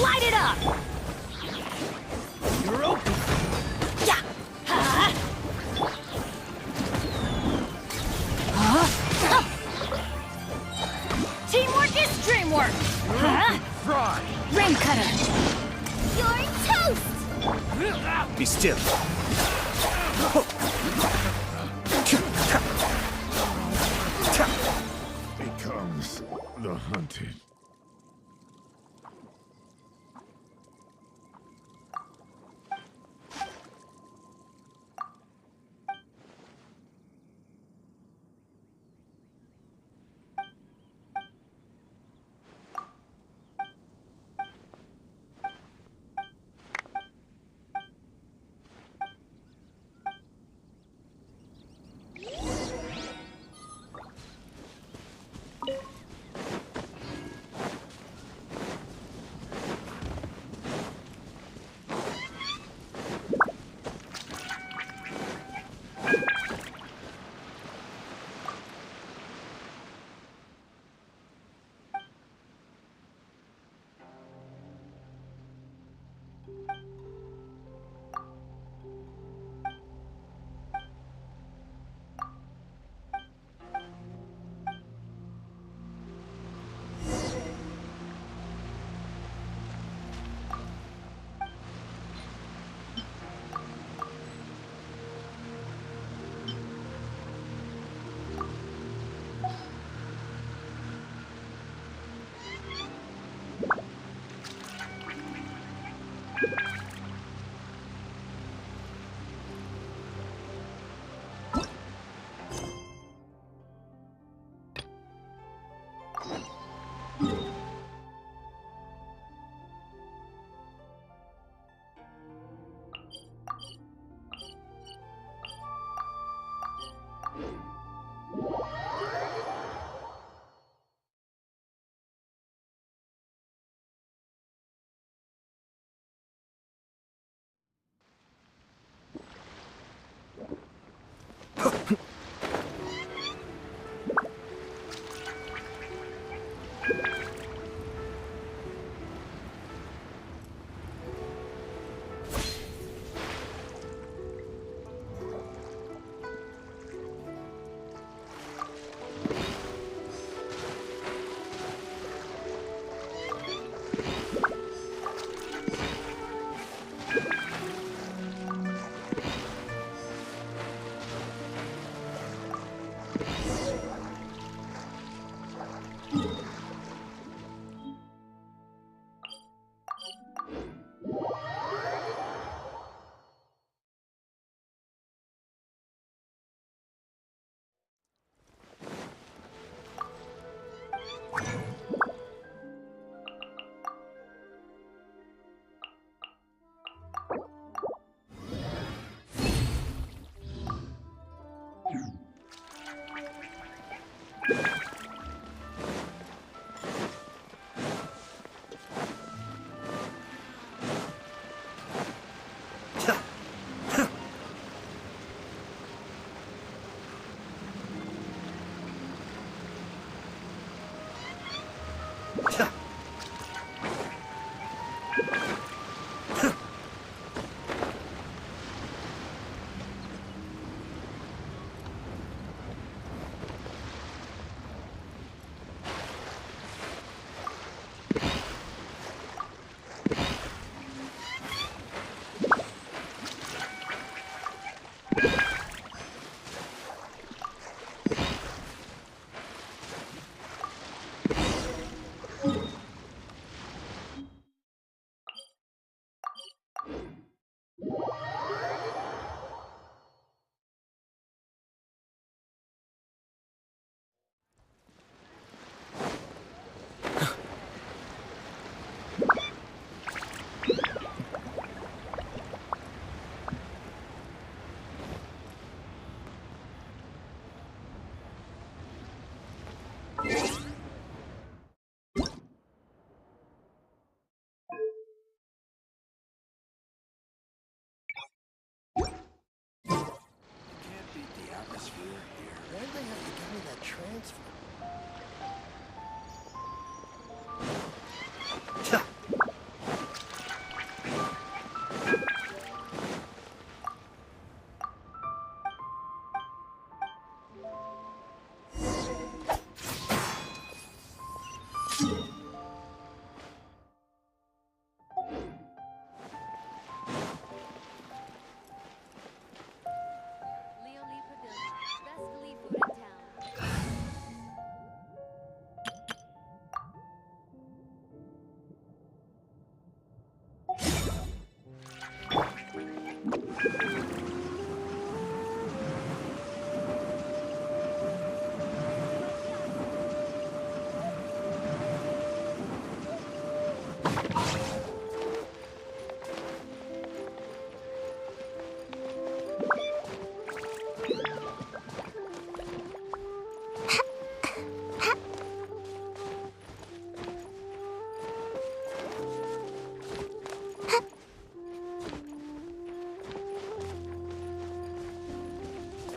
Light it up! You're open. Yeah! Huh? Huh? Teamwork is dreamwork! Huh? Fry. Rain cutter! You're toast! Be still. Becomes the hunted.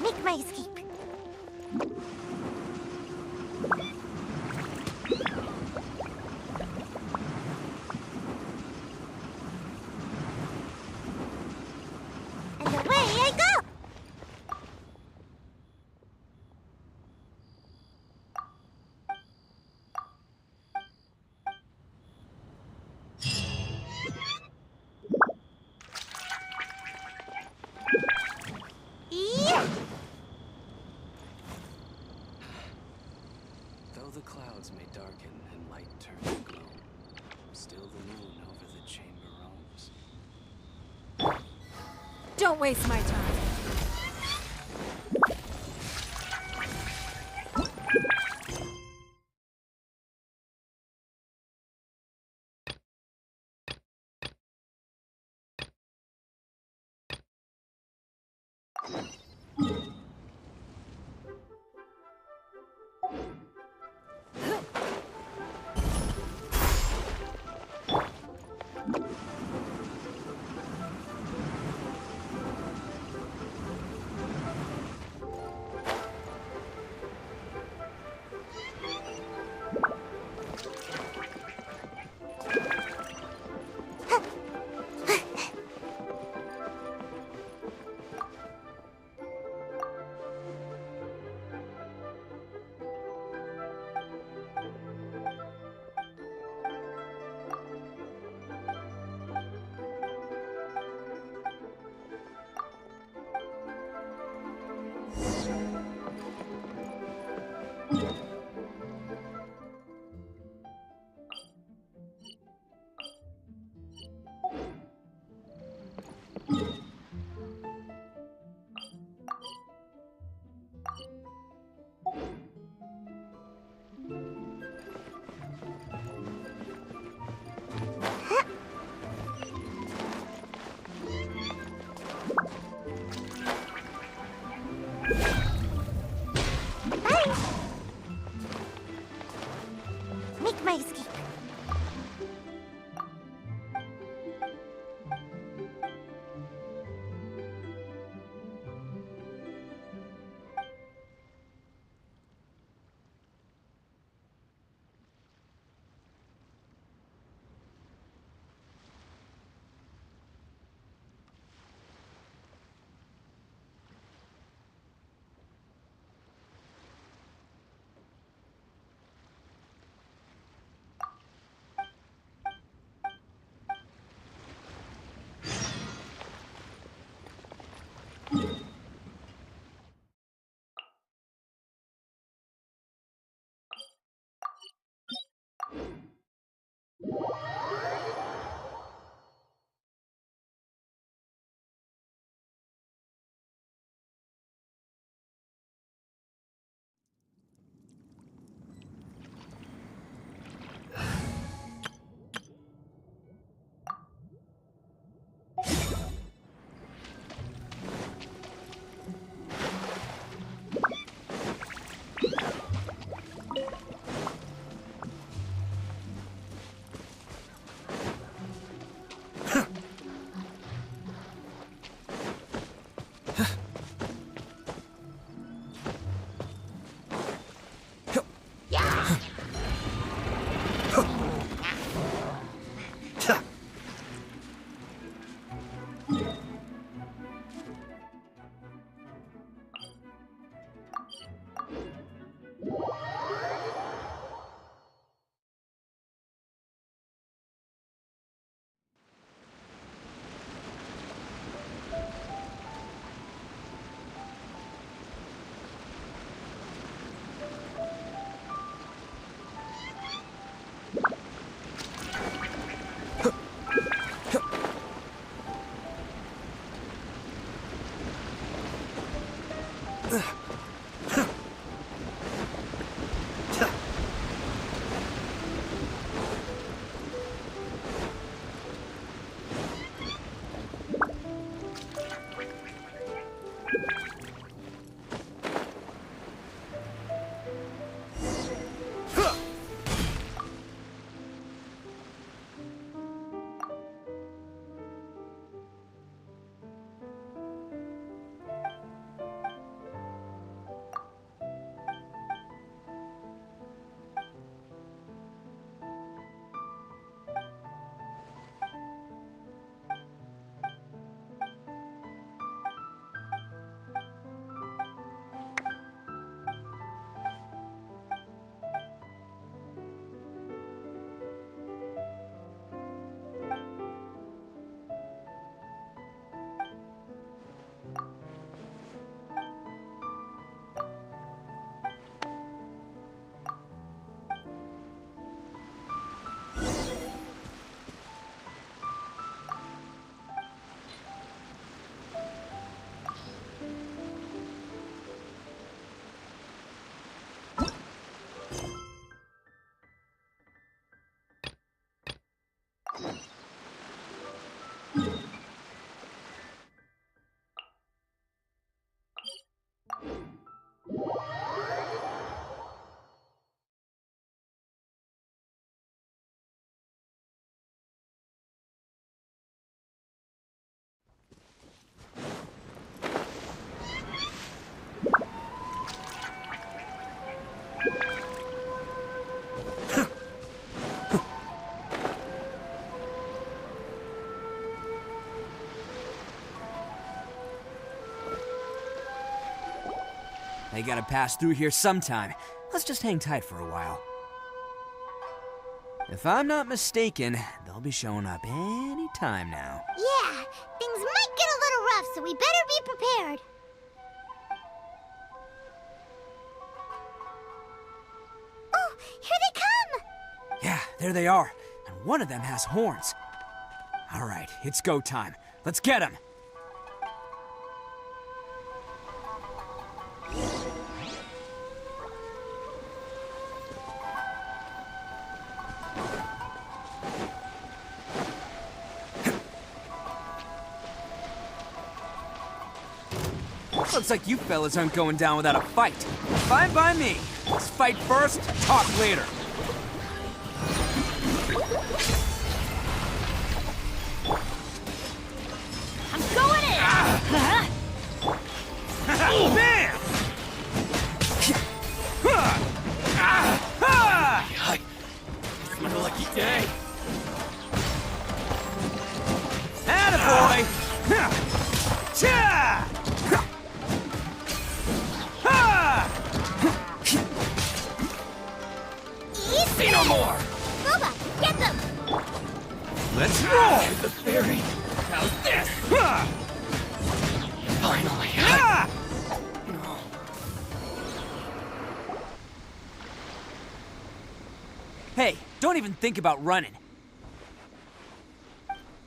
Make my escape. And away I go! Yeah! Though the clouds may darken and light turn to gloom, still the moon over the chamber roams. Don't waste my time. Make my escape. They gotta pass through here sometime. Let's just hang tight for a while. If I'm not mistaken, they'll be showing up any time now. Yeah, things might get a little rough, so we better be prepared. Oh, here they come! Yeah, there they are. And one of them has horns. All right, it's go time. Let's get him! Looks like you fellas aren't going down without a fight. Fine by me. Let's fight first, talk later. I'm going in! Bam! It's my lucky day. Attaboy! Cha! Easy! No more! Boba, get them! Let's roll! The fairy. How's this? Finally. Hey, don't even think about running.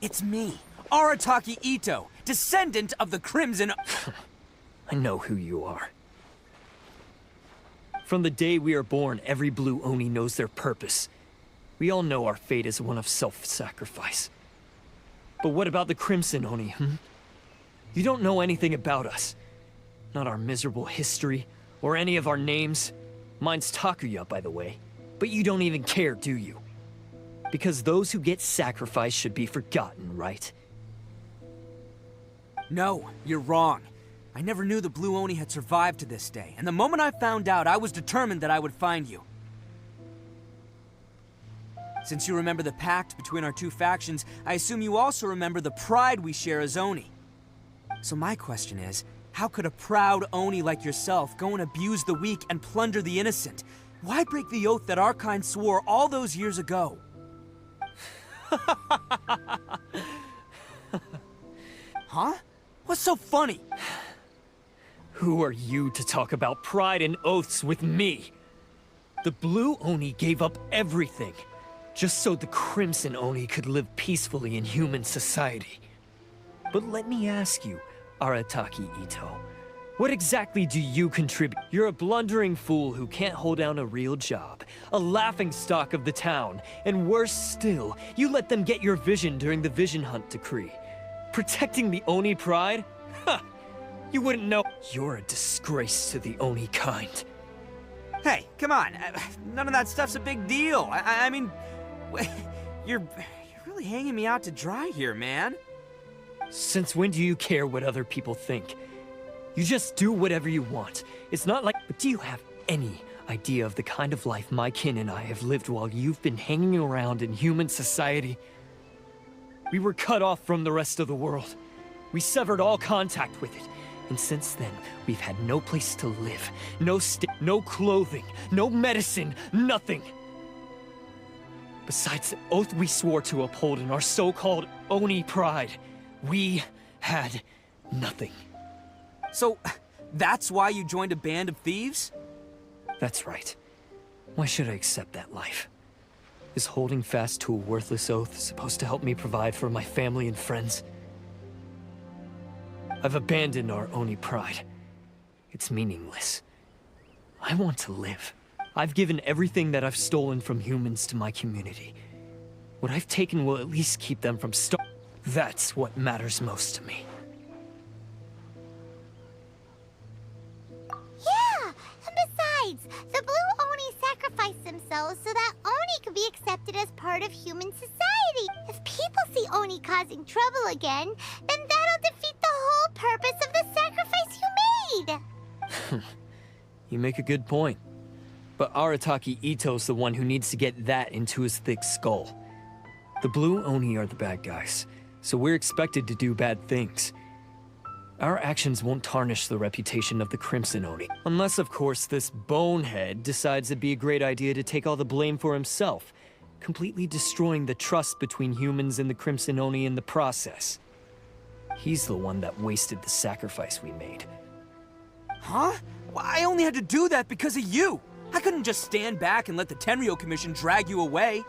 It's me, Arataki Itto, descendant of the Crimson... I know who you are. From the day we are born, every Blue Oni knows their purpose. We all know our fate is one of self-sacrifice. But what about the Crimson Oni, You don't know anything about us. Not our miserable history, or any of our names. Mine's Takuya, by the way. But you don't even care, do you? Because those who get sacrificed should be forgotten, right? No, you're wrong. I never knew the Blue Oni had survived to this day, and the moment I found out, I was determined that I would find you. Since you remember the pact between our two factions, I assume you also remember the pride we share as Oni. So my question is, how could a proud Oni like yourself go and abuse the weak and plunder the innocent? Why break the oath that our kind swore all those years ago? Huh? What's so funny? Who are you to talk about pride and oaths with me? The Blue Oni gave up everything, just so the Crimson Oni could live peacefully in human society. But let me ask you, Arataki Itto, What exactly do you contribute? You're a blundering fool who can't hold down a real job, a laughingstock of the town, and worse still, you let them get your vision during the Vision Hunt decree. Protecting the Oni pride? Ha! You wouldn't know. You're a disgrace to the Oni kind. Hey, come on. None of that stuff's a big deal. I mean, you're really hanging me out to dry here, man. Since when do you care what other people think? You just do whatever you want. It's not like... But do you have any idea of the kind of life my kin and I have lived while you've been hanging around in human society? We were cut off from the rest of the world. We severed all contact with it. And since then, we've had no place to live, no clothing, no medicine, nothing. Besides the oath we swore to uphold in our so-called Oni pride, we had nothing. So, that's why you joined a band of thieves? That's right. Why should I accept that life? Is holding fast to a worthless oath supposed to help me provide for my family and friends? I've abandoned our Oni pride. It's meaningless. I want to live. I've given everything that I've stolen from humans to my community. What I've taken will at least keep them from That's what matters most to me. Yeah, and besides, the Blue Oni sacrificed themselves so that Oni could be accepted as part of human society. If people see Oni causing trouble again, then that'll defeat the whole purpose of the sacrifice you made. You make a good point. But Arataki Ito's the one who needs to get that into his thick skull. The Blue Oni are the bad guys, so we're expected to do bad things. Our actions won't tarnish the reputation of the Crimson Oni. Unless, of course, this bonehead decides it'd be a great idea to take all the blame for himself, completely destroying the trust between humans and the Crimson Oni in the process. He's the one that wasted the sacrifice we made. Huh? Well, I only had to do that because of you. I couldn't just stand back and let the Tenryo Commission drag you away.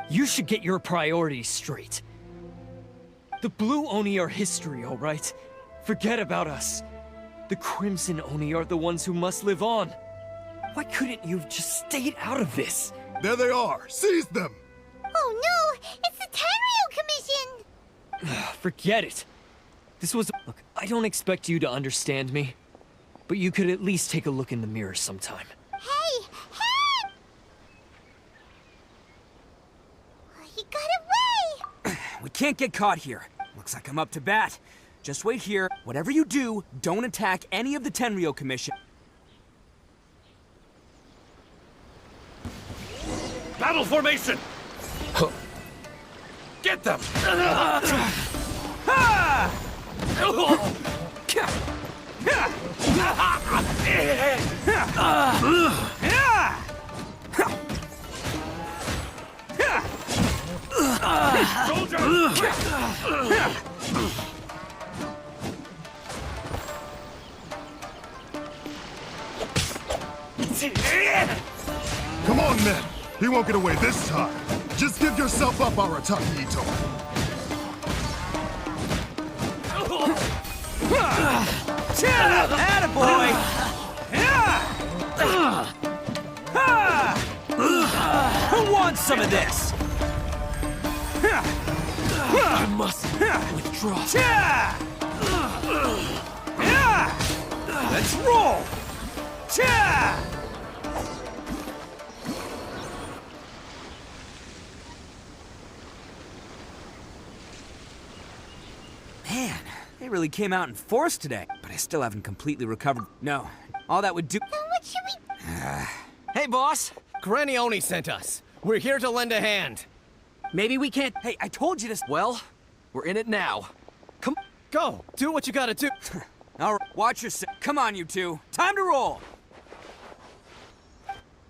You should get your priorities straight. The Blue Oni are history, all right? Forget about us. The Crimson Oni are the ones who must live on. Why couldn't you have just stayed out of this? There they are! Seize them! Oh no, it's the Tenryo Commission! Forget it. This was... Look, I don't expect you to understand me, but you could at least take a look in the mirror sometime. Hey! Hey! He got away! We can't get caught here. Looks like I'm up to bat. Just wait here. Whatever you do, don't attack any of the Tenryo Commission. Battle formation! Get them! Come on, men! He won't get away this time! Just give yourself up, Arataki Ito! Attaboy! Who wants some of this? I must withdraw. Let's roll! Man, they really came out in force today, but I still haven't completely recovered. No, all that would do... Then what should we... Hey, boss! Granny Oni sent us. We're here to lend a hand. Maybe we can't... Hey, I told you to... Well, we're in it now. Come... Go! Do what you gotta do! All right, watch yourself. Come on, you two. Time to roll!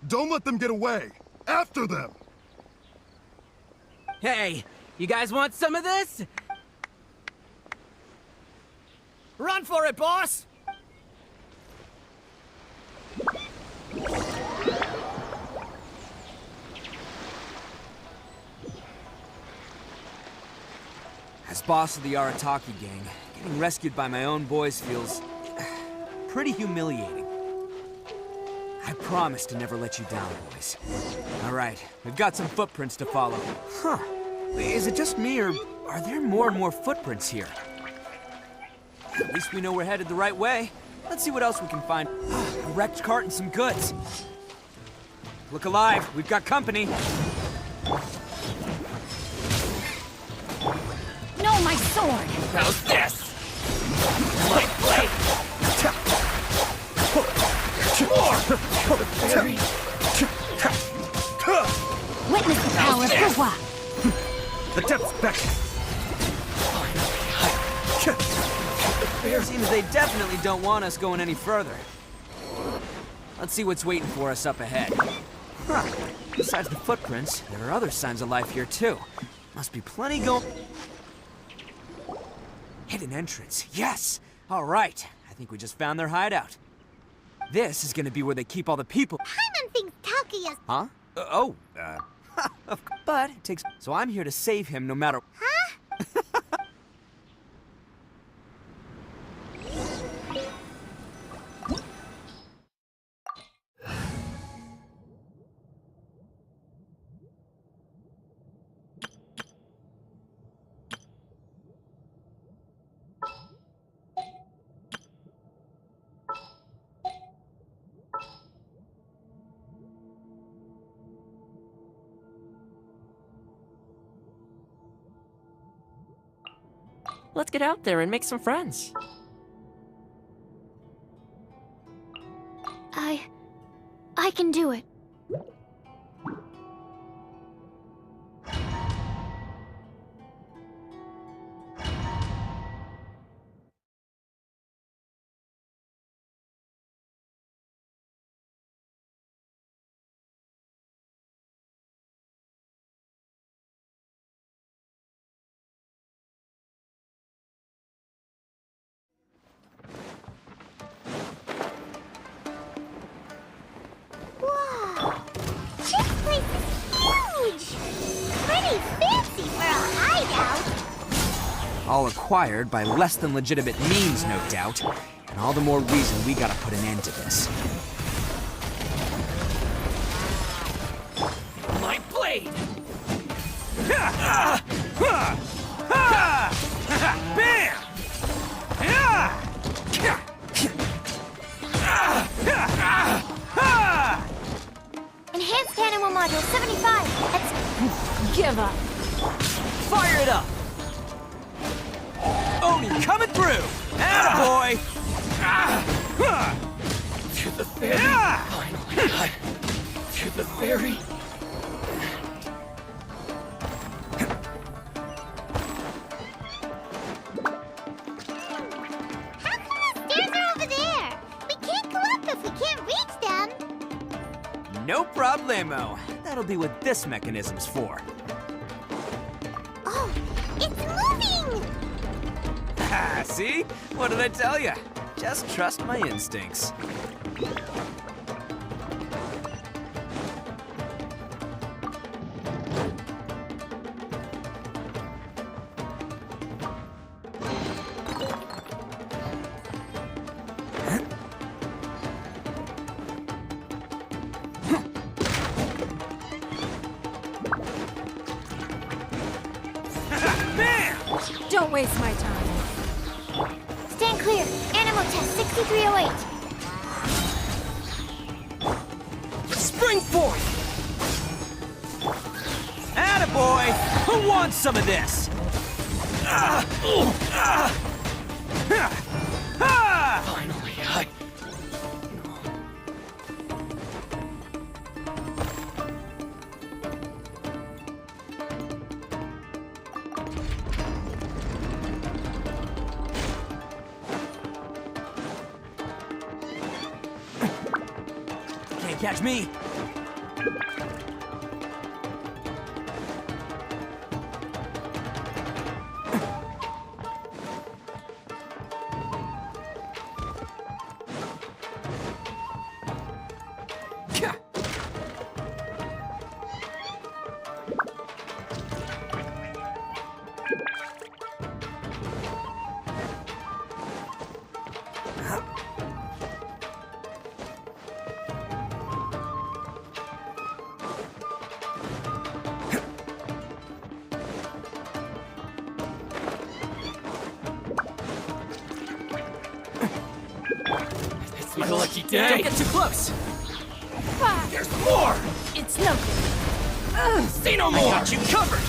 Don't let them get away! After them! Hey, you guys want some of this? Run for it, boss! As boss of the Arataki gang, getting rescued by my own boys feels... pretty humiliating. I promise to never let you down, boys. All right, we've got some footprints to follow. Huh. Is it just me, or are there more and more footprints here? At least we know we're headed the right way. Let's see what else we can find. A wrecked cart and some goods. Look alive, we've got company. No, my sword! How's this? My blade! Witness the power of Gua! The depth's back. Seems they definitely don't want us going any further. Let's see what's waiting for us up ahead. Huh. Besides the footprints, there are other signs of life here too. Must be plenty going... Hidden entrance, yes! All right, I think we just found their hideout. This is gonna be where they keep all the people. Paimon thinks Taki is... Huh? But it takes... So I'm here to save him no matter... Huh? Let's get out there and make some friends. I can do it. Wow! This place is huge! Pretty fancy for a hideout! All acquired by less than legitimate means, no doubt. And all the more reason we gotta put an end to this. My blade! Bam! Enhanced Animal Module 75! That's... Give up! Fire it up! Oni coming through! Attaboy! To the ferry! Finally! To the ferry! How come the stairs are over there? We can't go up if we can't reach them! No problemo. That'll be what this mechanism's for. Oh, it's moving! Ah, see? What did I tell you? Just trust my instincts. Don't waste my time. Stand clear. Animal test 6308. Spring forth! Attaboy! Who wants some of this? Finally, Can't catch me. Be the lucky day. Don't get too close. There's more! It's no good. Say no more! I got you covered!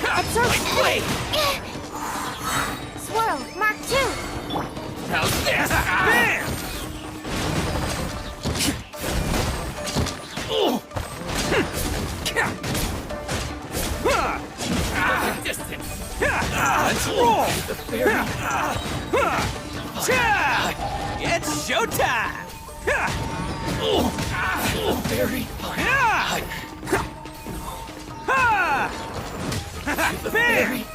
My blade! Swirl, Mark 2. How's this? Bam! Distance. Let's roll! It's showtime! Very Very.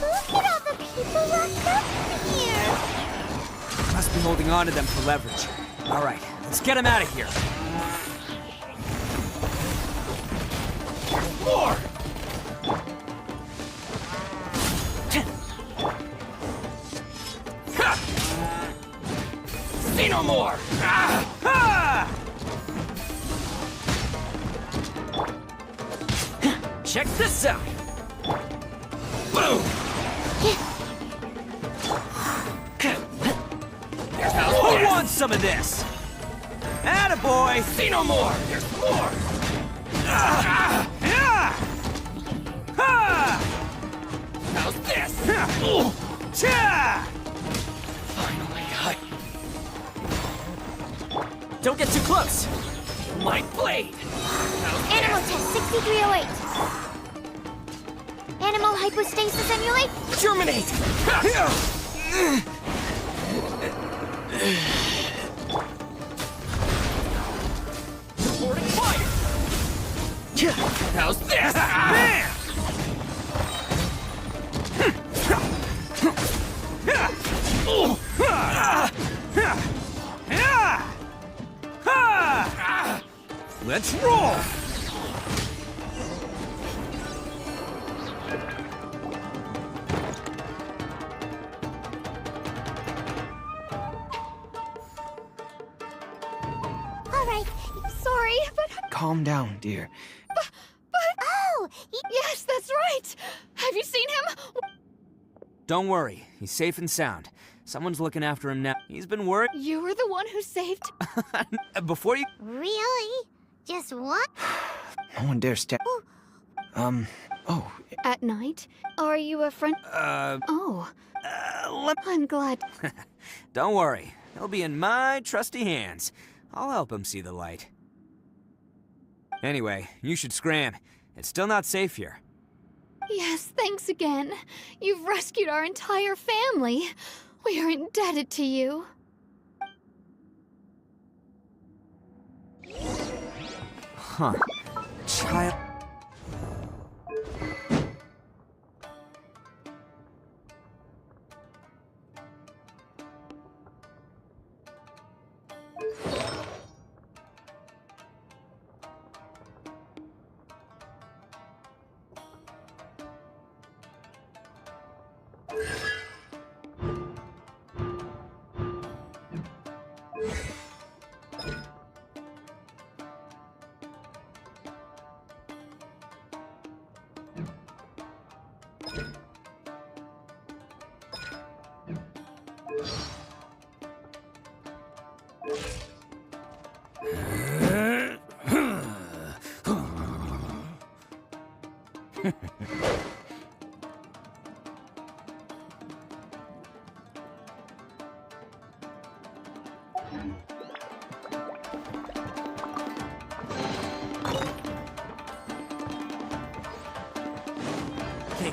Look at all the people locked up in here. Must be holding on to them for leverage. All right, let's get him out of here. more! Say no more! Check this out. Boom! Who wants some of this? Attaboy! Say no more! There's more! How's this? Finally, Don't get too close. my blade! Animal test 6308. Animal hypostasis emulate. Germinate! Supporting fire! How's this? Bam! Let's roll! All right. Sorry, but Calm down, dear. oh, Yes, that's right. Have you seen him? Don't worry, he's safe and sound. Someone's looking after him now. He's been worried. You were the one who saved. Before you. really? Just one? No one dare step. Oh, At night? Are you a friend? Oh, I'm glad. Don't worry, he'll be in my trusty hands. I'll help him see the light. Anyway, you should scram. It's still not safe here. Yes, thanks again. You've rescued our entire family. We are indebted to you. Huh. Child. Can't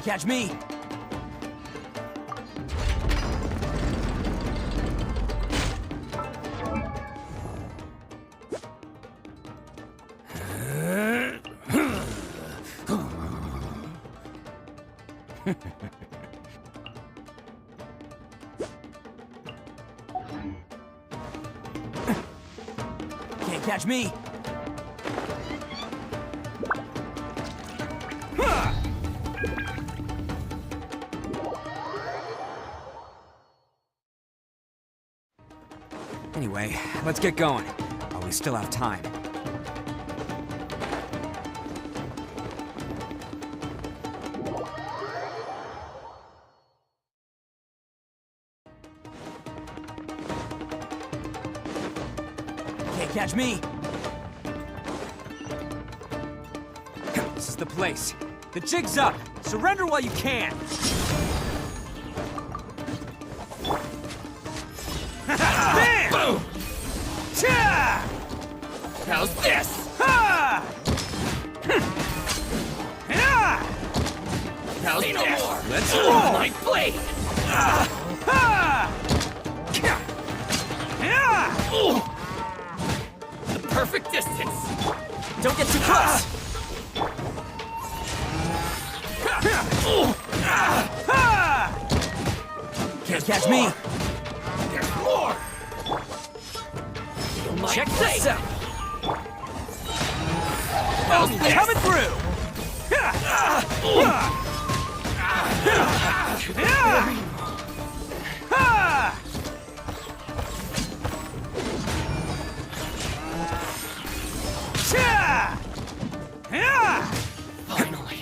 catch me! Can't catch me! Anyway, let's get going. While we still have time. Can't catch me! This is the place. The jig's up! Surrender while you can! Bam! Boom! Cha! How's this? Ha! How's this? No more. Let's roll! My blade! Ha! The perfect distance! Don't get too close! Can't catch me! There's more! Check this out! Coming through! Finally,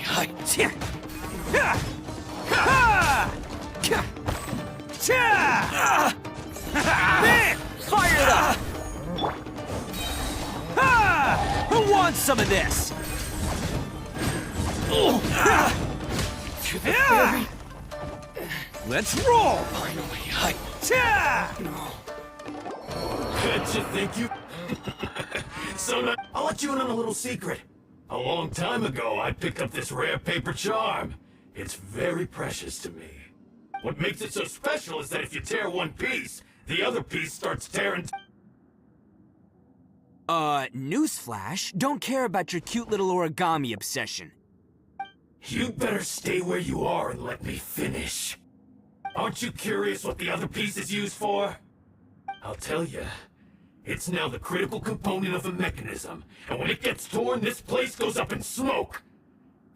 Man! Fire it up! Who wants some of this? Let's roll! Finally, Can't you think you... So now, I'll let you in on a little secret. A long time ago, I picked up this rare paper charm. It's very precious to me. What makes it so special is that if you tear one piece, the other piece starts tearing... Newsflash, don't care about your cute little origami obsession. You better stay where you are and let me finish. Aren't you curious what the other piece is used for? I'll tell you. It's now the critical component of the mechanism, and when it gets torn, this place goes up in smoke.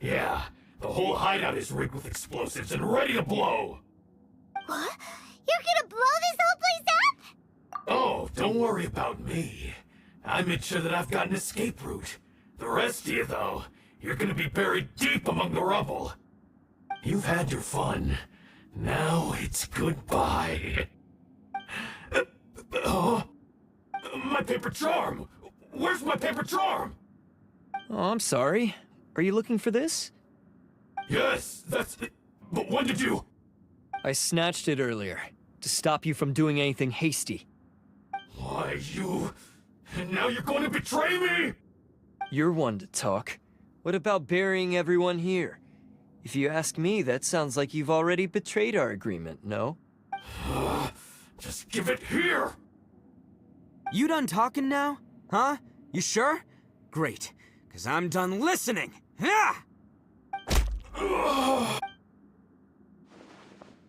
Yeah, the whole hideout is rigged with explosives and ready to blow. What? You're gonna blow this whole place up? Oh, don't worry about me. I made sure that I've got an escape route. The rest of you, though, you're gonna be buried deep among the rubble. You've had your fun. Now it's goodbye. My paper charm! Where's my paper charm? Oh, I'm sorry. Are you looking for this? Yes, that's it. But when did you... I snatched it earlier, to stop you from doing anything hasty. Why, you... And now you're going to betray me? You're one to talk. What about burying everyone here? If you ask me, that sounds like you've already betrayed our agreement, no? Just give it here! You done talking now? Huh? You sure? Great, because I'm done listening! Ha!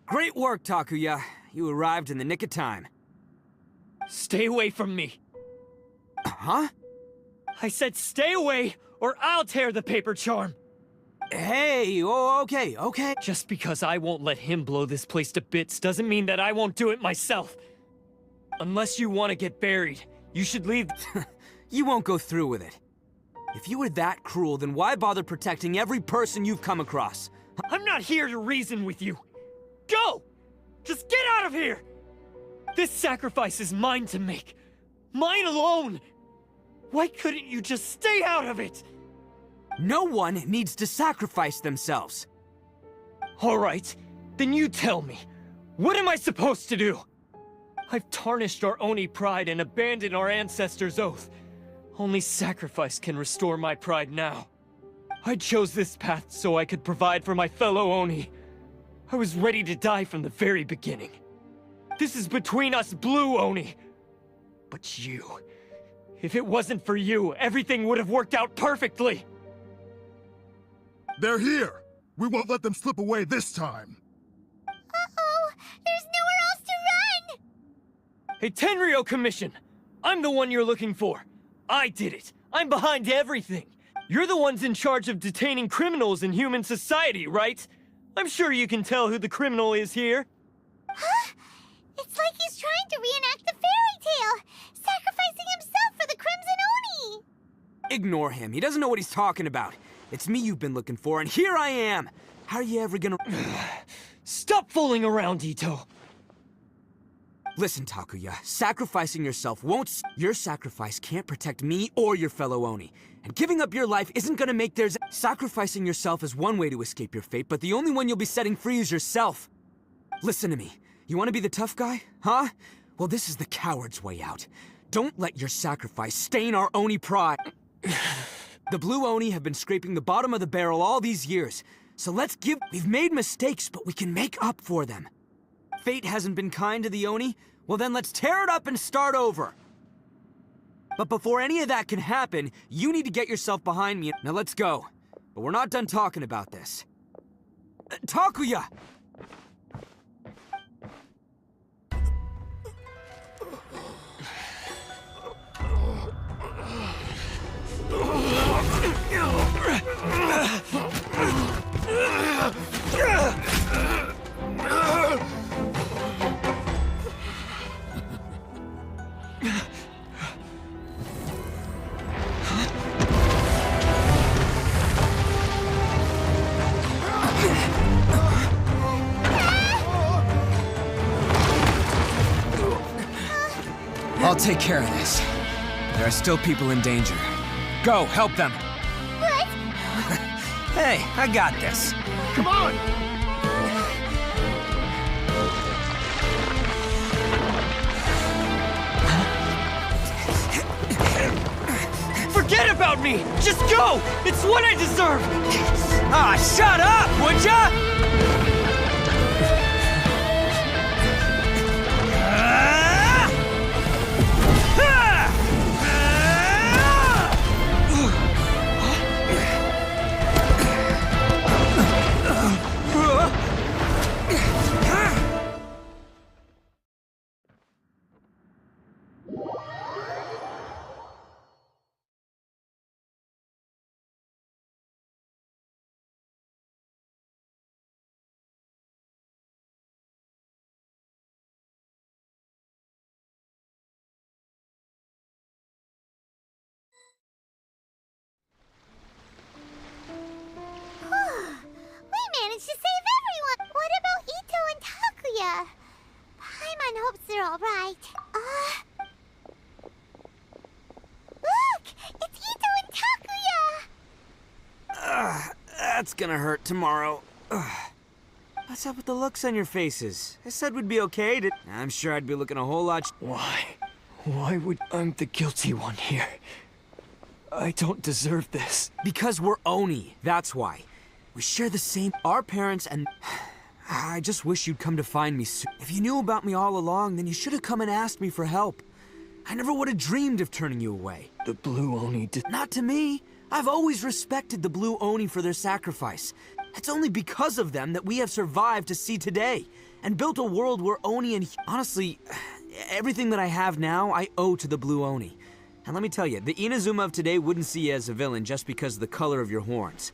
Great work, Takuya. You arrived in the nick of time. Stay away from me! Huh? I said stay away, or I'll tear the paper charm! Hey, oh, okay. Just because I won't let him blow this place to bits doesn't mean that I won't do it myself. Unless you want to get buried, you should leave. You won't go through with it. If you were that cruel, then why bother protecting every person you've come across? I'm not here to reason with you. Go! Just get out of here! This sacrifice is mine to make. Mine alone! Why couldn't you just stay out of it? No one needs to sacrifice themselves. All right, then you tell me. What am I supposed to do? I've tarnished our Oni pride and abandoned our ancestors' oath. Only sacrifice can restore my pride now. I chose this path so I could provide for my fellow Oni. I was ready to die from the very beginning. This is between us Blue Oni. But you... If it wasn't for you, everything would have worked out perfectly! They're here! We won't let them slip away this time! Uh-oh! There's nowhere else to run! Hey, Tenryo Commission! I'm the one you're looking for. I did it. I'm behind everything. You're the ones in charge of detaining criminals in human society, right? I'm sure you can tell who the criminal is here. Huh? It's like he's trying to reenact the fairy tale, sacrificing himself for the Crimson Oni! Ignore him. He doesn't know what he's talking about. It's me you've been looking for, and here I am! How are you ever gonna... Stop fooling around, Ito! Listen, Takuya, sacrificing yourself won't... Your sacrifice can't protect me or your fellow Oni. And giving up your life isn't gonna make theirs... Sacrificing yourself is one way to escape your fate, but the only one you'll be setting free is yourself. Listen to me. You wanna be the tough guy? Huh? Well, this is the coward's way out. Don't let your sacrifice stain our Oni pride. The Blue Oni have been scraping the bottom of the barrel all these years. So let's give... We've made mistakes, but we can make up for them. Fate hasn't been kind to the Oni? Well then let's tear it up and start over. But before any of that can happen, you need to get yourself behind me. Now let's go. But we're not done talking about this. Takuya! I'll take care of this. There are still people in danger. Go, help them! What? Hey, I got this. Come on! Forget about me! Just go! It's what I deserve! Ah, shut up, would ya? We managed to save everyone! What about Ito and Takuya? Paimon hopes they're alright. Look! It's Ito and Takuya! That's gonna hurt tomorrow. What's up with the looks on your faces? I said we'd be okay. I'm sure I'd be looking a whole lot... Why? Why would... I'm the guilty one here. I don't deserve this. Because we're Oni, that's why. We share the same... Our parents and... I just wish you'd come to find me soon. If you knew about me all along, then you should have come and asked me for help. I never would have dreamed of turning you away. The Blue Oni did... Not to me. I've always respected the Blue Oni for their sacrifice. It's only because of them that we have survived to see today, and built a world where Oni and... Honestly, everything that I have now, I owe to the Blue Oni. And let me tell you, the Inazuma of today wouldn't see you as a villain just because of the color of your horns.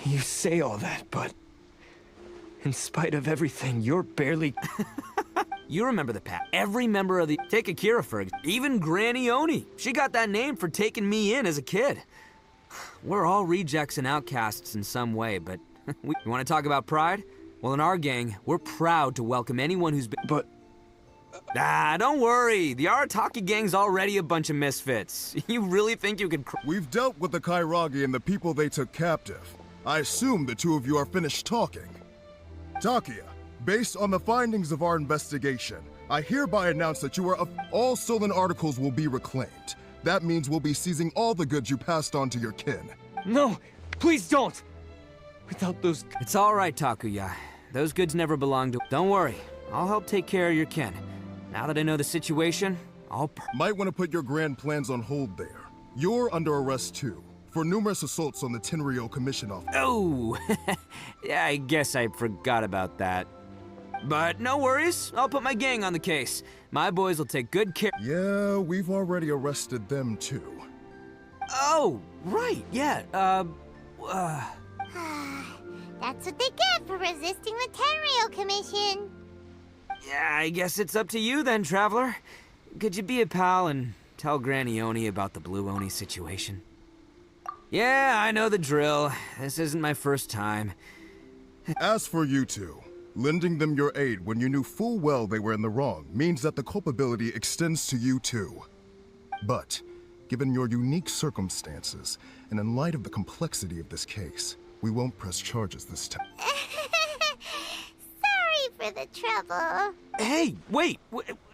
You say all that, but... in spite of everything, you're barely... You remember the pack. Every member of the... Take Akira for example. Even Granny Oni. She got that name for taking me in as a kid. We're all rejects and outcasts in some way, but... You want to talk about pride? Well, in our gang, we're proud to welcome anyone who's been... But... Ah, don't worry. The Arataki gang's already a bunch of misfits. You really think you could We've dealt with the Kairagi and the people they took captive. I assume the two of you are finished talking. Takia, based on the findings of our investigation, I hereby announce that all stolen articles will be reclaimed. That means we'll be seizing all the goods you passed on to your kin. No, please don't! Without those... It's all right, Takuya. Those goods never belonged to... Don't worry. I'll help take care of your kin. Now that I know the situation, Might want to put your grand plans on hold there. You're under arrest too, for numerous assaults on the Tenryo Commission office. Oh! Yeah, I guess I forgot about that. But no worries. I'll put my gang on the case. My boys will take good care... Yeah, we've already arrested them too. Oh, right, yeah, That's what they get for resisting the Tenryo Commission. Yeah, I guess it's up to you then, Traveler. Could you be a pal and tell Granny Oni about the Blue Oni situation? Yeah, I know the drill. This isn't my first time. As for you two, lending them your aid when you knew full well they were in the wrong means that the culpability extends to you too. But, given your unique circumstances, and in light of the complexity of this case, we won't press charges this time. Sorry for the trouble. Hey, wait!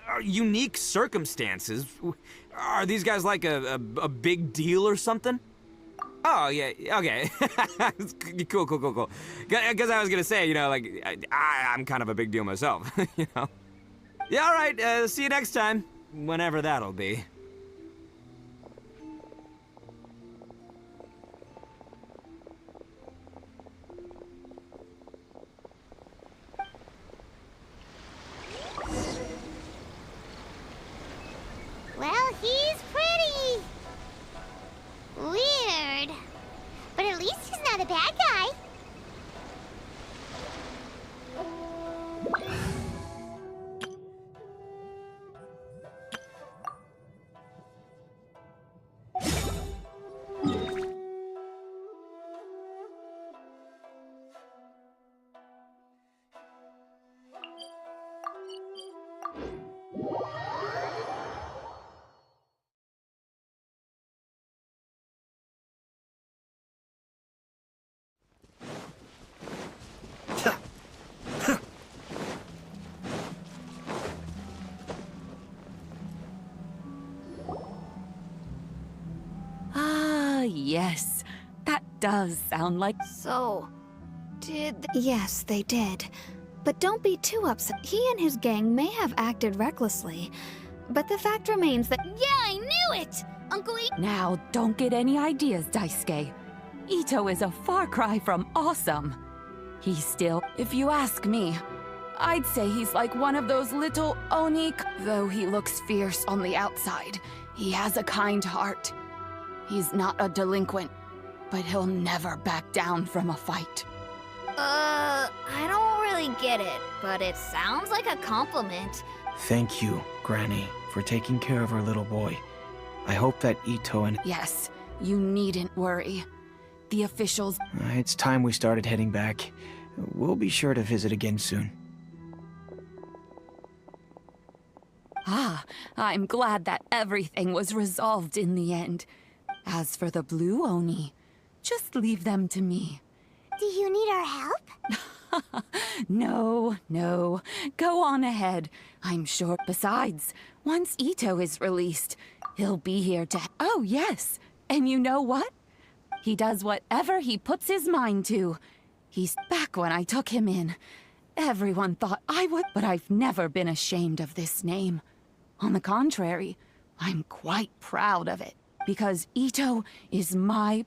Are unique circumstances? Are these guys like a big deal or something? Oh, yeah, okay. Cool. Because I was gonna say, you know, like, I'm kind of a big deal myself, you know? Yeah, all right, see you next time. Whenever that'll be. Well, he's pretty. Weird. But at least he's not a bad guy. Yes, that does sound like... So, Yes, they did. But don't be too upset. He and his gang may have acted recklessly, but the fact remains that— Yeah, I knew it! Uncle E— Now, don't get any ideas, Daisuke. Ito is a far cry from awesome. He's still, if you ask me, I'd say he's like one of those little Oni. Though he looks fierce on the outside, he has a kind heart. He's not a delinquent, but he'll never back down from a fight. I don't really get it, but it sounds like a compliment. Thank you, Granny, for taking care of our little boy. I hope that Ito and... Yes, you needn't worry. The officials... It's time we started heading back. We'll be sure to visit again soon. Ah, I'm glad that everything was resolved in the end. As for the Blue Oni, just leave them to me. Do you need our help? No. Go on ahead. I'm sure. Besides, once Ito is released, he'll be here to... Oh, yes. And you know what? He does whatever he puts his mind to. He's back when I took him in. Everyone thought I would, but I've never been ashamed of this name. On the contrary, I'm quite proud of it. Because Ito is my...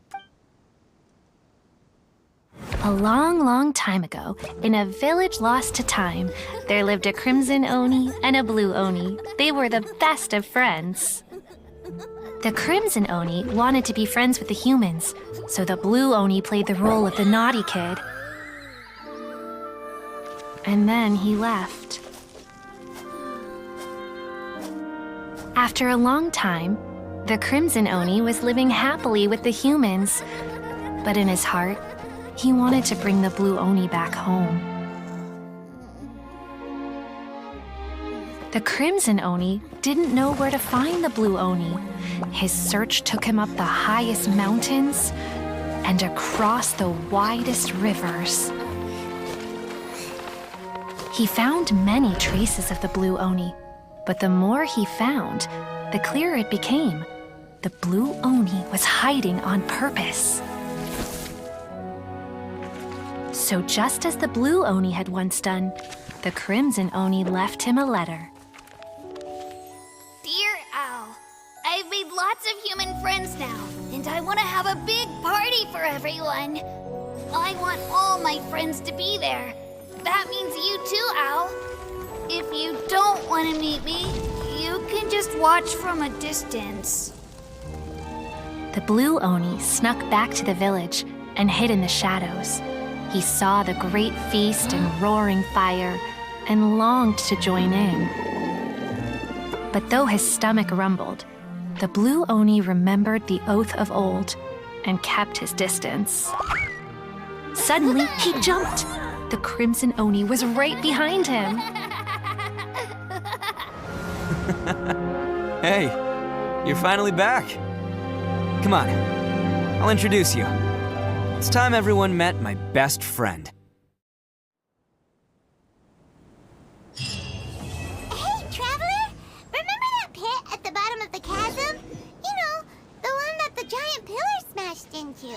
A long time ago, in a village lost to time, there lived a Crimson Oni and a Blue Oni. They were the best of friends. The Crimson Oni wanted to be friends with the humans, so the Blue Oni played the role of the naughty kid. And then he left. After a long time, the Crimson Oni was living happily with the humans, but in his heart, he wanted to bring the Blue Oni back home. The Crimson Oni didn't know where to find the Blue Oni. His search took him up the highest mountains and across the widest rivers. He found many traces of the Blue Oni, but the more he found, the clearer it became. The Blue Oni was hiding on purpose. So just as the Blue Oni had once done, the Crimson Oni left him a letter. Dear Owl, I've made lots of human friends now, and I want to have a big party for everyone. I want all my friends to be there. That means you too, Owl. If you don't want to meet me, you can just watch from a distance. The Blue Oni snuck back to the village and hid in the shadows. He saw the great feast and roaring fire and longed to join in. But though his stomach rumbled, the Blue Oni remembered the oath of old and kept his distance. Suddenly, he jumped. The Crimson Oni was right behind him. Hey, you're finally back. Come on, I'll introduce you. It's time everyone met my best friend. Hey, Traveler! Remember that pit at the bottom of the chasm? You know, the one that the giant pillar smashed into.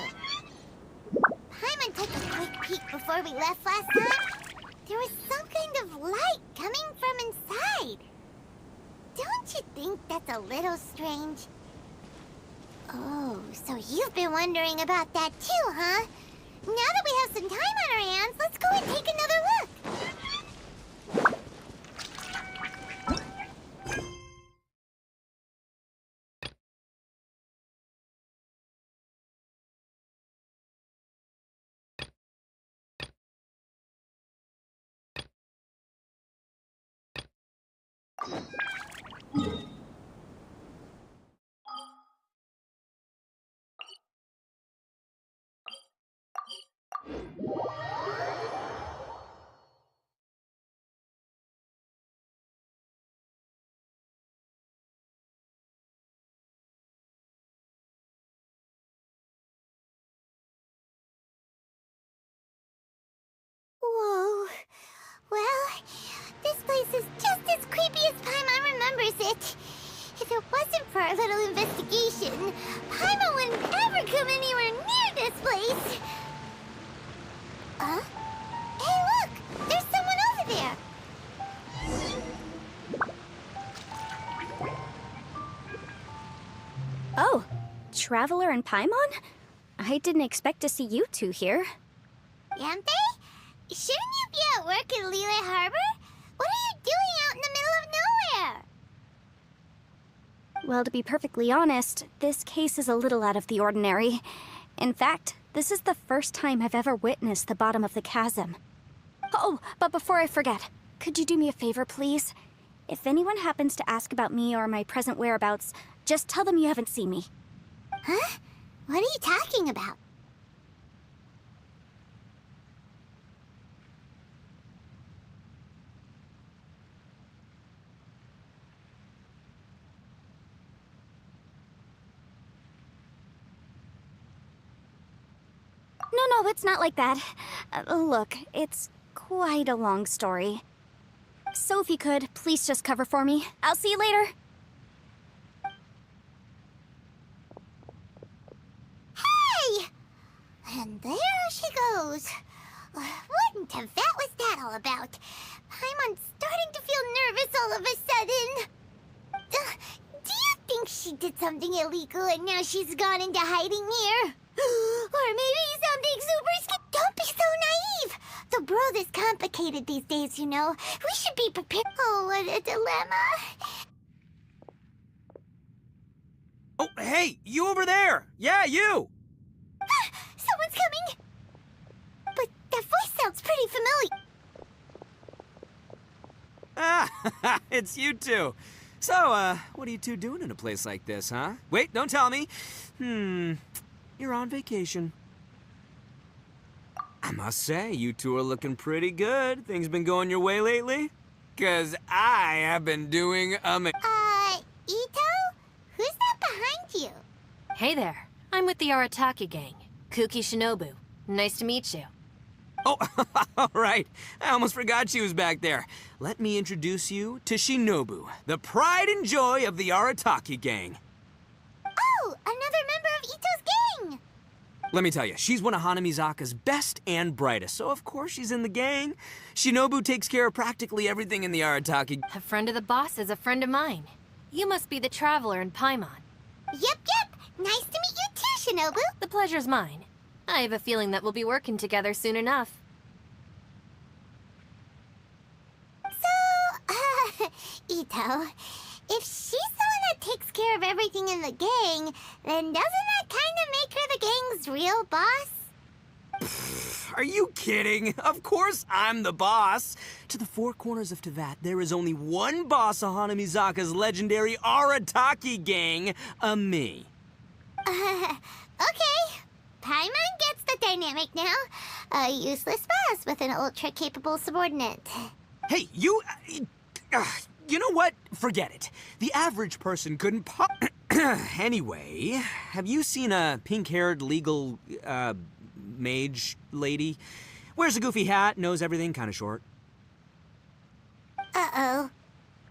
Paimon took a quick peek before we left last time. There was some kind of light coming from inside. Don't you think that's a little strange? Oh, so you've been wondering about that too, huh? Now that we have some time on our hands, let's go and take another look. Whoa. Well, this place is just as creepy as Paimon remembers it. If it wasn't for our little investigation, Paimon wouldn't ever come anywhere near this place. Huh? Hey, look! There's someone over there! Oh, Traveler and Paimon? I didn't expect to see you two here. Yampe? Shouldn't you be at work in Liyue Harbor? What are you doing out in the middle of nowhere? Well, to be perfectly honest, this case is a little out of the ordinary. In fact, this is the first time I've ever witnessed the bottom of the chasm. Oh, but before I forget, could you do me a favor, please? If anyone happens to ask about me or my present whereabouts, just tell them you haven't seen me. Huh? What are you talking about? No, it's not like that. Look, it's quite a long story. So if you could, please just cover for me. I'll see you later. Hey! And there she goes. What in Teyvat was that all about? Paimon's starting to feel nervous all of a sudden. Do you think she did something illegal and now she's gone into hiding here? Or maybe something super scary. Don't be so naive. The world is complicated these days, you know. We should be prepared. Oh, what a dilemma. Oh, hey, you over there! Yeah, you! Someone's coming. But that voice sounds pretty familiar. Ah, it's you two. So, what are you two doing in a place like this, huh? Wait, don't tell me. You're on vacation. I must say, you two are looking pretty good. Things been going your way lately? 'Cause I have been doing Ito? Who's that behind you? Hey there. I'm with the Arataki gang. Kuki Shinobu. Nice to meet you. Oh, all right. I almost forgot she was back there. Let me introduce you to Shinobu, the pride and joy of the Arataki gang. Oh, another member of Ito's gang! Let me tell you, she's one of Hanamizaka's best and brightest, so of course she's in the gang. Shinobu takes care of practically everything in the Arataki. A friend of the boss is a friend of mine. You must be the traveler in Paimon. Yep. Nice to meet you too, Shinobu. The pleasure's mine. I have a feeling that we'll be working together soon enough. So, Ito, if she's the one that takes care of everything in the gang, then doesn't that kind of make her the gang's real boss? Are you kidding? Of course I'm the boss. To the four corners of Teyvat, there is only one boss of Hanamizaka's legendary Arataki gang, me. Okay. Paimon gets the dynamic now. A useless boss with an ultra-capable subordinate. Hey, you know what? Forget it. The average person couldn't Anyway, have you seen a pink-haired legal, mage lady? Wears a goofy hat, knows everything, kind of short. Uh-oh.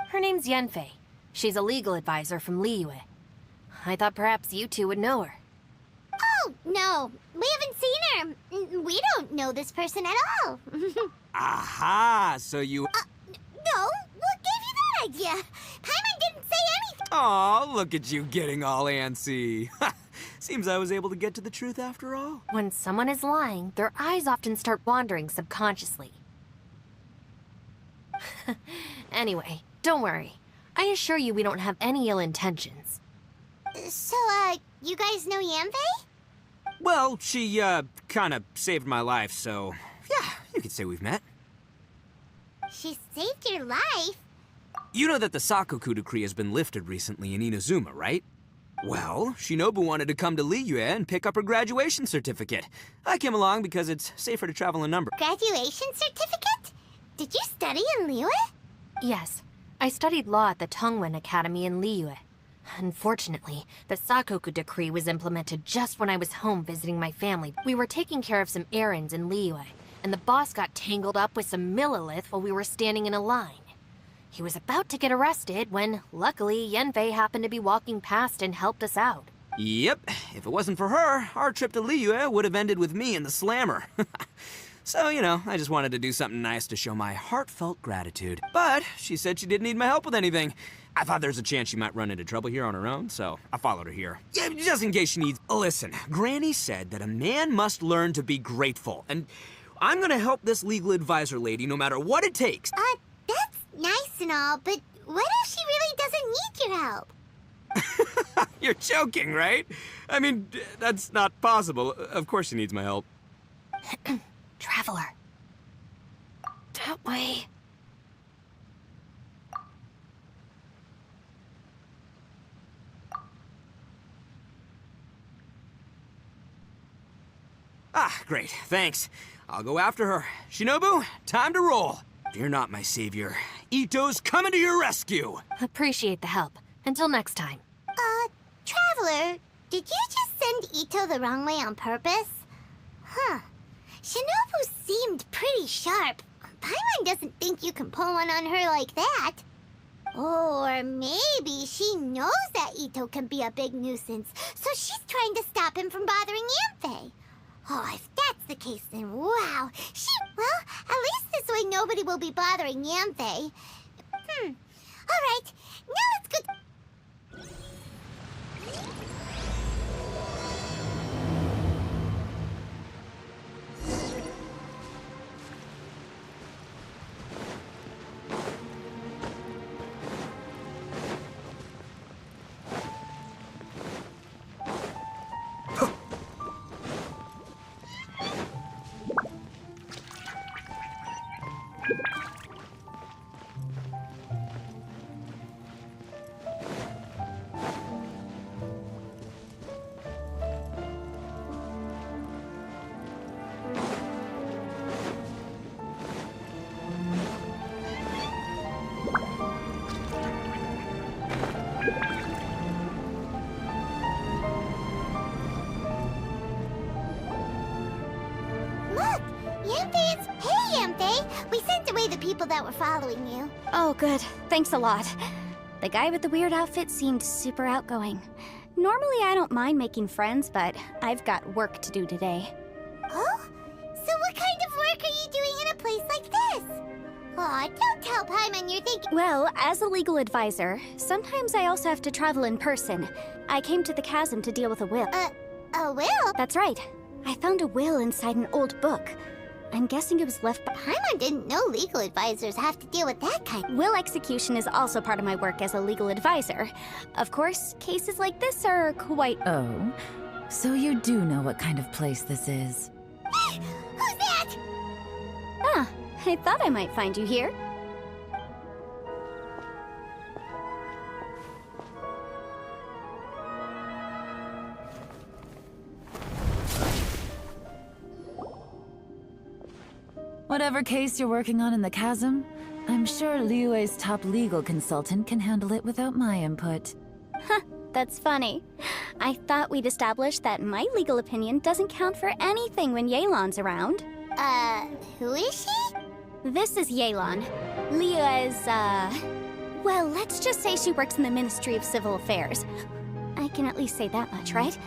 Her name's Yanfei. She's a legal advisor from Liyue. I thought perhaps you two would know her. Oh, no. We haven't seen her. We don't know this person at all. Aha, so you... No, what gave you that idea? Paimon didn't say anything. Aw, look at you getting all antsy. Seems I was able to get to the truth after all. When someone is lying, their eyes often start wandering subconsciously. Anyway, don't worry. I assure you we don't have any ill intentions. So, you guys know Yanfei? Well, she, kind of saved my life, so... Yeah, you could say we've met. She saved your life? You know that the Sakoku decree has been lifted recently in Inazuma, right? Well, Shinobu wanted to come to Liyue and pick up her graduation certificate. I came along because it's safer to travel in number. Graduation certificate? Did you study in Liyue? Yes. I studied law at the Tongwen Academy in Liyue. Unfortunately, the Sakoku decree was implemented just when I was home visiting my family. We were taking care of some errands in Liyue, and the boss got tangled up with some Millilith while we were standing in a line. He was about to get arrested when, luckily, Yanfei happened to be walking past and helped us out. Yep, if it wasn't for her, our trip to Liyue would have ended with me in the slammer. So, you know, I just wanted to do something nice to show my heartfelt gratitude. But she said she didn't need my help with anything. I thought there's a chance she might run into trouble here on her own, so I followed her here. Yeah, just in case she needs... Listen, Granny said that a man must learn to be grateful, and I'm gonna help this legal advisor lady no matter what it takes. That's nice and all, but what if she really doesn't need your help? You're joking, right? I mean, that's not possible. Of course she needs my help. Traveler. That way. Ah, great, thanks. I'll go after her. Shinobu, time to roll. Fear not, my savior. Ito's coming to your rescue. Appreciate the help. Until next time. Traveler, did you just send Ito the wrong way on purpose? Huh. Shinobu seemed pretty sharp. Paimon doesn't think you can pull one on her like that. Or maybe she knows that Ito can be a big nuisance, so she's trying to stop him from bothering Yanfei. Oh, if that's the case, then wow. Well, at least this way nobody will be bothering Yanfei. Alright, now let's go... Yanfei, Hey, Yanfei! We sent away the people that were following you. Oh, good. Thanks a lot. The guy with the weird outfit seemed super outgoing. Normally, I don't mind making friends, but I've got work to do today. Oh? So what kind of work are you doing in a place like this? Aw, don't tell Paimon you're thinking— Well, as a legal advisor, sometimes I also have to travel in person. I came to the chasm to deal with a will. A will? That's right. I found a will inside an old book. I'm guessing it was left by— Paimon didn't know legal advisors have to deal with that kind. Will execution is also part of my work as a legal advisor. Of course, cases like this are quite— Oh, so you do know what kind of place this is. Who's that? Ah, I thought I might find you here. Whatever case you're working on in the chasm, I'm sure Liyue's top legal consultant can handle it without my input. That's funny. I thought we'd established that my legal opinion doesn't count for anything when Yelan's around. Who is she? This is Yelan. Liyue's, well, let's just say she works in the Ministry of Civil Affairs. I can at least say that much, right?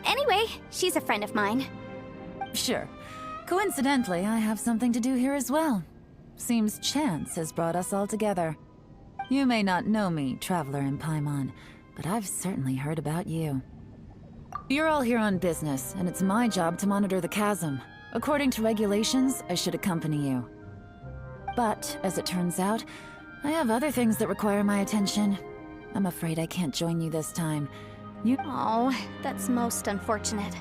Anyway, she's a friend of mine. Sure. Coincidentally, I have something to do here as well. Seems chance has brought us all together. You may not know me, Traveler in Paimon, but I've certainly heard about you. You're all here on business, and it's my job to monitor the chasm. According to regulations, I should accompany you. But, as it turns out, I have other things that require my attention. I'm afraid I can't join you this time. Oh, that's most unfortunate.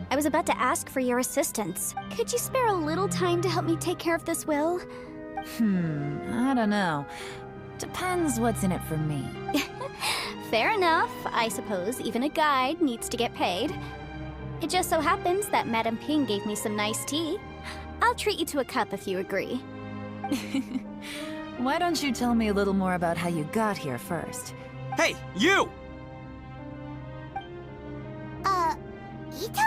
I was about to ask for your assistance. Could you spare a little time to help me take care of this will? I don't know. Depends what's in it for me. Fair enough. I suppose even a guide needs to get paid. It just so happens that Madame Ping gave me some nice tea. I'll treat you to a cup if you agree. Why don't you tell me a little more about how you got here first? Hey, you! Ito?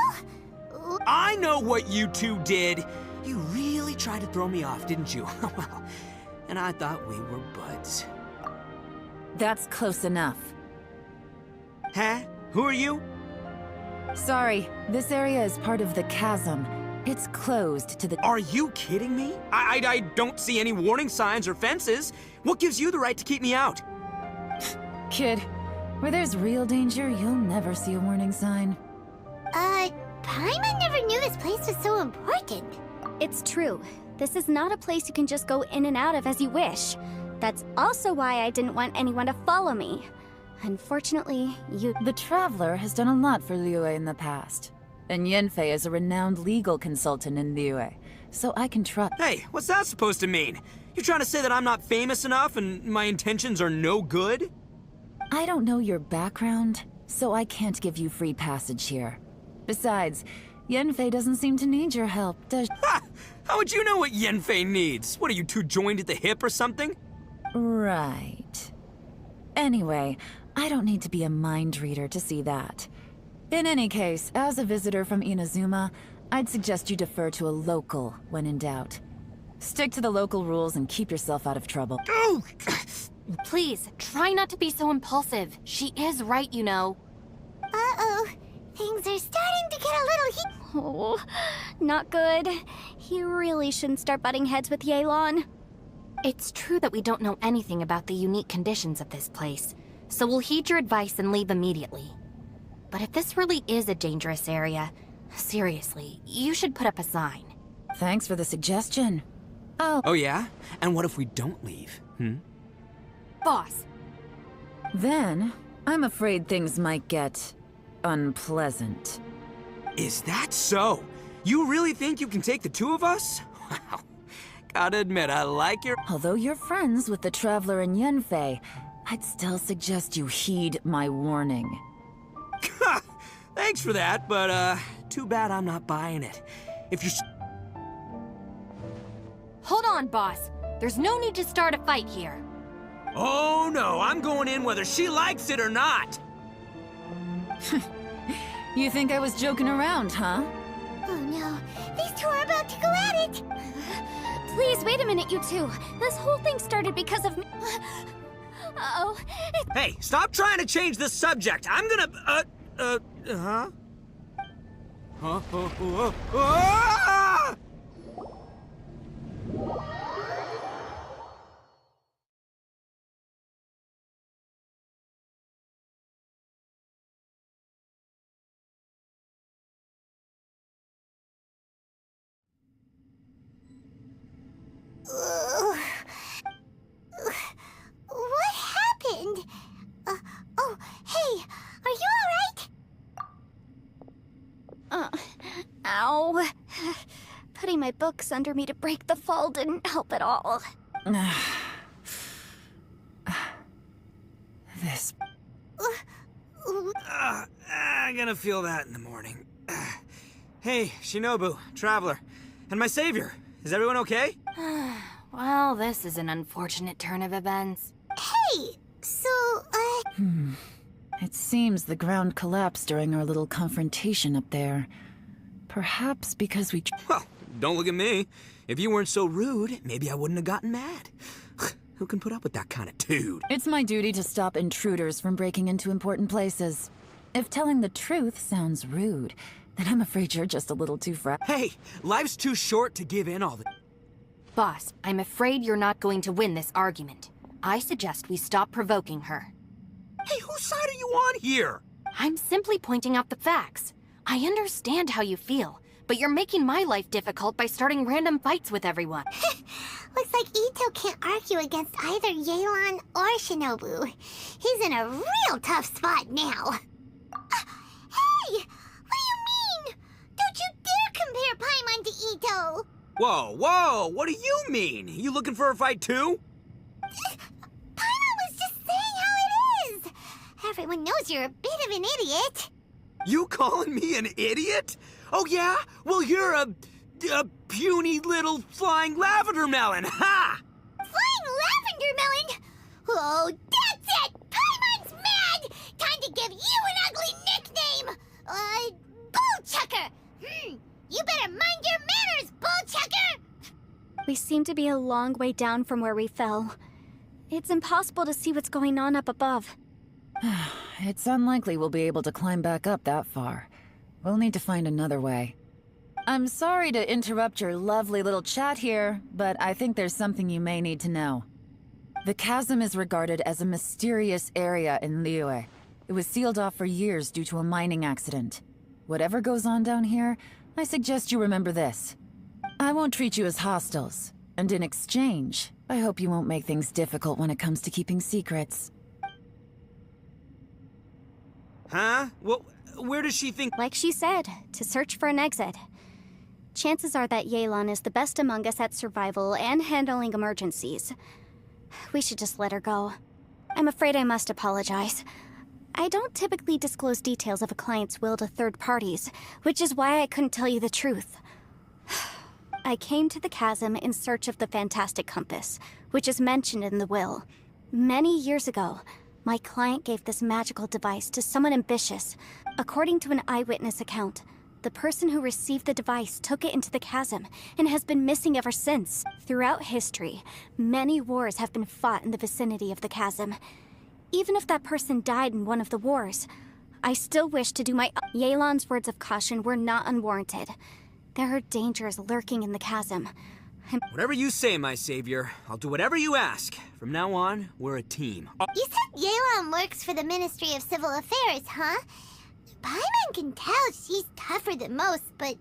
I know what you two did. You really tried to throw me off, didn't you? Well, and I thought we were buds. That's close enough. Huh? Who are you? Sorry, this area is part of the chasm. It's closed to the— Are you kidding me? I don't see any warning signs or fences. What gives you the right to keep me out? Kid, where there's real danger, you'll never see a warning sign. Paimon never knew this place was so important. It's true. This is not a place you can just go in and out of as you wish. That's also why I didn't want anyone to follow me. Unfortunately, The Traveler has done a lot for Liyue in the past. And Yanfei is a renowned legal consultant in Liyue, so I can trust— Hey, what's that supposed to mean? You trying to say that I'm not famous enough and my intentions are no good? I don't know your background, so I can't give you free passage here. Besides, Yanfei doesn't seem to need your help, does— Ha! How would you know what Yanfei needs? What, are you two joined at the hip or something? Right. Anyway, I don't need to be a mind reader to see that. In any case, as a visitor from Inazuma, I'd suggest you defer to a local when in doubt. Stick to the local rules and keep yourself out of trouble. Oh! Please, try not to be so impulsive. She is right, you know. Uh-oh. Things are starting to get a little heat. Oh, not good. He really shouldn't start butting heads with Yelan. It's true that we don't know anything about the unique conditions of this place, so we'll heed your advice and leave immediately. But if this really is a dangerous area, seriously, you should put up a sign. Thanks for the suggestion. Oh yeah? And what if we don't leave? Boss! Then, I'm afraid things might get unpleasant. Is that so? You really think you can take the two of us? Wow. Gotta admit, I like your— Although you're friends with the Traveler and Yanfei, I'd still suggest you heed my warning. Thanks for that, but, too bad I'm not buying it. If you're— Hold on, boss. There's no need to start a fight here. Oh no, I'm going in whether she likes it or not! You think I was joking around, huh? Oh no, these two are about to go at it! Please, wait a minute, you two. This whole thing started because of me. Uh-oh. Hey, stop trying to change the subject. I'm gonna, huh? Huh? Ah! What happened? Oh, hey, are you alright? Ow. Putting my books under me to break the fall didn't help at all. This. I'm gonna feel that in the morning. Hey, Shinobu, Traveler, and my savior. Is everyone okay? Well, this is an unfortunate turn of events. Hey, so, It seems the ground collapsed during our little confrontation up there. Perhaps because we... Well, don't look at me. If you weren't so rude, maybe I wouldn't have gotten mad. Who can put up with that kind of dude? It's my duty to stop intruders from breaking into important places. If telling the truth sounds rude, then I'm afraid you're just a little too Hey, life's too short to give in all the... Boss, I'm afraid you're not going to win this argument. I suggest we stop provoking her. Hey, whose side are you on here? I'm simply pointing out the facts. I understand how you feel, but you're making my life difficult by starting random fights with everyone. Looks like Ito can't argue against either Yelan or Shinobu. He's in a real tough spot now. Hey! What do you mean? Don't you dare compare Paimon to Ito! Whoa, what do you mean? You looking for a fight too? Paimon was just saying how it is! Everyone knows you're a bit of an idiot. You calling me an idiot? Oh yeah? Well, you're a puny little flying lavender melon, ha! Flying lavender melon? Oh, that's it! Paimon's mad! Time to give you an ugly nickname! Bullchucker! You better mind your manners, Bullchucker! We seem to be a long way down from where we fell. It's impossible to see what's going on up above. It's unlikely we'll be able to climb back up that far. We'll need to find another way. I'm sorry to interrupt your lovely little chat here, but I think there's something you may need to know. The chasm is regarded as a mysterious area in Liyue. It was sealed off for years due to a mining accident. Whatever goes on down here, I suggest you remember this. I won't treat you as hostiles, and in exchange, I hope you won't make things difficult when it comes to keeping secrets. Huh? Well, where does she think... Like she said, to search for an exit. Chances are that Yelan is the best among us at survival and handling emergencies. We should just let her go. I'm afraid I must apologize. I don't typically disclose details of a client's will to third parties, which is why I couldn't tell you the truth. I came to the chasm in search of the Fantastic Compass, which is mentioned in the will. Many years ago, my client gave this magical device to someone ambitious. According to an eyewitness account, the person who received the device took it into the chasm and has been missing ever since. Throughout history, many wars have been fought in the vicinity of the chasm. Even if that person died in one of the wars, I still wish to do my... Yelan's words of caution were not unwarranted. There are dangers lurking in the chasm. Whatever you say, my savior. I'll do whatever you ask. From now on, we're a team. You said Yelan works for the Ministry of Civil Affairs, huh? Paimon can tell she's tougher than most, but...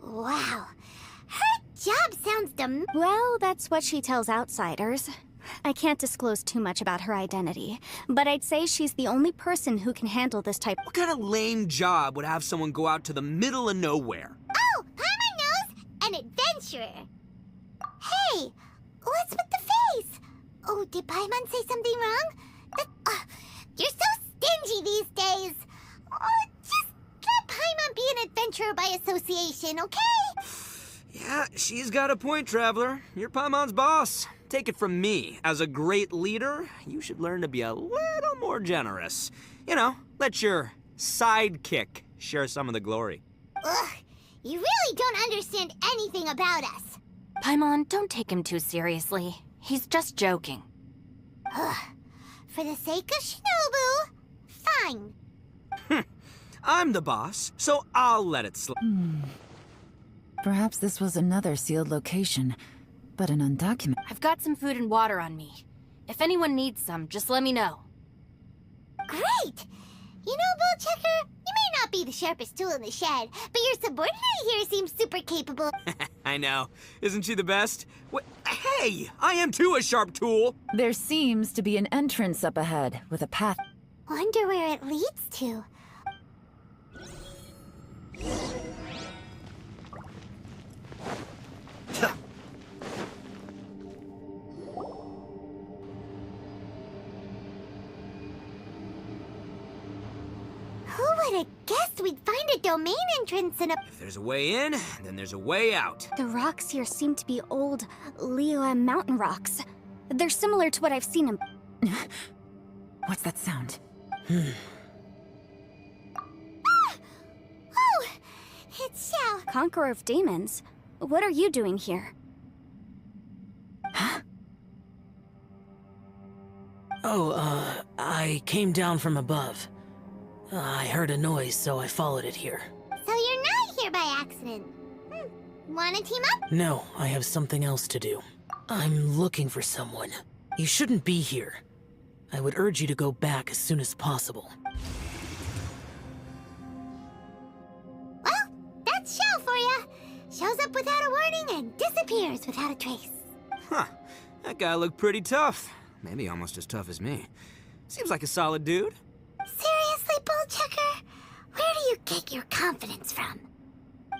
wow. Her job sounds Well, that's what she tells outsiders. I can't disclose too much about her identity, but I'd say she's the only person who can handle this type... What kind of lame job would have someone go out to the middle of nowhere? Oh, Paimon knows! An adventurer! Hey, what's with the face? Oh, did Paimon say something wrong? You're so stingy these days! Just let Paimon be an adventurer by association, okay? Yeah, she's got a point, Traveler. You're Paimon's boss. Take it from me. As a great leader, you should learn to be a little more generous. You know, let your sidekick share some of the glory. Ugh, You really don't understand anything about us. Paimon, don't take him too seriously. He's just joking. Ugh. For the sake of Shinobu, fine. I'm the boss, so I'll let it slip. Perhaps this was another sealed location, but an undocumented. I've got some food and water on me. If anyone needs some, just let me know. Great! You know, Bullchecker, you may not be the sharpest tool in the shed, but your subordinate here seems super capable. I know. Isn't she the best? Hey! I am too a sharp tool! There seems to be an entrance up ahead, with a path. Wonder where it leads to. Who would have guessed we'd find a domain entrance in a... If there's a way in, then there's a way out. The rocks here seem to be old Liyue mountain rocks. They're similar to what I've seen in... What's that sound? Oh! It's Xiao. Conqueror of Demons. What are you doing here? Oh, I came down from above. I heard a noise, so I followed it here. So you're not here by accident. Wanna team up? No, I have something else to do. I'm looking for someone. You shouldn't be here. I would urge you to go back as soon as possible. Well, that's Xiao for ya. Shows up without a warning and disappears without a trace. Huh. That guy looked pretty tough. Maybe almost as tough as me. Seems like a solid dude. Seriously, Bullchecker? Where do you get your confidence from?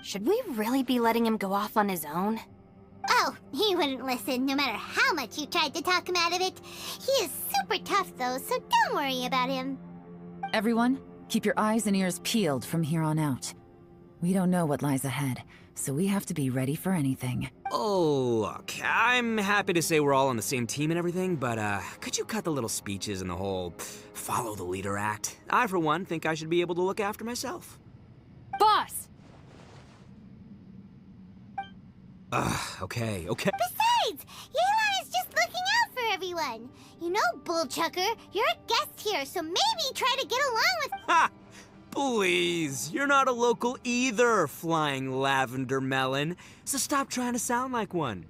Should we really be letting him go off on his own? Oh, he wouldn't listen no matter how much you tried to talk him out of it. He is super tough though, so don't worry about him. Everyone, keep your eyes and ears peeled from here on out. We don't know what lies ahead, so we have to be ready for anything. Oh, look, I'm happy to say we're all on the same team and everything, but could you cut the little speeches and the whole follow the leader act? I, for one, think I should be able to look after myself. Boss! Okay. Besides, Yelan is just looking out for everyone. You know, Bullchucker, you're a guest here, so maybe try to get along with... Ha! Please, you're not a local either, flying lavender melon, so stop trying to sound like one.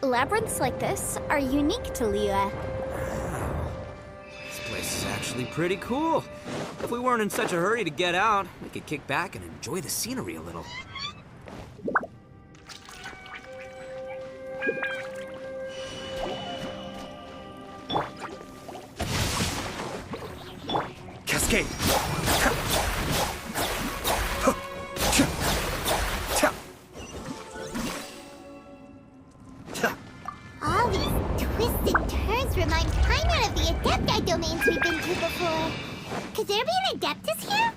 Labyrinths like this are unique to Liyue. This place is actually pretty cool. If we weren't in such a hurry to get out, we could kick back and enjoy the scenery a little. Cascade! All these twists and turns remind Paimon of the Adepti domains we've been to before. Could there be an Adeptus here?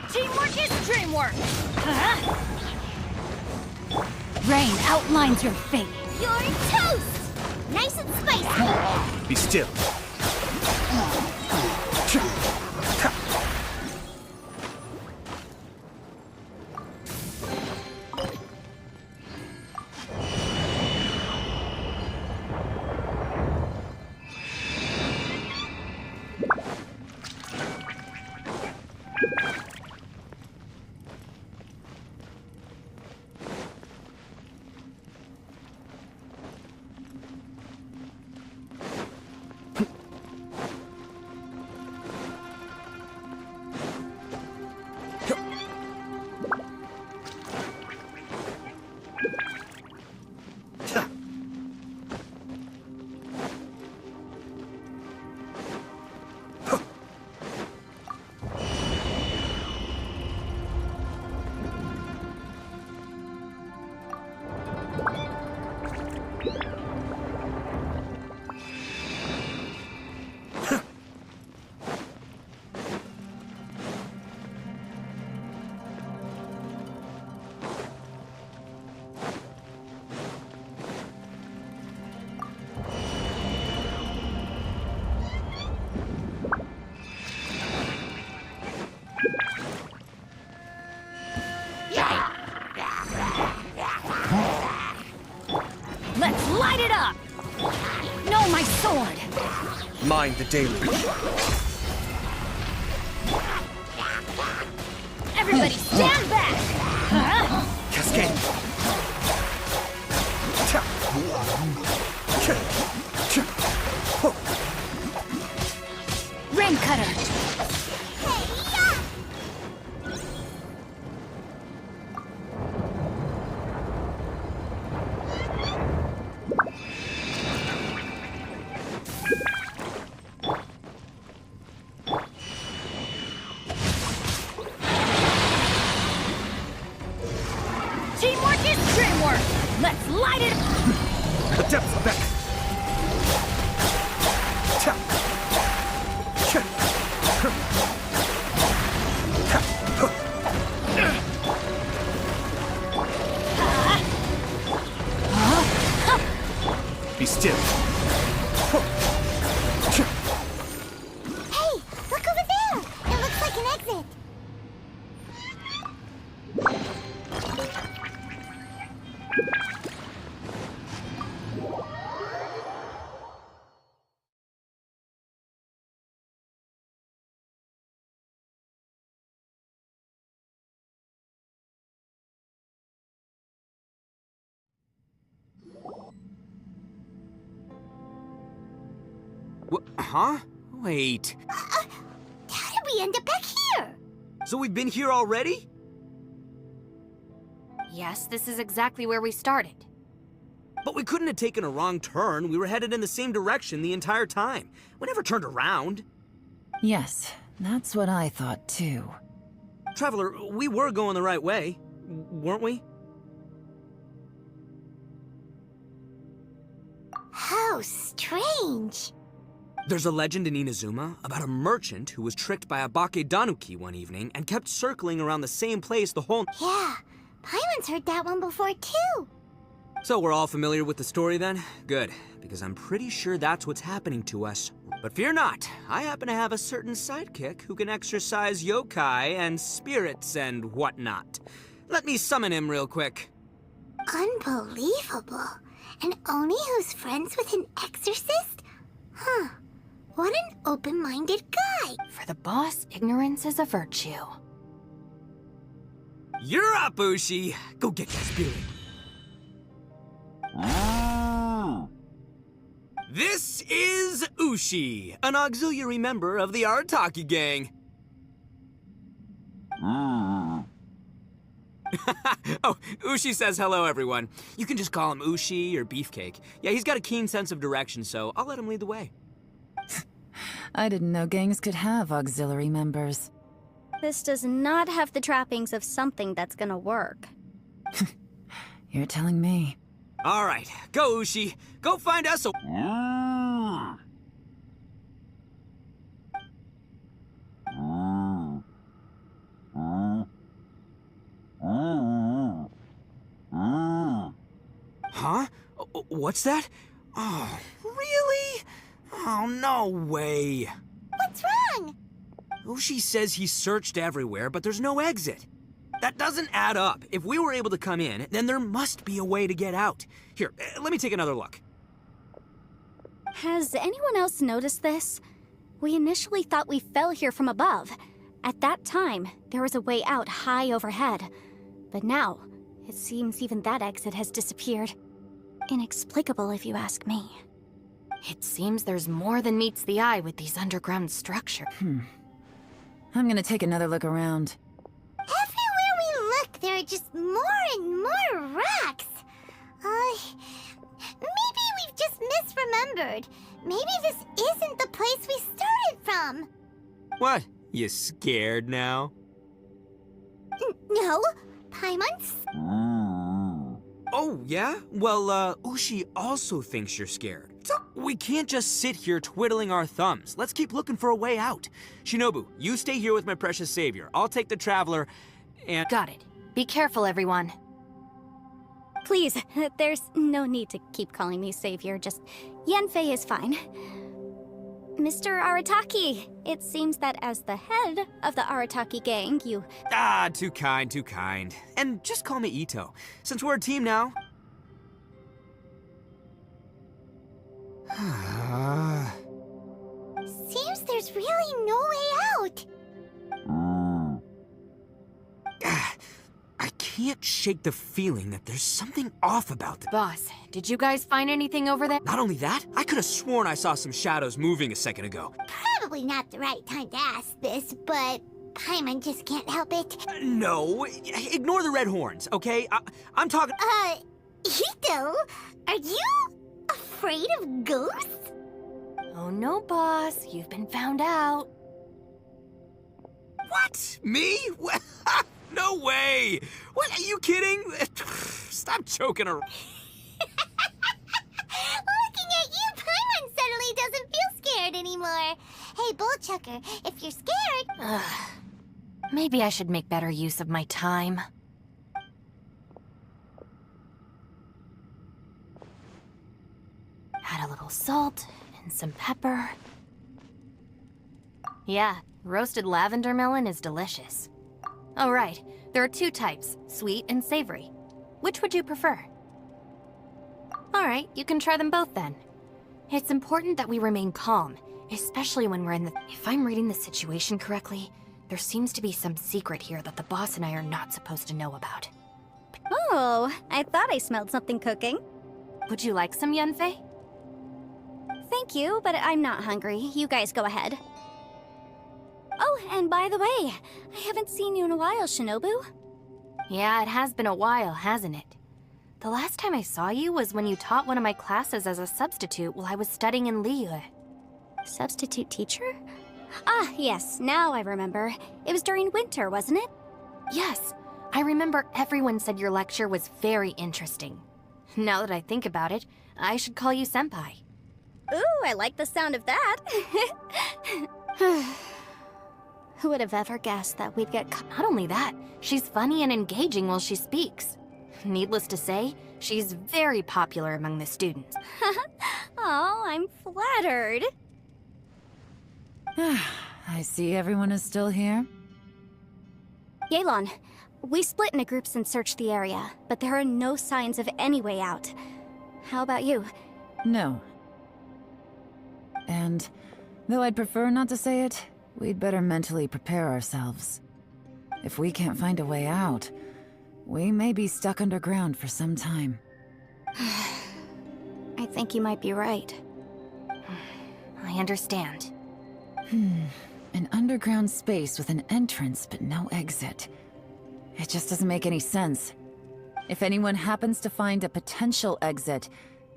Teamwork is dreamwork! Rain outlines your fate. You're toast! Nice and spicy! Be still. light it up! No, my sword! Mind the deluge. Everybody stand back! Huh? Cascade. Rain cutter! Teamwork is dreamwork! Let's light it up! The depths of that. Be still. Hey, look over there! It looks like an exit. Huh? Wait. How did we end up back here? So we've been here already? Yes, this is exactly where we started. But we couldn't have taken a wrong turn. We were headed in the same direction the entire time. We never turned around. Yes, that's what I thought too. Traveler, we were going the right way, weren't we? How strange. There's a legend in Inazuma about a merchant who was tricked by a Bakedanuki one evening and kept circling around the same place the whole... Yeah, Paimon's heard that one before too. So we're all familiar with the story then? Good, because I'm pretty sure that's what's happening to us. But fear not, I happen to have a certain sidekick who can exercise yokai and spirits and whatnot. Let me summon him real quick. Unbelievable. An Oni who's friends with an exorcist? Huh. What an open-minded guy. For the boss, ignorance is a virtue. You're up, Ushi! Go get that spirit. This is Ushi, an auxiliary member of the Arataki gang. Oh, Ushi says hello, everyone. You can just call him Ushi or Beefcake. Yeah, he's got a keen sense of direction, so I'll let him lead the way. I didn't know gangs could have auxiliary members. This does not have the trappings of something that's gonna work. You're telling me. All right, go, Ushi. Go find us a... Huh? What's that? Oh, really? Oh, no way. What's wrong? Ushi says he searched everywhere, but there's no exit. That doesn't add up. If we were able to come in, then there must be a way to get out. Here, let me take another look. Has anyone else noticed this? We initially thought we fell here from above. At that time, there was a way out high overhead. But now, it seems even that exit has disappeared. Inexplicable, if you ask me. It seems there's more than meets the eye with these underground structures. I'm gonna take another look around. Everywhere we look, there are just more and more rocks. Maybe we've just misremembered. Maybe this isn't the place we started from. What? You scared now? No, Paimon's... Oh, yeah? Well, Ushi also thinks you're scared. So we can't just sit here twiddling our thumbs. Let's keep looking for a way out. Shinobu, you stay here with my precious savior. I'll take the Traveler, and... Got it. Be careful, everyone. Please, there's no need to keep calling me savior, just Yanfei is fine. Mr. Arataki, it seems that as the head of the Arataki gang, you... Ah, too kind, too kind. And just call me Ito, since we're a team now. Seems there's really no way out. I can't shake the feeling that there's something off about this. Boss, did you guys find anything over there? Not only that, I could have sworn I saw some shadows moving a second ago. Probably not the right time to ask this, but Paimon just can't help it. No, ignore the red horns, okay? I'm talking... Ito, are you afraid of ghosts? Oh no, boss. You've been found out. What? Me? No way! What, are you kidding? Stop joking around. Looking at you, Paimon suddenly doesn't feel scared anymore. Hey, Bullchucker, if you're scared... Maybe I should make better use of my time. Add a little salt and some pepper. Yeah, roasted lavender melon is delicious. Oh right, there are two types, sweet and savory. Which would you prefer? Alright, you can try them both then. It's important that we remain calm, especially when we're in the... If I'm reading the situation correctly, there seems to be some secret here that the boss and I are not supposed to know about. Oh, I thought I smelled something cooking. Would you like some, Yanfei? Thank you, but I'm not hungry. You guys go ahead. Oh, and by the way, I haven't seen you in a while, Shinobu. Yeah, it has been a while, hasn't it? The last time I saw you was when you taught one of my classes as a substitute while I was studying in Liyue. Substitute teacher? Ah, yes, now I remember. It was during winter, wasn't it? Yes, I remember everyone said your lecture was very interesting. Now that I think about it, I should call you Senpai. Ooh, I like the sound of that. Who would have ever guessed that we'd get Not only that, she's funny and engaging while she speaks. Needless to say, she's very popular among the students. Oh, I'm flattered. I see everyone is still here. Yelan, we split into groups and searched the area, but there are no signs of any way out. How about you? No. And, though I'd prefer not to say it, we'd better mentally prepare ourselves. If we can't find a way out, we may be stuck underground for some time. I think you might be right. I understand. An underground space with an entrance but no exit. It just doesn't make any sense. If anyone happens to find a potential exit,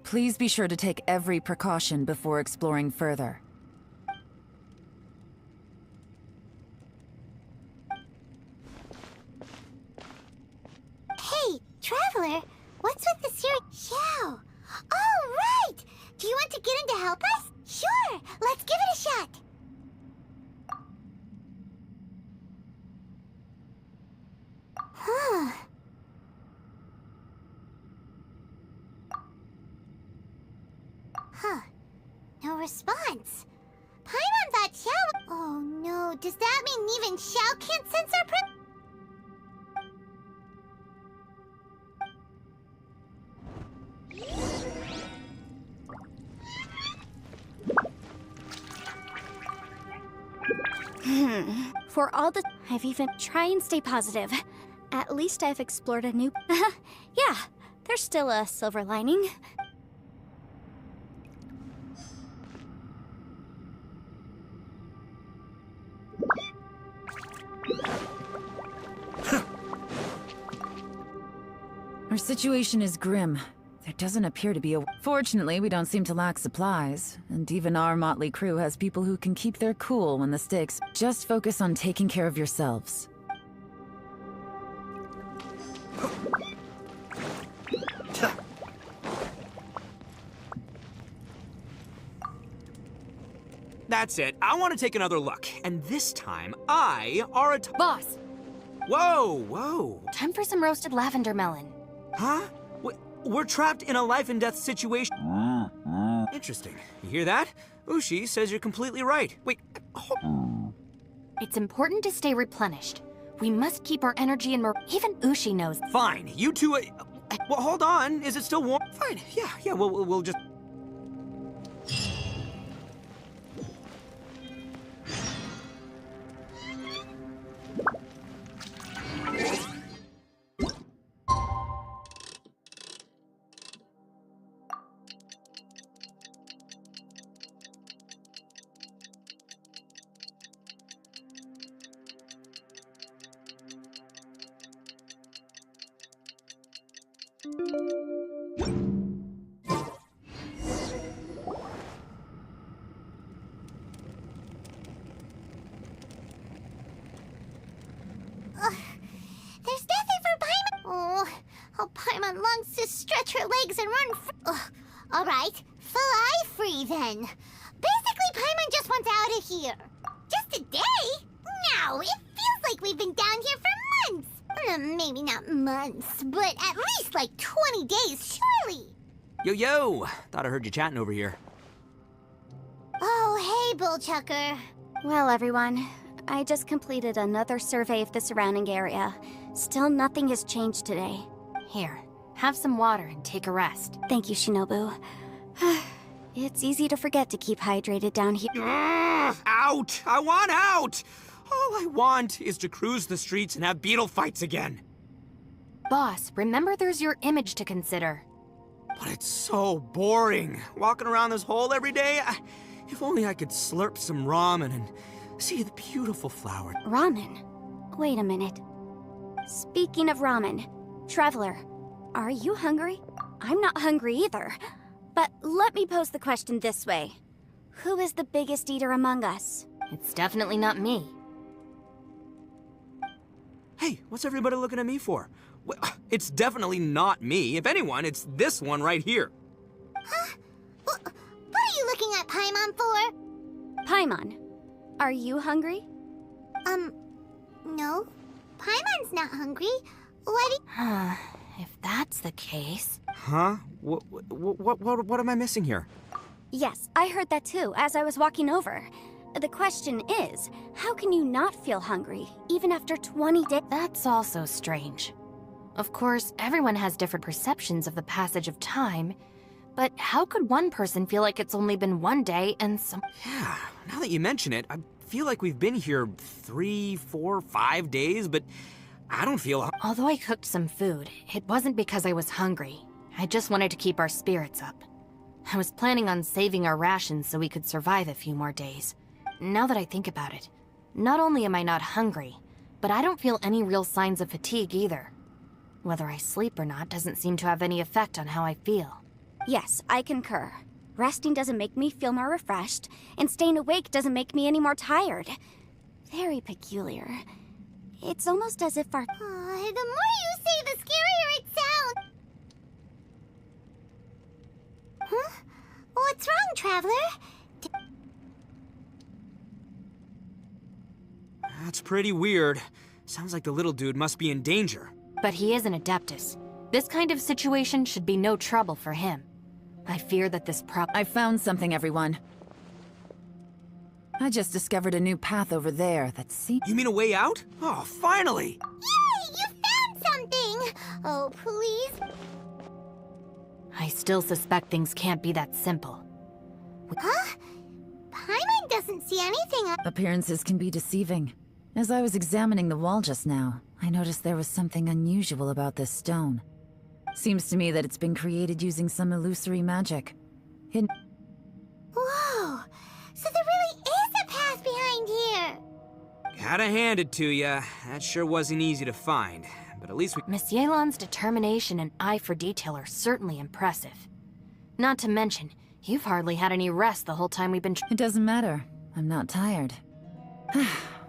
please be sure to take every precaution before exploring further. Hey, Traveler, what's with the series? Xiao. Oh, right! Do you want to get in to help us? Sure, let's give it a shot. Huh. Huh. No response. Paimon thought Xiao... Oh no, does that mean even Xiao can't sense our For all the... I've even... Try and stay positive. At least I've explored a new... Yeah, there's still a silver lining. Our situation is grim. There doesn't appear to be a... Fortunately, we don't seem to lack supplies, and even our motley crew has people who can keep their cool when the stakes... Just focus on taking care of yourselves. That's it. I want to take another look. And this time, I are a... Boss! Whoa, whoa. Time for some roasted lavender melon. Huh? We're trapped in a life and death situation. Interesting. You hear that? Ushi says you're completely right. Wait, It's important to stay replenished. We must keep our energy and even Ushi knows. Fine, you two... well, hold on. Is it still warm? Fine, yeah, we'll just... stretch her legs and run all right, fly free then. Basically, Paimon just wants out of here. Just a day? No, it feels like we've been down here for months. Maybe not months, but at least like 20 days, surely. Yo! Thought I heard you chatting over here. Oh, hey, Bullchucker. Well, everyone, I just completed another survey of the surrounding area. Still nothing has changed today. Here, have some water and take a rest. Thank you, Shinobu. It's easy to forget to keep hydrated down here. Out! I want out! All I want is to cruise the streets and have beetle fights again. Boss, remember there's your image to consider. But it's so boring, walking around this hole every day. If only I could slurp some ramen and see the beautiful flower. Ramen? Wait a minute. Speaking of ramen, Traveler, are you hungry? I'm not hungry either. But let me pose the question this way. Who is the biggest eater among us? It's definitely not me. Hey, what's everybody looking at me for? It's definitely not me. If anyone, it's this one right here. Huh? What are you looking at Paimon for? Paimon, are you hungry? No. Paimon's not hungry. Why do If that's the case... Huh? What am I missing here? Yes, I heard that too, as I was walking over. The question is, how can you not feel hungry, even after 20 days? That's also strange. Of course, everyone has different perceptions of the passage of time, but how could one person feel like it's only been one day and some... Yeah, now that you mention it, I feel like we've been here 3, 4, 5 days, but I don't feel... Although I cooked some food, it wasn't because I was hungry. I just wanted to keep our spirits up. I was planning on saving our rations so we could survive a few more days. Now that I think about it, not only am I not hungry, but I don't feel any real signs of fatigue either. Whether I sleep or not doesn't seem to have any effect on how I feel. Yes, I concur. Resting doesn't make me feel more refreshed, and staying awake doesn't make me any more tired. Very peculiar. It's almost as if our... the more you say, the scarier it sounds. Huh? What's wrong, Traveler? That's pretty weird. Sounds like the little dude must be in danger. But he is an Adeptus. This kind of situation should be no trouble for him. I fear that this I found something, everyone. I just discovered a new path over there that seems... You mean a way out? Oh, finally! Yay! You found something! Oh, please. I still suspect things can't be that simple. Huh? Paimon doesn't see anything. Appearances can be deceiving. As I was examining the wall just now, I noticed there was something unusual about this stone. Seems to me that it's been created using some illusory magic. Whoa! So there really is a path behind here! Gotta hand it to ya. That sure wasn't easy to find, but at least we... Miss Yelan's determination and eye for detail are certainly impressive. Not to mention, you've hardly had any rest the whole time we've been... It doesn't matter. I'm not tired.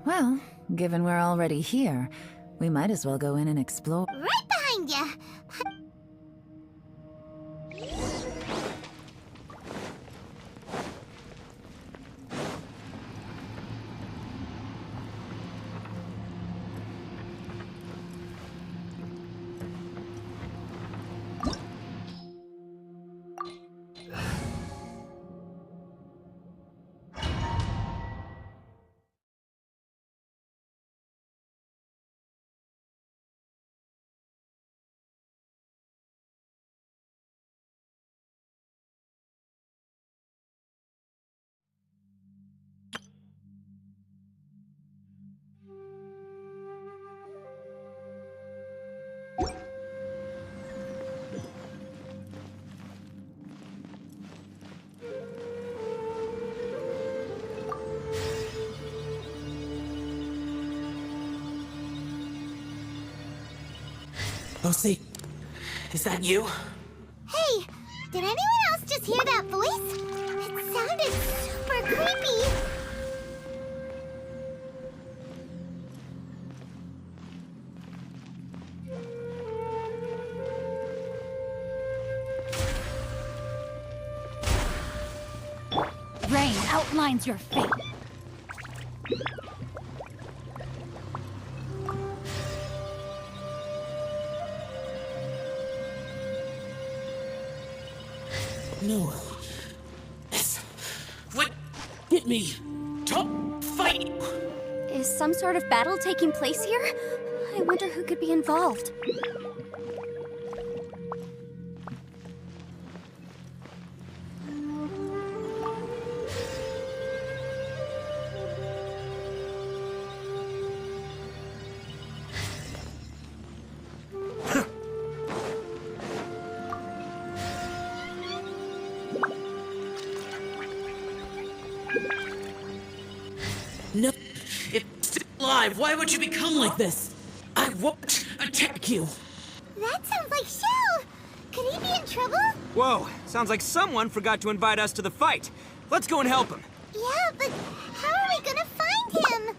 Well, given we're already here, we might as well go in and explore. Right behind ya! Lucy, is that you? Hey, did anyone else just hear that voice? It sounded super creepy. rain outlines your fate. No. This would get me to fight. Is some sort of battle taking place here? I wonder who could be involved. No. It's still alive. Why would you become like this? I won't attack you. That sounds like Shell! Could he be in trouble? Whoa, sounds like someone forgot to invite us to the fight. Let's go and help him. Yeah, but how are we gonna find him?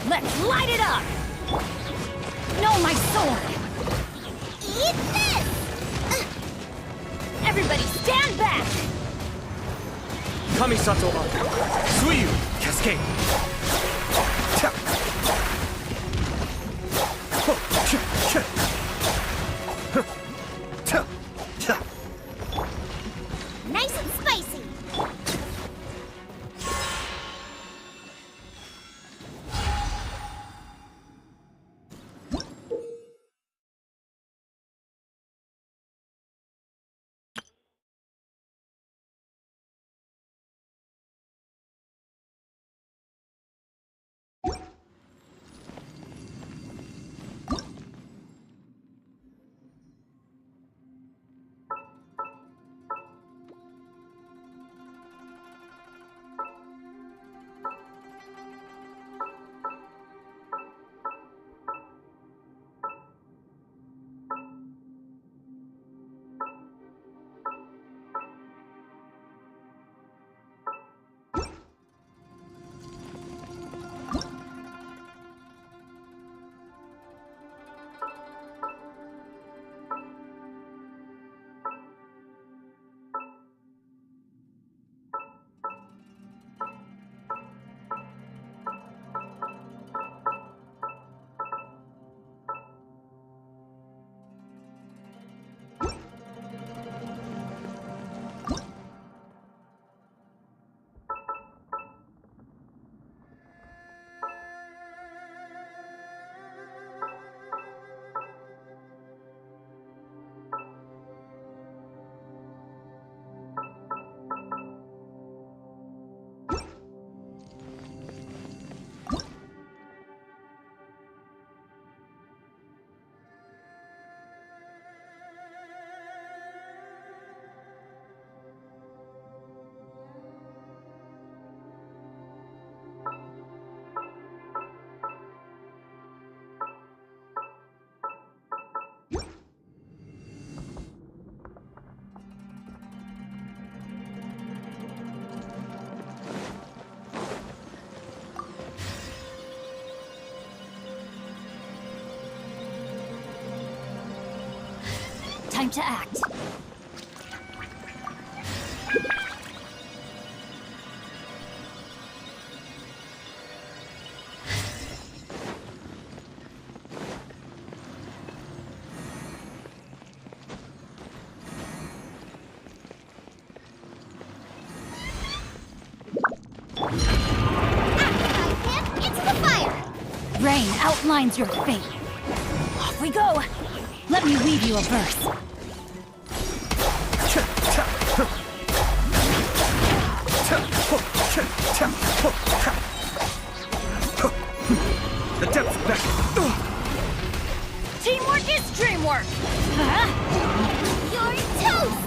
Let's light it up! No, my sword! Eat this! Everybody stand back! Kamisato Arc. Suiyu Cascade. Ta. Ho, cha, cha. to act. Into the fire! Rain outlines your fate. Off we go. Let me weave you a verse. The depth's back. Teamwork is dreamwork. Huh? You're toast!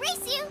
Race you!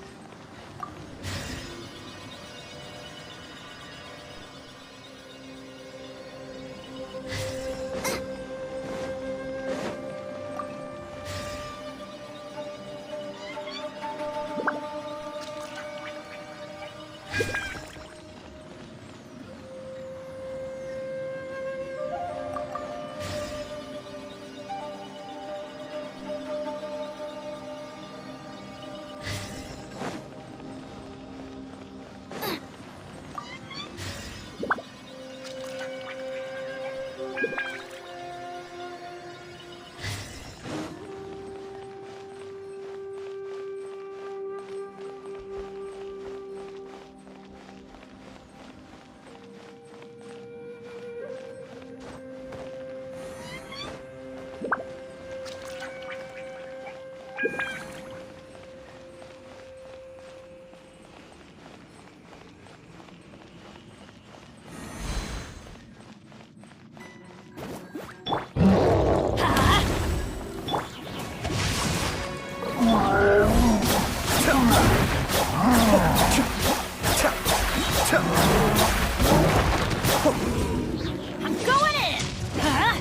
I'm going in! Huh?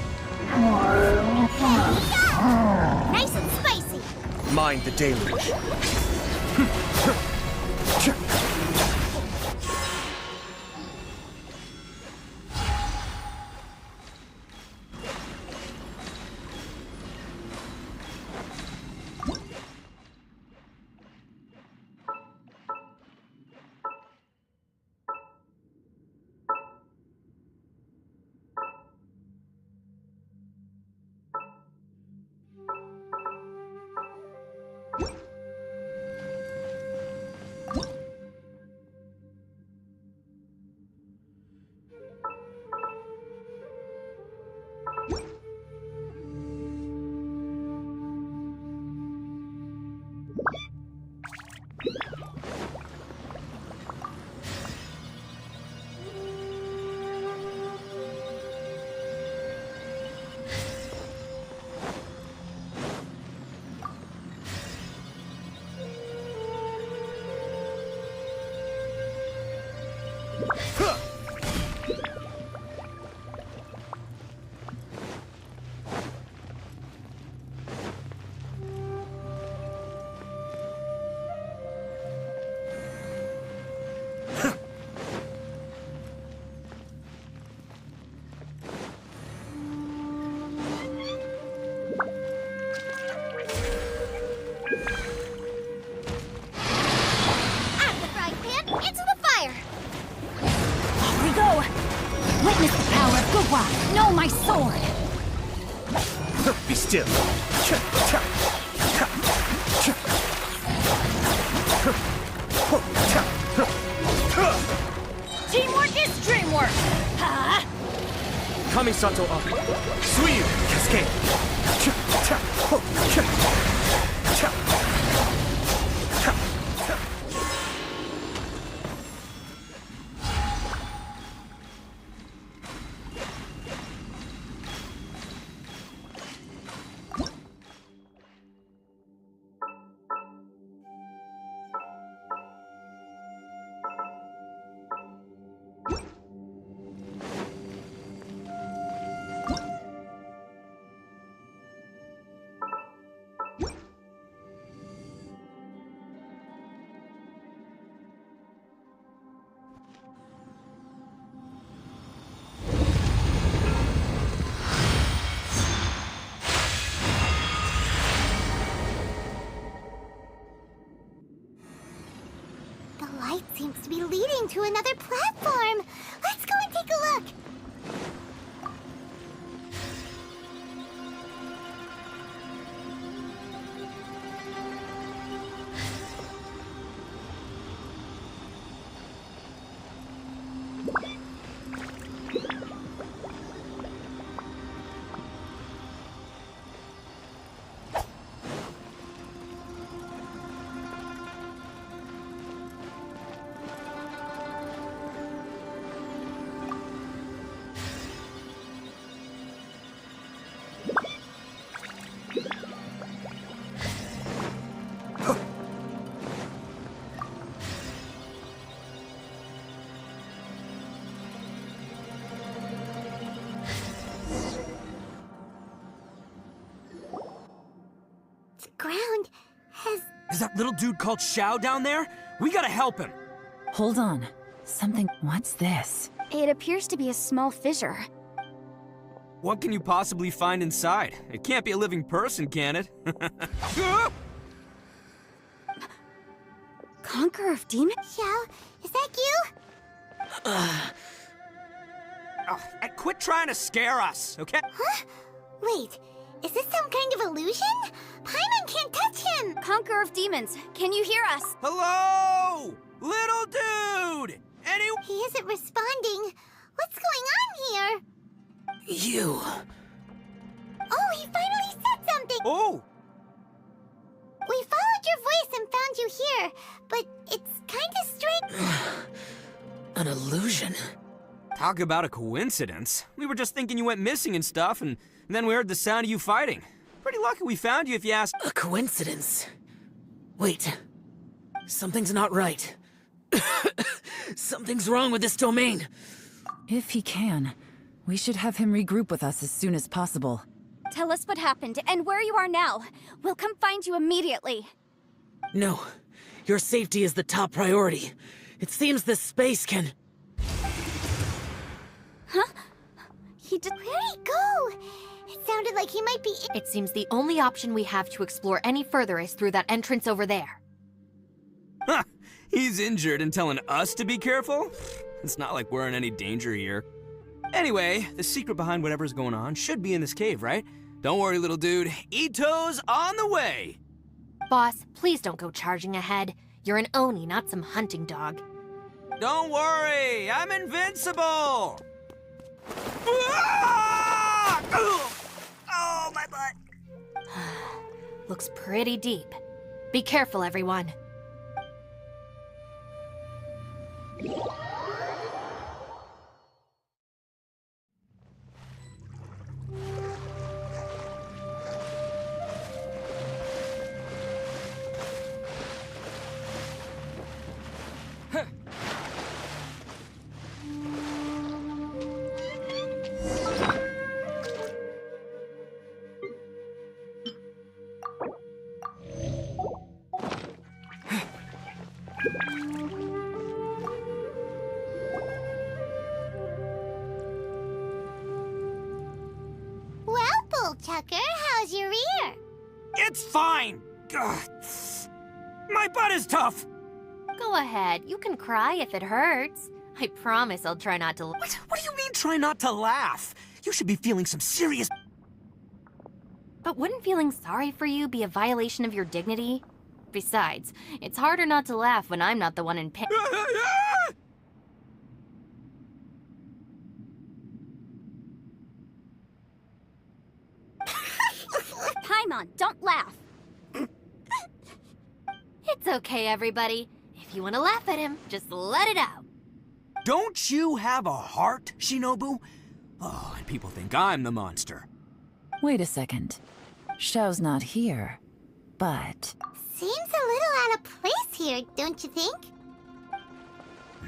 Nice and spicy! Mind the deluge. my sword! Be still. Teamwork is dreamwork! Huh? Kamisato up. Suiyu, cascade. The light seems to be leading to another platform. Let's go and take a look. The ground has... Is that little dude called Xiao down there? We gotta help him. Hold on. Something. What's this? It appears to be a small fissure. What can you possibly find inside? It can't be a living person, can it? Conqueror of Demons? Xiao, is that you? Oh, quit trying to scare us, okay? Huh? Wait, is this some kind of illusion? Paimon can't touch him! Conqueror of Demons, can you hear us? Hello? Little dude! He isn't responding. What's going on here? You. Oh, he finally said something! Oh! We followed your voice and found you here, but it's kinda strange. An illusion? Talk about a coincidence. We were just thinking you went missing and stuff, and then we heard the sound of you fighting. Pretty lucky we found you if you ask. A coincidence? Wait. Something's not right. Something's wrong with this domain. If he can, we should have him regroup with us as soon as possible. Tell us what happened and where you are now. We'll come find you immediately. No. Your safety is the top priority. It seems this space can... Huh? Where'd he go? It sounded like he might be... It seems the only option we have to explore any further is through that entrance over there. Huh! He's injured and telling us to be careful? It's not like we're in any danger here. Anyway, the secret behind whatever's going on should be in this cave, right? Don't worry, little dude. Ito's on the way! Boss, please don't go charging ahead. You're an Oni, not some hunting dog. Don't worry! I'm invincible! Oh, my butt! Looks pretty deep. Be careful, everyone. Tucker, how's your ear? It's fine! Ugh. My butt is tough! Go ahead, you can cry if it hurts. I promise I'll try not to... What do you mean, try not to laugh? You should be feeling some serious... But wouldn't feeling sorry for you be a violation of your dignity? Besides, it's harder not to laugh when I'm not the one in pain. Paimon, don't laugh. It's okay, everybody. If you want to laugh at him, just let it out. Don't you have a heart, Shinobu? Oh, and people think I'm the monster. Wait a second. Xiao's not here, but... Seems a little out of place here, don't you think?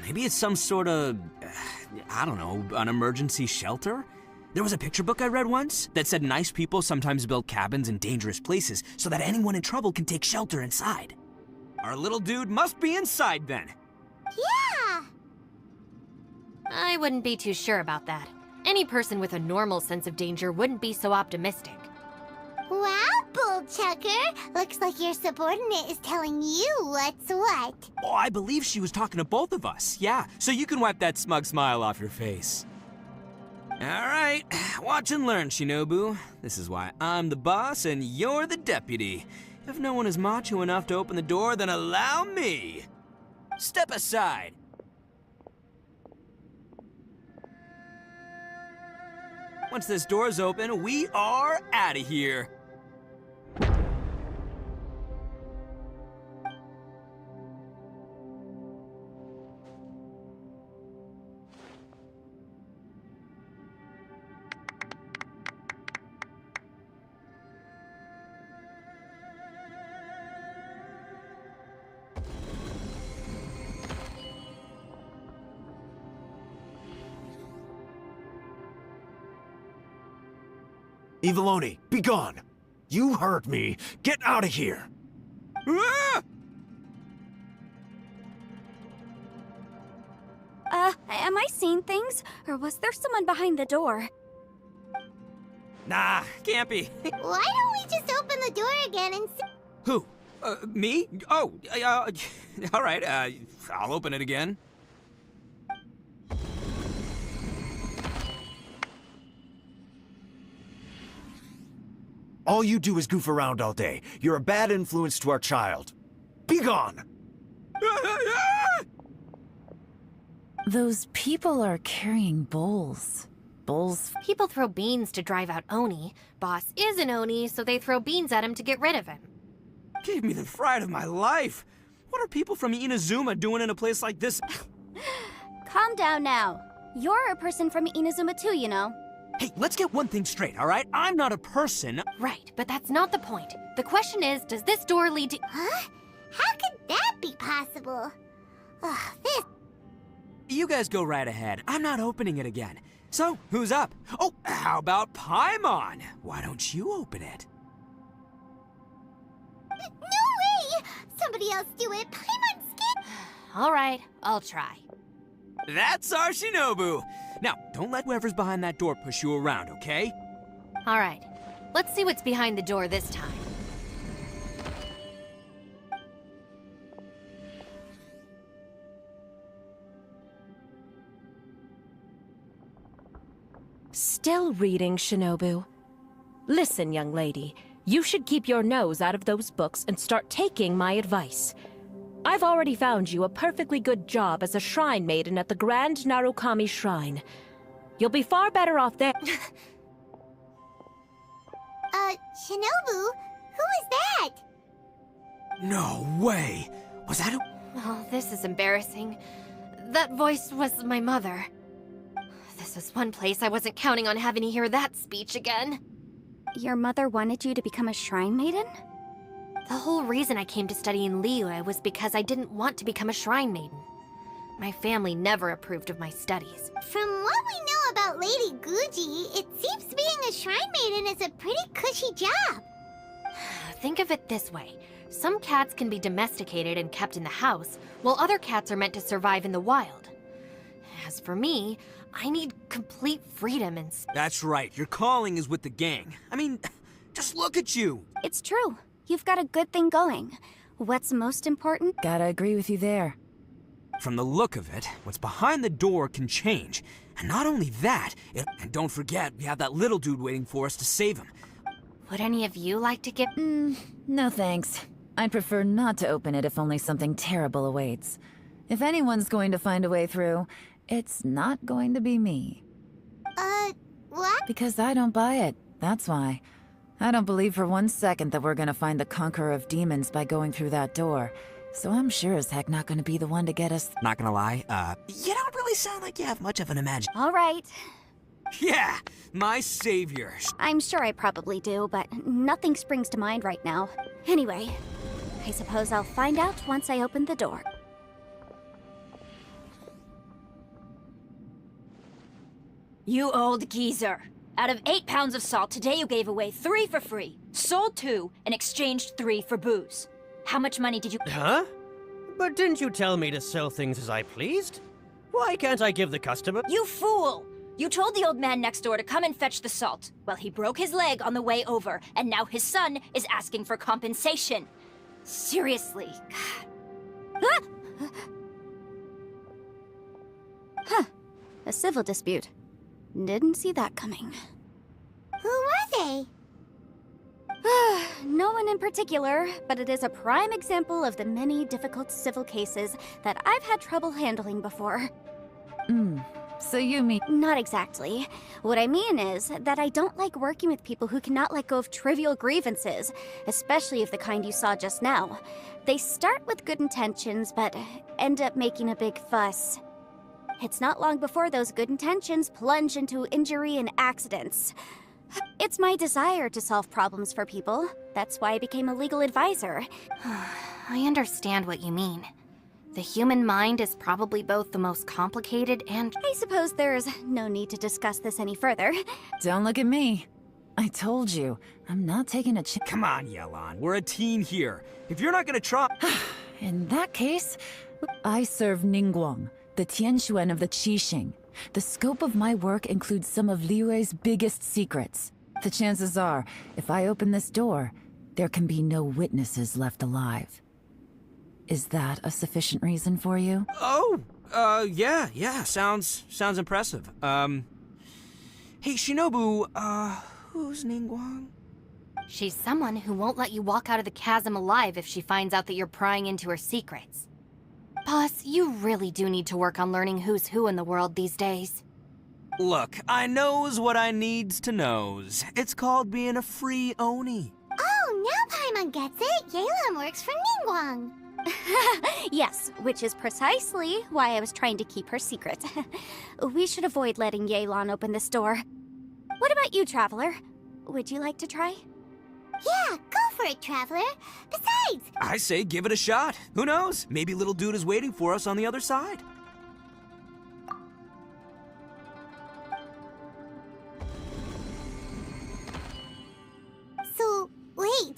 Maybe it's some sort of, I don't know, an emergency shelter? There was a picture book I read once that said nice people sometimes build cabins in dangerous places so that anyone in trouble can take shelter inside. Our little dude must be inside then. Yeah! I wouldn't be too sure about that. Any person with a normal sense of danger wouldn't be so optimistic. Wow, Bullchucker! Looks like your subordinate is telling you what's what. Oh, I believe she was talking to both of us. Yeah, so you can wipe that smug smile off your face. All right, watch and learn, Shinobu. This is why I'm the boss and you're the deputy. If no one is macho enough to open the door, then allow me. Step aside. Once this door's open, we are out of here. Eviloni, be gone! You heard me! Get out of here! Ah! Am I seeing things? Or was there someone behind the door? Nah, can't be. Why don't we just open the door again and see? Who? Me? Oh, all right, I'll open it again. All you do is goof around all day. You're a bad influence to our child. Be gone! Those people are carrying bowls. Bowls... People throw beans to drive out Oni. Boss is an Oni, so they throw beans at him to get rid of him. Gave me the fright of my life. What are people from Inazuma doing in a place like this? Calm down now. You're a person from Inazuma too, you know. Hey, let's get one thing straight, all right? I'm not a person. Right, but that's not the point. The question is, does this door lead to... Huh? How could that be possible? Ugh, this... You guys go right ahead. I'm not opening it again. So, who's up? Oh, how about Paimon? Why don't you open it? No way! Somebody else do it. Paimon's scared. All right, I'll try. That's our Shinobu. Now, don't let whoever's behind that door push you around, okay? All right, let's see what's behind the door this time. Still reading, Shinobu. Listen, young lady. You should keep your nose out of those books and start taking my advice. I've already found you a perfectly good job as a shrine maiden at the Grand Narukami Shrine. You'll be far better off there. Shinobu? Who is that? No way! Was that a... Oh, this is embarrassing. That voice was my mother. This is one place I wasn't counting on having to hear that speech again. Your mother wanted you to become a shrine maiden? The whole reason I came to study in Liyue was because I didn't want to become a shrine maiden. My family never approved of my studies. From what we know about Lady Guji, it seems being a shrine maiden is a pretty cushy job. Think of it this way. Some cats can be domesticated and kept in the house, while other cats are meant to survive in the wild. As for me, I need complete freedom and... That's right, your calling is with the gang. I mean, just look at you. It's true. You've got a good thing going. What's most important? Gotta agree with you there. From the look of it, what's behind the door can change. And not only that, and don't forget, we have that little dude waiting for us to save him. Would any of you like to give... No thanks. I'd prefer not to open it if only something terrible awaits. If anyone's going to find a way through, it's not going to be me. What? Because I don't buy it, that's why. I don't believe for 1 second that we're gonna find the Conqueror of Demons by going through that door. So I'm sure as heck not gonna be the one to get us— Not gonna lie, you don't really sound like you have much of an imagination. All right. Yeah, my savior. I'm sure I probably do, but nothing springs to mind right now. Anyway, I suppose I'll find out once I open the door. You old geezer. Out of 8 pounds of salt, today you gave away 3 for free, sold 2, and exchanged 3 for booze. How much money did you— Huh? But didn't you tell me to sell things as I pleased? Why can't I give the customer— You fool! You told the old man next door to come and fetch the salt. Well, he broke his leg on the way over, and now his son is asking for compensation. Seriously. Ah! Huh. A civil dispute. Didn't see that coming. Who were they? No one in particular, but it is a prime example of the many difficult civil cases that I've had trouble handling before. So you mean— Not exactly. What I mean is that I don't like working with people who cannot let go of trivial grievances, especially of the kind you saw just now. They start with good intentions, but end up making a big fuss. It's not long before those good intentions plunge into injury and accidents. It's my desire to solve problems for people. That's why I became a legal advisor. I understand what you mean. The human mind is probably both the most complicated and— I suppose there's no need to discuss this any further. Don't look at me. I told you, I'm not taking a chance. Come on, Yelan, we're a team here. If you're not gonna try— In that case, I serve Ningguang, the Tianxuan of the Qixing. The scope of my work includes some of Liyue's biggest secrets. The chances are, if I open this door, there can be no witnesses left alive. Is that a sufficient reason for you? Oh, yeah, sounds impressive. Hey, Shinobu, who's Ningguang? She's someone who won't let you walk out of the chasm alive if she finds out that you're prying into her secrets. Boss, you really do need to work on learning who's who in the world these days. Look, I knows what I needs to knows. It's called being a free Oni. Oh, now Paimon gets it. Yelan works for Ningguang. Yes, which is precisely why I was trying to keep her secret. We should avoid letting Yelan open this door. What about you, Traveler? Would you like to try? Yeah, go for it, Traveler. Besides, I say give it a shot. Who knows? Maybe little dude is waiting for us on the other side. so, wait.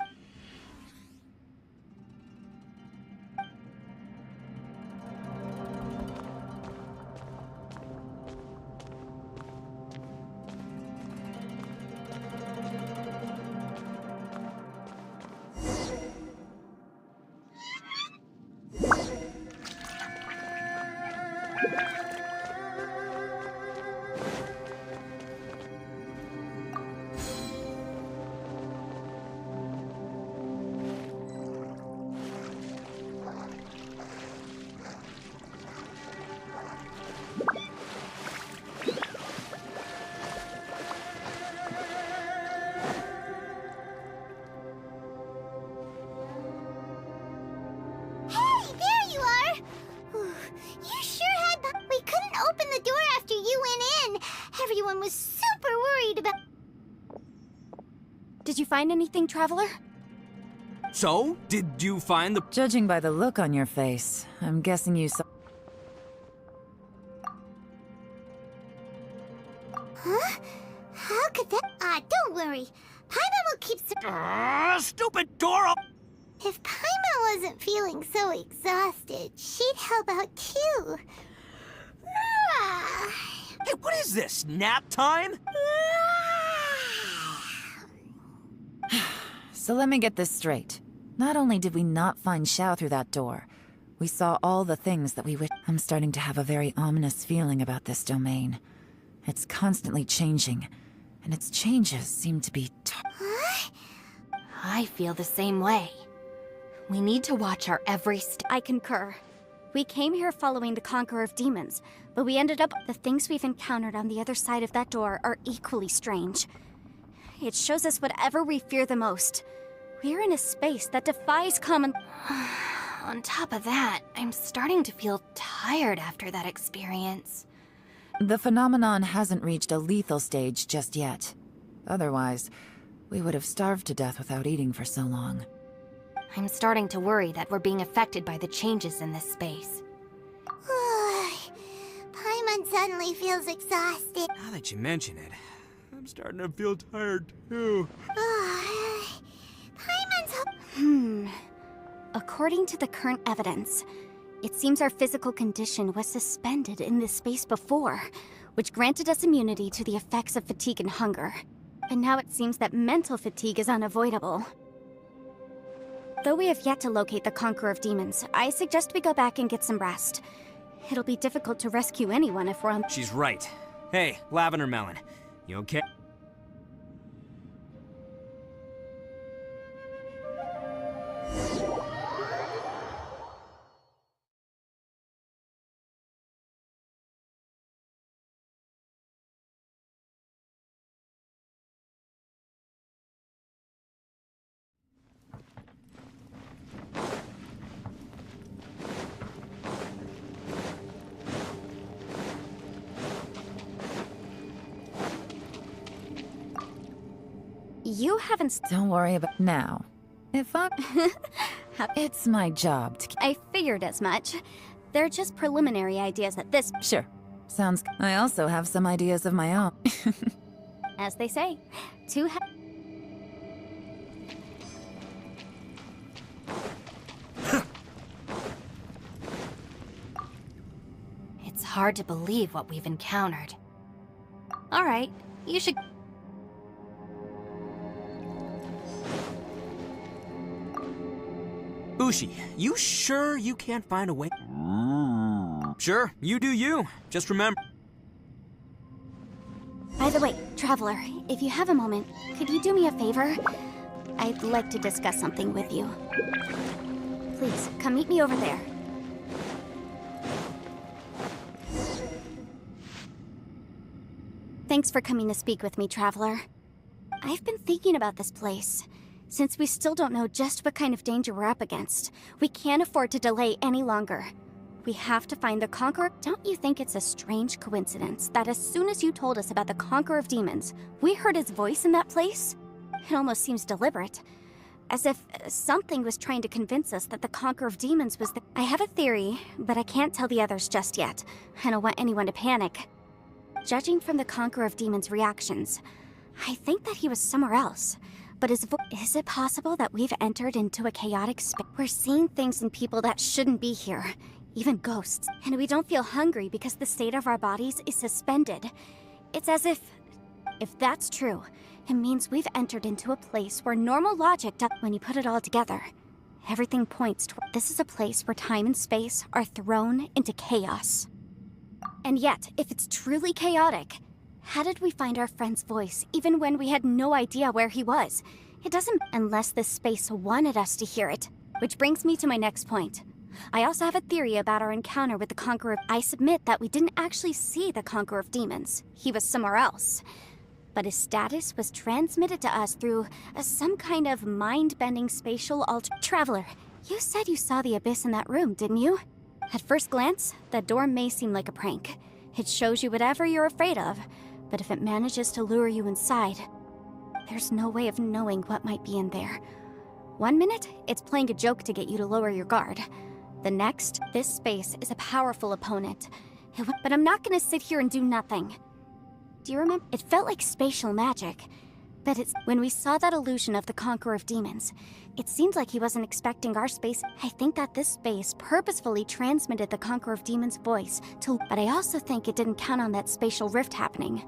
Everyone was super worried about— Did you find anything, Traveler? So, did you find the— Judging by the look on your face, I'm guessing you saw— Huh? How could that— don't worry. Paimon will keep— stupid door up! If Paimon wasn't feeling so exhausted, she'd help out too. Hey, what is this? Nap time? So let me get this straight. Not only did we not find Xiao through that door, we saw all the things that we I'm starting to have a very ominous feeling about this domain. It's constantly changing, and its changes seem to be I feel the same way. We need to watch our every step. I concur. We came here following the Conqueror of Demons, but we ended up... The things we've encountered on the other side of that door are equally strange. It shows us whatever we fear the most. We're in a space that defies common... On top of that, I'm starting to feel tired after that experience. The phenomenon hasn't reached a lethal stage just yet. Otherwise, we would have starved to death without eating for so long. I'm starting to worry that we're being affected by the changes in this space. Paimon suddenly feels exhausted. Now that you mention it, I'm starting to feel tired too. Paimon's... According to the current evidence, it seems our physical condition was suspended in this space before, which granted us immunity to the effects of fatigue and hunger. And now it seems that mental fatigue is unavoidable. Though we have yet to locate the Conqueror of Demons, I suggest we go back and get some rest. It'll be difficult to rescue anyone if we're on... She's right. Hey, Lavender Melon, you okay? You haven't... Don't worry about now. If I... It's my job to... I figured as much. They're just preliminary ideas at this... Sure. Sounds... I also have some ideas of my own. As they say, two It's hard to believe what we've encountered. All right, you should... Bushi, you sure you can't find a way? Sure, you do you. Just remember... By the way, Traveler, if you have a moment, could you do me a favor? I'd like to discuss something with you. Please, come meet me over there. Thanks for coming to speak with me, Traveler. I've been thinking about this place. Since we still don't know just what kind of danger we're up against, we can't afford to delay any longer. We have to find the Conqueror. Don't you think it's a strange coincidence that as soon as you told us about the Conqueror of Demons, we heard his voice in that place? It almost seems deliberate. As if something was trying to convince us that the Conqueror of Demons was the... I have a theory, but I can't tell the others just yet. I don't want anyone to panic. Judging from the Conqueror of Demons' reactions, I think that he was somewhere else. But is it possible that we've entered into a chaotic space? We're seeing things in people that shouldn't be here, even ghosts. And we don't feel hungry because the state of our bodies is suspended. It's as if that's true, it means we've entered into a place where normal logic does... When you put it all together, everything points to... This is a place where time and space are thrown into chaos. And yet, if it's truly chaotic, how did we find our friend's voice, even when we had no idea where he was? It doesn't... Unless this space wanted us to hear it. Which brings me to my next point. I also have a theory about our encounter with the Conqueror. I submit that we didn't actually see the Conqueror of Demons. He was somewhere else. But his status was transmitted to us through some kind of mind-bending spatial Traveler, you said you saw the abyss in that room, didn't you? At first glance, that door may seem like a prank. It shows you whatever you're afraid of. But if it manages to lure you inside, there's no way of knowing what might be in there. One minute, it's playing a joke to get you to lower your guard. The next, this space is a powerful opponent. But I'm not gonna sit here and do nothing. Do you remember? It felt like spatial magic. But when we saw that illusion of the Conqueror of Demons, it seemed like he wasn't expecting our space. I think that this space purposefully transmitted the Conqueror of Demons' voice to... But I also think it didn't count on that spatial rift happening.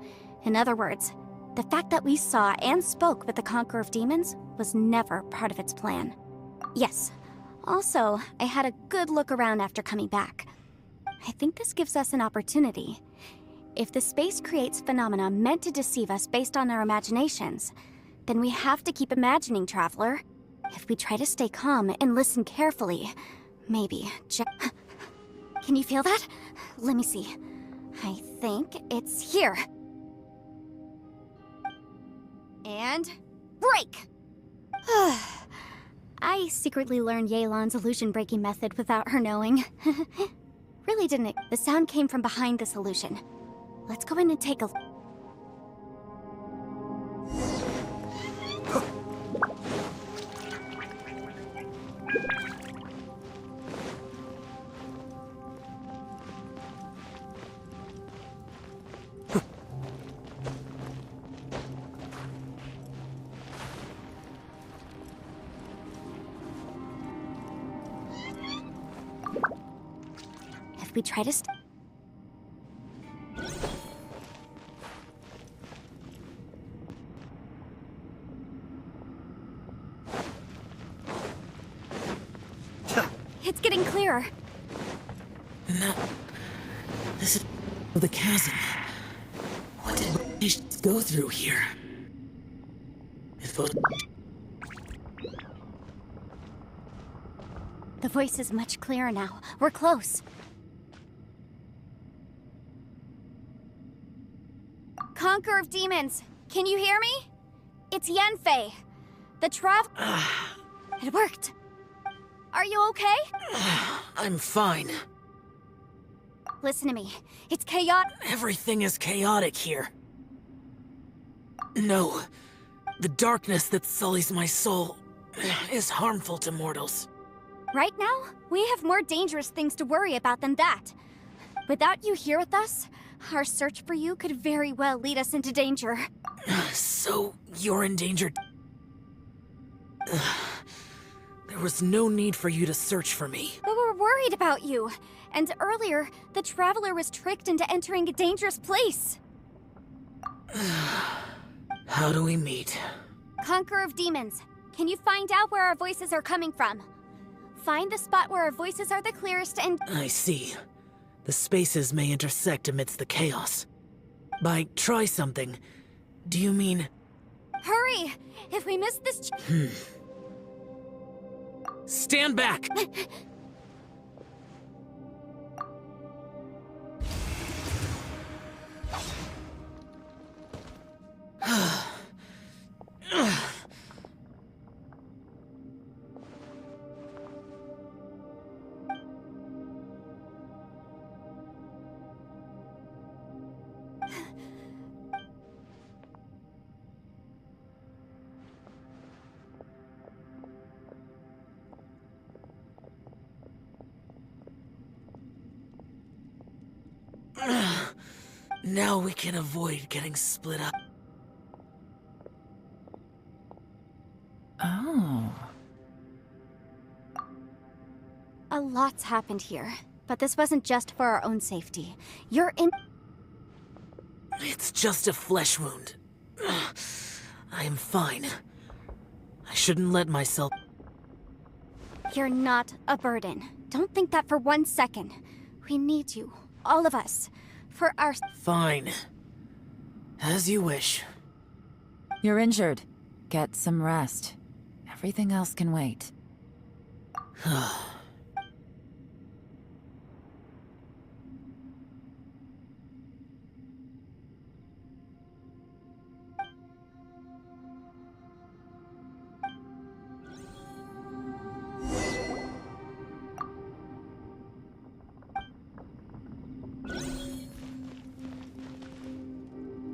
In other words, the fact that we saw and spoke with the Conqueror of Demons was never part of its plan. Yes. Also, I had a good look around after coming back. I think this gives us an opportunity. If the space creates phenomena meant to deceive us based on our imaginations, then we have to keep imagining, Traveler. If we try to stay calm and listen carefully, maybe Can you feel that? Let me see. I think it's here. And break! I secretly learned Yelan's illusion-breaking method without her knowing. Really didn't it? The sound came from behind this illusion. Let's go in and take a... If we try to It's getting clearer. No. This is the chasm. What did we go through here? The voice is much clearer now. We're close. Conqueror of Demons, can you hear me? It's Yanfei. The It worked. Are you okay? I'm fine. Listen to me. It's chaotic. Everything is chaotic here. No. The darkness that sullies my soul is harmful to mortals. Right now, we have more dangerous things to worry about than that. Without you here with us, our search for you could very well lead us into danger. So, you're in danger. There was no need for you to search for me. But we're worried about you. And earlier, the Traveler was tricked into entering a dangerous place. How do we meet? Conqueror of Demons, can you find out where our voices are coming from? Find the spot where our voices are the clearest and... I see. The spaces may intersect amidst the chaos. By try something, do you mean... Hurry! If we miss this... Stand back! Now we can avoid getting split up. Oh. A lot's happened here, but this wasn't just for our own safety. You're in... It's just a flesh wound. I am fine. I shouldn't let myself... You're not a burden. Don't think that for 1 second. We need you, all of us, for our... Fine. As you wish. You're injured. Get some rest. Everything else can wait.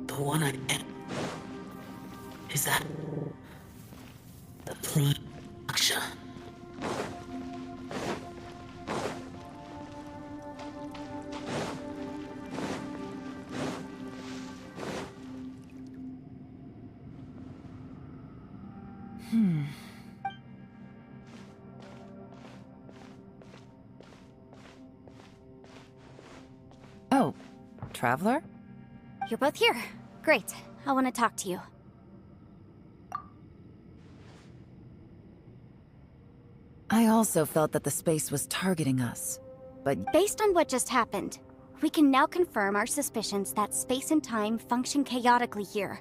The one I... Is that... The Aksha. Oh, Traveler? You're both here. Great. I want to talk to you. I also felt that the space was targeting us, but... Based on what just happened, We can now confirm our suspicions that space and time function chaotically here.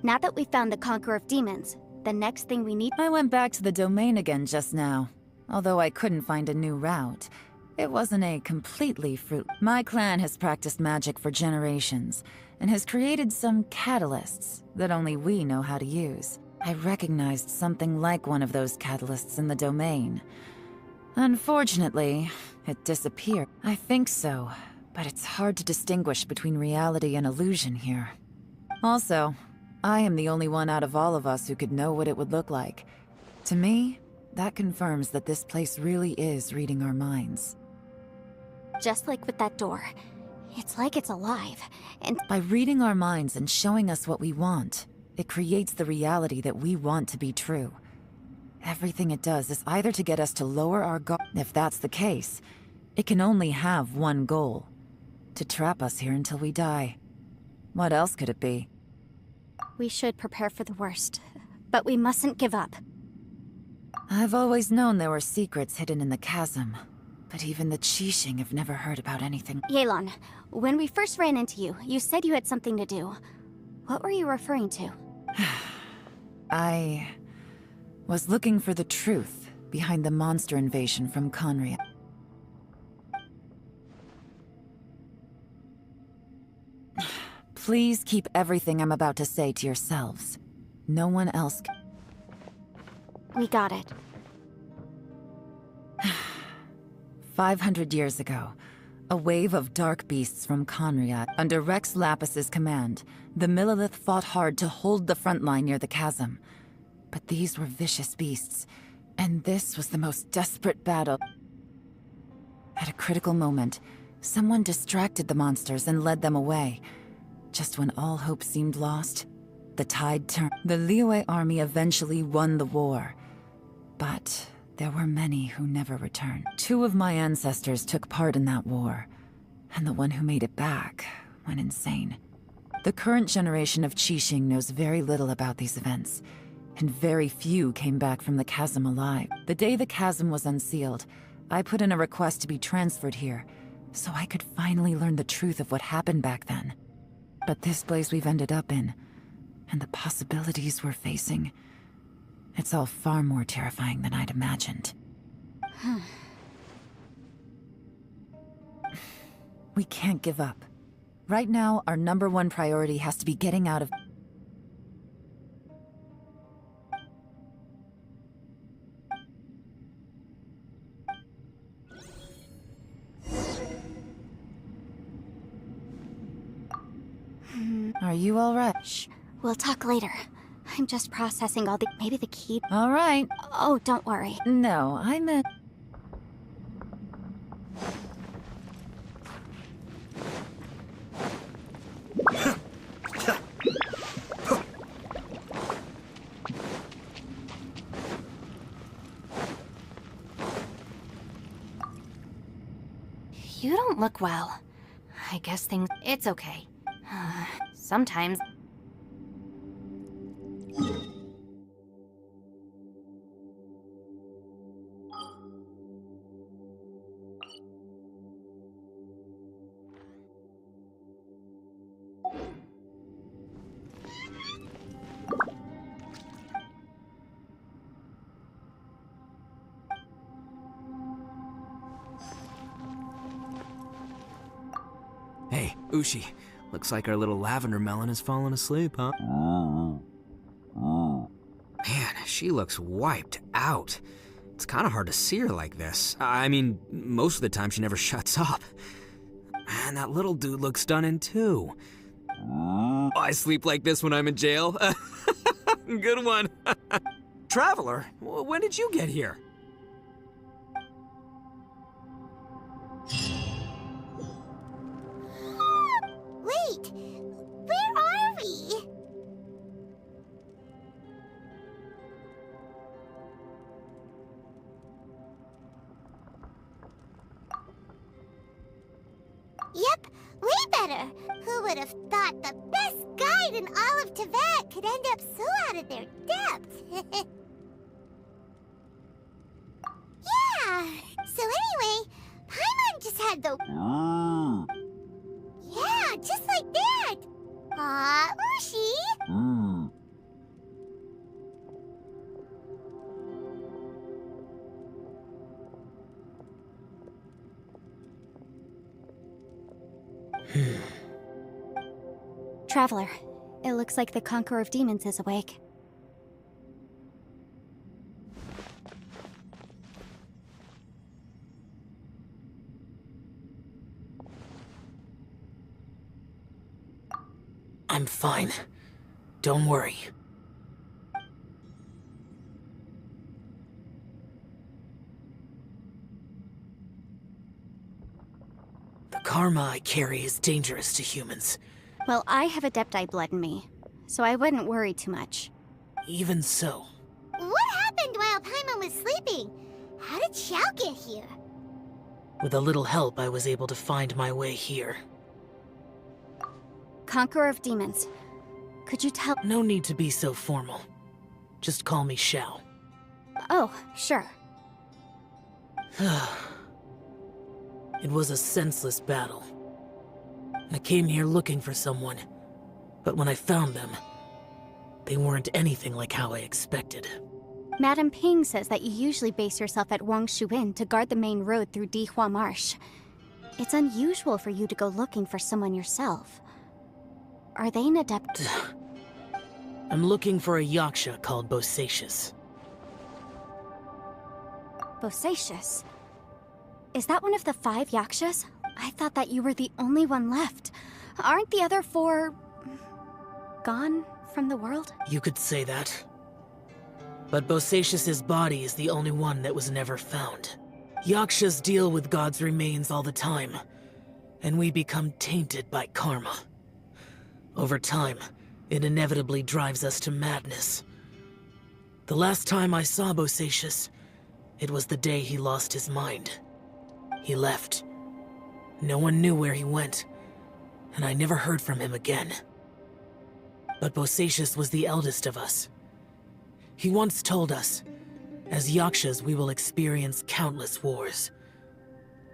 Now that we've found the Conqueror of Demons, the next thing we need— I went back to the domain again just now. Although I couldn't find a new route, it wasn't a completely fruit. My clan has practiced magic for generations, and has created some catalysts that only we know how to use. I recognized something like one of those catalysts in the domain. Unfortunately, it disappeared. I think so, but it's hard to distinguish between reality and illusion here. Also, I am the only one out of all of us who could know what it would look like. To me, that confirms that this place really is reading our minds. Just like with that door. It's like it's alive, and— By reading our minds and showing us what we want, it creates the reality that we want to be true. Everything it does is either to get us to lower our guard— If that's the case, it can only have one goal. To trap us here until we die. What else could it be? We should prepare for the worst. But we mustn't give up. I've always known there were secrets hidden in the chasm. But even the Qixing have never heard about anything. Yelan, when we first ran into you, you said you had something to do. What were you referring to? I was looking for the truth behind the monster invasion from Conria. Please keep everything I'm about to say to yourselves. No one else can— We got it. 500 years ago, a wave of dark beasts from Conria, under Rex Lapis's command, the Millelith fought hard to hold the front line near the chasm. But these were vicious beasts, and this was the most desperate battle. At a critical moment, someone distracted the monsters and led them away. Just when all hope seemed lost, the tide turned. The Liyue army eventually won the war, but there were many who never returned. 2 of my ancestors took part in that war, and the one who made it back went insane. The current generation of Qixing knows very little about these events, and very few came back from the chasm alive. The day the chasm was unsealed, I put in a request to be transferred here, so I could finally learn the truth of what happened back then. But this place we've ended up in, and the possibilities we're facing— it's all far more terrifying than I'd imagined. We can't give up. Right now, our #1 priority has to be getting out of— Are you all right? Shh. We'll talk later. I'm just processing all the— maybe the key— All right. Oh, don't worry. No, I meant— You don't look well. I guess things— It's okay. Sometimes— Hey, Ushi. Looks like our little lavender melon has fallen asleep, huh? Man, she looks wiped out. It's kind of hard to see her like this. I mean, most of the time she never shuts up. Man, that little dude looks stunning too. I sleep like this when I'm in jail. Good one. Traveler, when did you get here? Wait! Where are we? Yep, way better! Who would have thought the best guide in all of Teyvat could end up so out of their depth? Yeah! So anyway, Paimon just had the— Ushi? Traveler, it looks like the Conqueror of Demons is awake. I'm fine. Don't worry. The karma I carry is dangerous to humans. Well, I have Adepti blood in me, so I wouldn't worry too much. Even so, What happened while Paimon was sleeping? How did Xiao get here? with a little help, I was able to find my way here. Conqueror of Demons, could you tell— No need to be so formal. Just call me Xiao. Oh, sure. It was a senseless battle. I came here looking for someone, but when I found them, they weren't anything like how I expected. Madame Ping says that you usually base yourself at Wangshuin to guard the main road through Dihua Marsh. It's unusual for you to go looking for someone yourself. Are they an adept? I'm looking for a yaksha called Bosacius. Bosacius? Is that one of the 5 yakshas? I thought that you were the only one left. Aren't the other 4... gone from the world? You could say that. But Bosacius's body is the only one that was never found. Yakshas deal with God's remains all the time, and we become tainted by karma. Over time, it inevitably drives us to madness. The last time I saw Bosacius, it was the day he lost his mind. He left. No one knew where he went, and I never heard from him again. But Bosacius was the eldest of us. He once told us, as yakshas we will experience countless wars.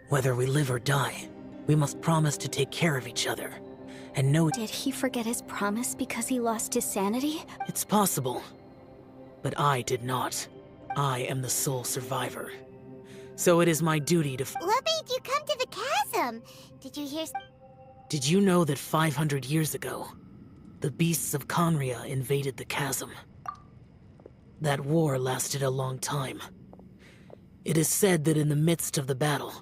Whether we live or die, we must promise to take care of each other, and know— Did he forget his promise because he lost his sanity? It's possible, but I did not. I am the sole survivor. So it is my duty to— What made you come to the chasm? Did you hear— Did you know that 500 years ago, the beasts of Conria invaded the chasm? That war lasted a long time. It is said that in the midst of the battle,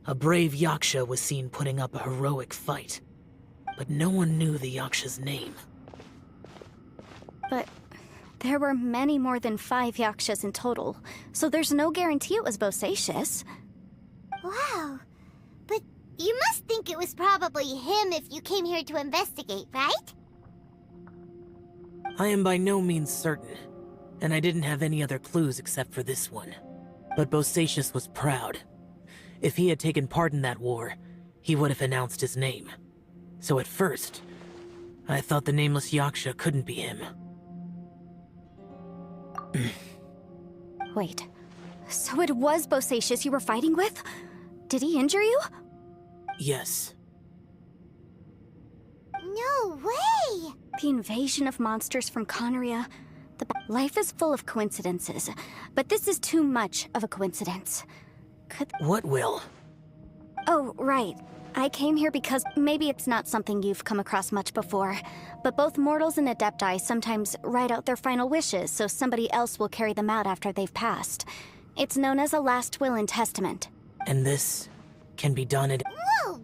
a brave yaksha was seen putting up a heroic fight. But no one knew the yaksha's name. But there were many more than 5 yakshas in total, so there's no guarantee it was Bosacius. Wow. But you must think it was probably him if you came here to investigate, right? I am by no means certain, and I didn't have any other clues except for this one. But Bosacius was proud. If he had taken part in that war, he would have announced his name. So at first, I thought the nameless yaksha couldn't be him. Wait, so it was Bosacius you were fighting with? Did he injure you? Yes. No way! The invasion of monsters from Conria. Life is full of coincidences, but this is too much of a coincidence. What will? Oh, right. I came here because maybe it's not something you've come across much before, but both mortals and Adepti sometimes write out their final wishes so somebody else will carry them out after they've passed. It's known as a last will and testament. And this can be done at—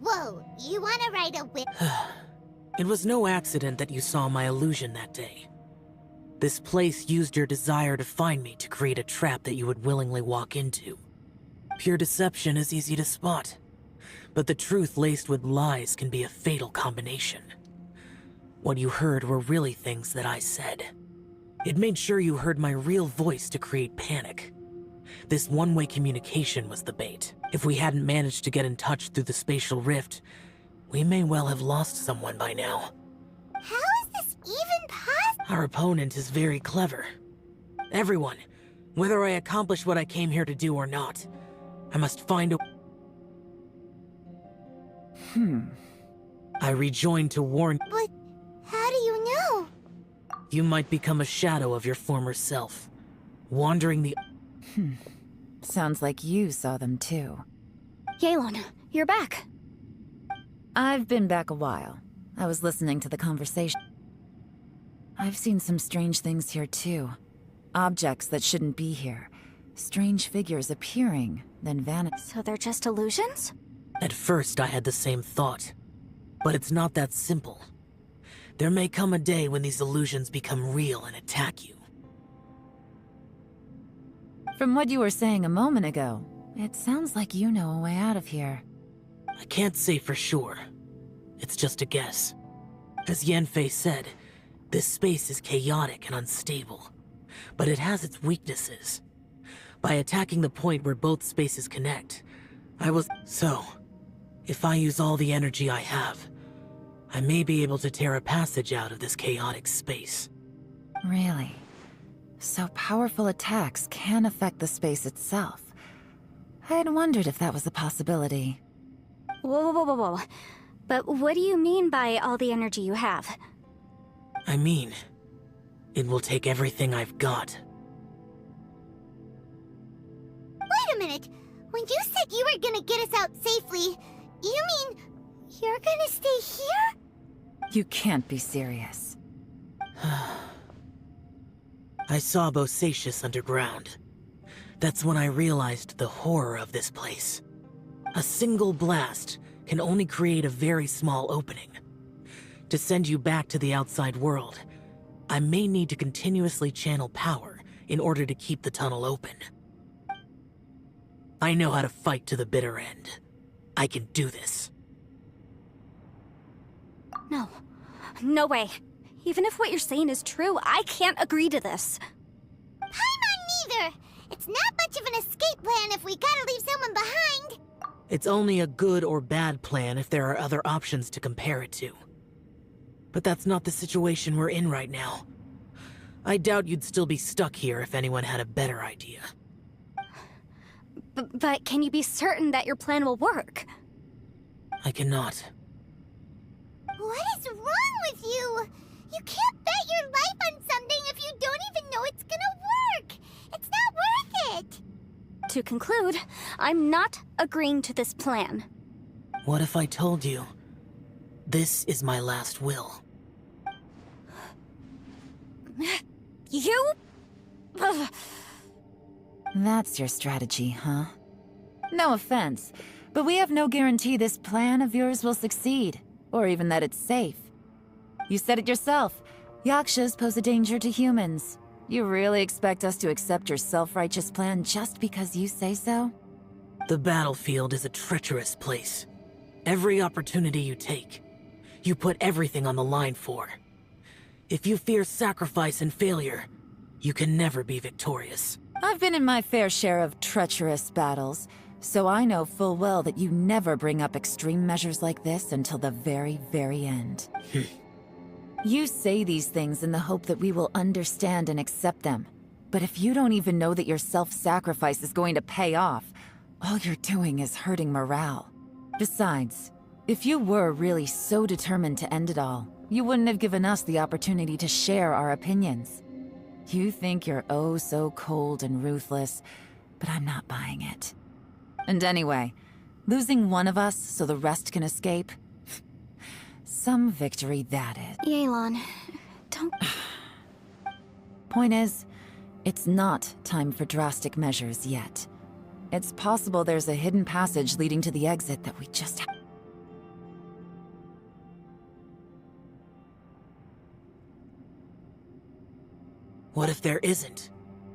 Whoa! You wanna write a will? It was no accident that you saw my illusion that day. This place used your desire to find me to create a trap that you would willingly walk into. Pure deception is easy to spot, but the truth laced with lies can be a fatal combination. What you heard were really things that I said. It made sure you heard my real voice to create panic. This one-way communication was the bait. If we hadn't managed to get in touch through the spatial rift, we may well have lost someone by now. How is this even possible? Our opponent is very clever. Everyone, whether I accomplish what I came here to do or not, I must find a— I rejoined to warn— But how You might become a shadow of your former self, wandering the... Sounds like you saw them too. Yelan, you're back. I've been back a while. I was listening to the conversation. I've seen some strange things here too. Objects that shouldn't be here. Strange figures appearing, then vanishing. So they're just illusions? At first, I had the same thought. But it's not that simple. There may come a day when these illusions become real and attack you. From what you were saying a moment ago, it sounds like you know a way out of here. I can't say for sure. It's just a guess. As Yanfei said, this space is chaotic and unstable. But it has its weaknesses. By attacking the point where both spaces connect, So, if I use all the energy I have, I may be able to tear a passage out of this chaotic space. Really? So powerful attacks can affect the space itself. I had wondered if that was a possibility. Whoa. But what do you mean by all the energy you have? I mean, it will take everything I've got. Wait a minute. When you said you were gonna get us out safely, you mean you're gonna stay here? You can't be serious. I saw Bosacius underground. That's when I realized the horror of this place. A single blast can only create a very small opening. To send you back to the outside world, I may need to continuously channel power in order to keep the tunnel open. I know how to fight to the bitter end. I can do this. No way. Even if what you're saying is true, I can't agree to this. Paimon neither! It's not much of an escape plan if we gotta leave someone behind. It's only a good or bad plan if there are other options to compare it to. But that's not the situation we're in right now. I doubt you'd still be stuck here if anyone had a better idea. But can you be certain that your plan will work? I cannot. What is wrong with you? You can't bet your life on something if you don't even know it's gonna work. It's not worth it. To conclude, I'm not agreeing to this plan. What if I told you, this is my last will? You? That's your strategy, huh? No offense, but we have no guarantee this plan of yours will succeed, or even that it's safe. You said it yourself. Yakshas pose a danger to humans. You really expect us to accept your self-righteous plan just because you say so? The battlefield is a treacherous place. Every opportunity you take, you put everything on the line for. If you fear sacrifice and failure, you can never be victorious. I've been in my fair share of treacherous battles, so I know full well that you never bring up extreme measures like this until the very, very end. You say these things in the hope that we will understand and accept them. But if you don't even know that your self-sacrifice is going to pay off, all you're doing is hurting morale. Besides, if you were really so determined to end it all, you wouldn't have given us the opportunity to share our opinions. You think you're oh so cold and ruthless, but I'm not buying it. And anyway, losing one of us so the rest can escape? Some victory that is. Yelan, don't... Point is, it's not time for drastic measures yet. It's possible there's a hidden passage leading to the exit that we just have. What if there isn't?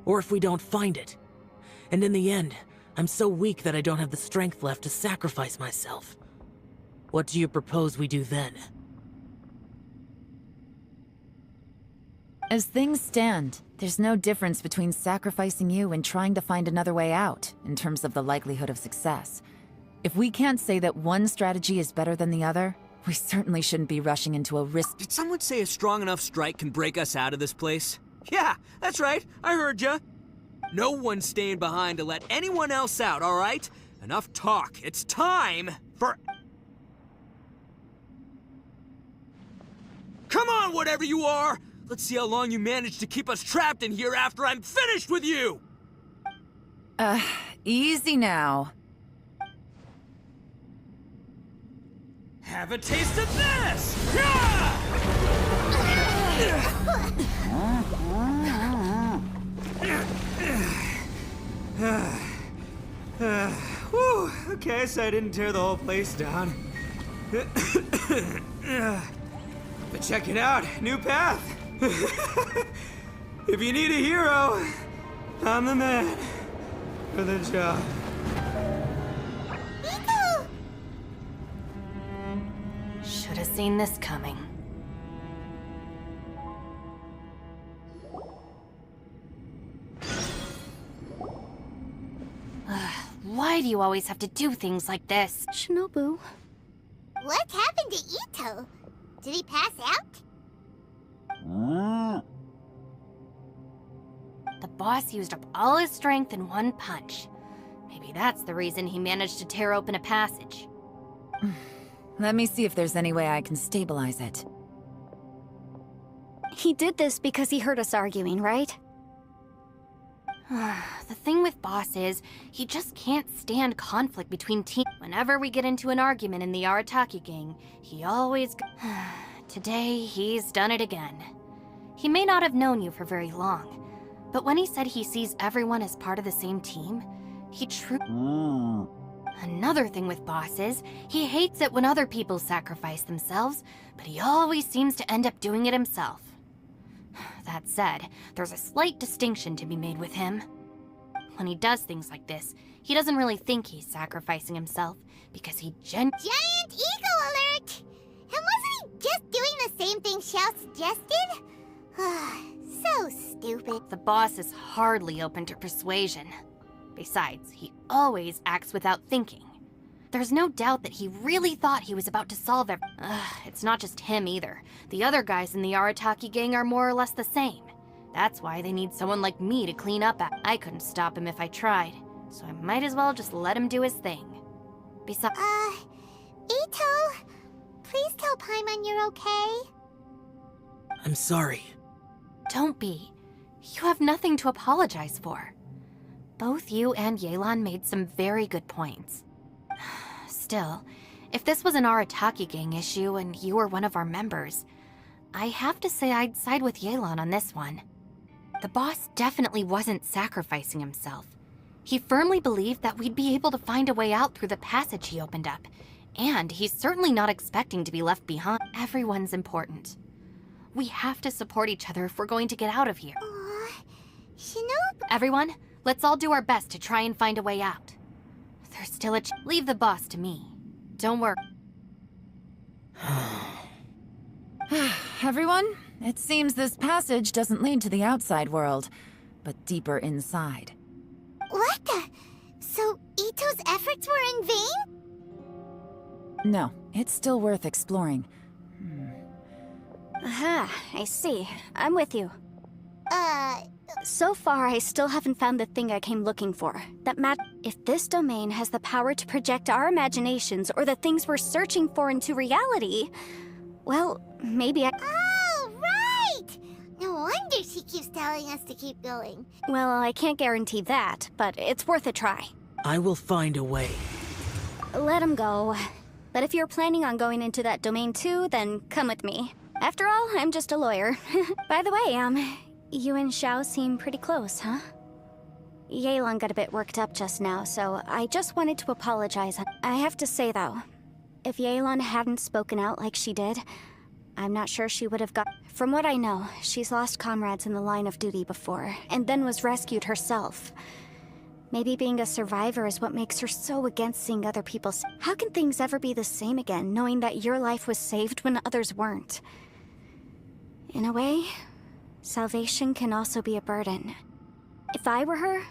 Or if we don't find it? And in the end, I'm so weak that I don't have the strength left to sacrifice myself. What do you propose we do then? As things stand, there's no difference between sacrificing you and trying to find another way out, in terms of the likelihood of success. If we can't say that one strategy is better than the other, we certainly shouldn't be rushing into a risk. Did someone say a strong enough strike can break us out of this place? Yeah, that's right, I heard ya. No one's staying behind to let anyone else out, all right? Enough talk. It's time for... Come on, whatever you are! Let's see how long you manage to keep us trapped in here after I'm finished with you! Easy now. Have a taste of this! Whew, okay, so I didn't tear the whole place down. But check it out, new path. If you need a hero, I'm the man for the job. Should have seen this coming. Why do you always have to do things like this? Shinobu. What happened to Ito? Did he pass out? The boss used up all his strength in one punch. Maybe that's the reason he managed to tear open a passage. Let me see if there's any way I can stabilize it. He did this because he heard us arguing, right? The thing with Boss is, he just can't stand conflict between teams. Whenever we get into an argument in the Arataki gang, he always... Today, he's done it again. He may not have known you for very long, but when he said he sees everyone as part of the same team, he Another thing with Boss is, he hates it when other people sacrifice themselves, but he always seems to end up doing it himself. That said, there's a slight distinction to be made with him. When he does things like this, he doesn't really think he's sacrificing himself, because he Giant Eagle Alert! And wasn't he just doing the same thing Xiao suggested? So stupid. The boss is hardly open to persuasion. Besides, he always acts without thinking. There's no doubt that he really thought he was about to solve it's not just him either. The other guys in the Arataki gang are more or less the same. That's why they need someone like me to clean up after. I couldn't stop him if I tried, so I might as well just let him do his thing. Besides... Ito, please tell Paimon you're okay. I'm sorry. Don't be. You have nothing to apologize for. Both you and Yelan made some very good points. Still, if this was an Arataki gang issue and you were one of our members, I have to say I'd side with Yelan on this one. The boss definitely wasn't sacrificing himself. He firmly believed that we'd be able to find a way out through the passage he opened up, and he's certainly not expecting to be left behind. Everyone's important. We have to support each other if we're going to get out of here. Shinobu... Everyone, let's all do our best to try and find a way out. There's still a leave the boss to me. Don't worry. Everyone, it seems this passage doesn't lead to the outside world, but deeper inside. What the? So Ito's efforts were in vain? No, it's still worth exploring. Aha, I see. I'm with you. So far, I still haven't found the thing I came looking for. If this domain has the power to project our imaginations or the things we're searching for into reality, well, maybe Oh, right! No wonder she keeps telling us to keep going. Well, I can't guarantee that, but it's worth a try. I will find a way. Let him go. But if you're planning on going into that domain too, then come with me. After all, I'm just a lawyer. By the way, you and Xiao seem pretty close, huh? Yelan got a bit worked up just now, so I just wanted to apologize. I have to say, though, if Yelan hadn't spoken out like she did, I'm not sure she would have got... From what I know, she's lost comrades in the line of duty before, and then was rescued herself. Maybe being a survivor is what makes her so against seeing other people... How can things ever be the same again, knowing that your life was saved when others weren't? In a way, salvation can also be a burden. If I were her,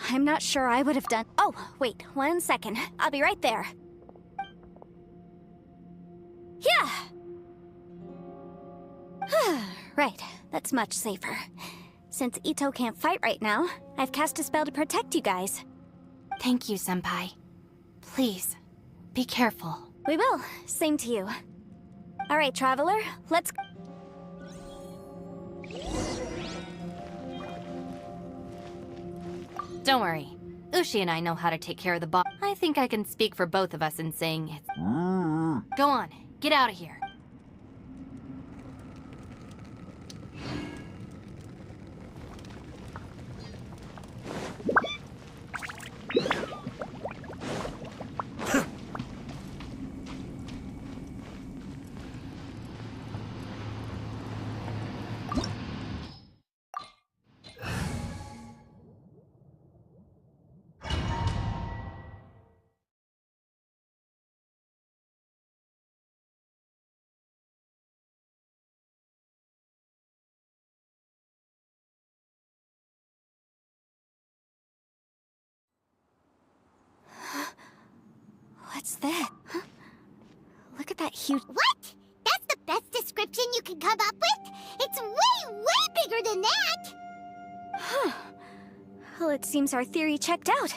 I'm not sure I would have done... Oh, wait, 1 second. I'll be right there. Yeah! Right, that's much safer. Since Ito can't fight right now, I've cast a spell to protect you guys. Thank you, Senpai. Please, be careful. We will. Same to you. All right, Traveler, let's... Don't worry. Ushi and I know how to take care of the boss. I think I can speak for both of us in saying it's... Go on, get out of here. What's that? Huh? Look at that huge... What? That's the best description you can come up with? It's way, way bigger than that! Huh. Well, it seems our theory checked out.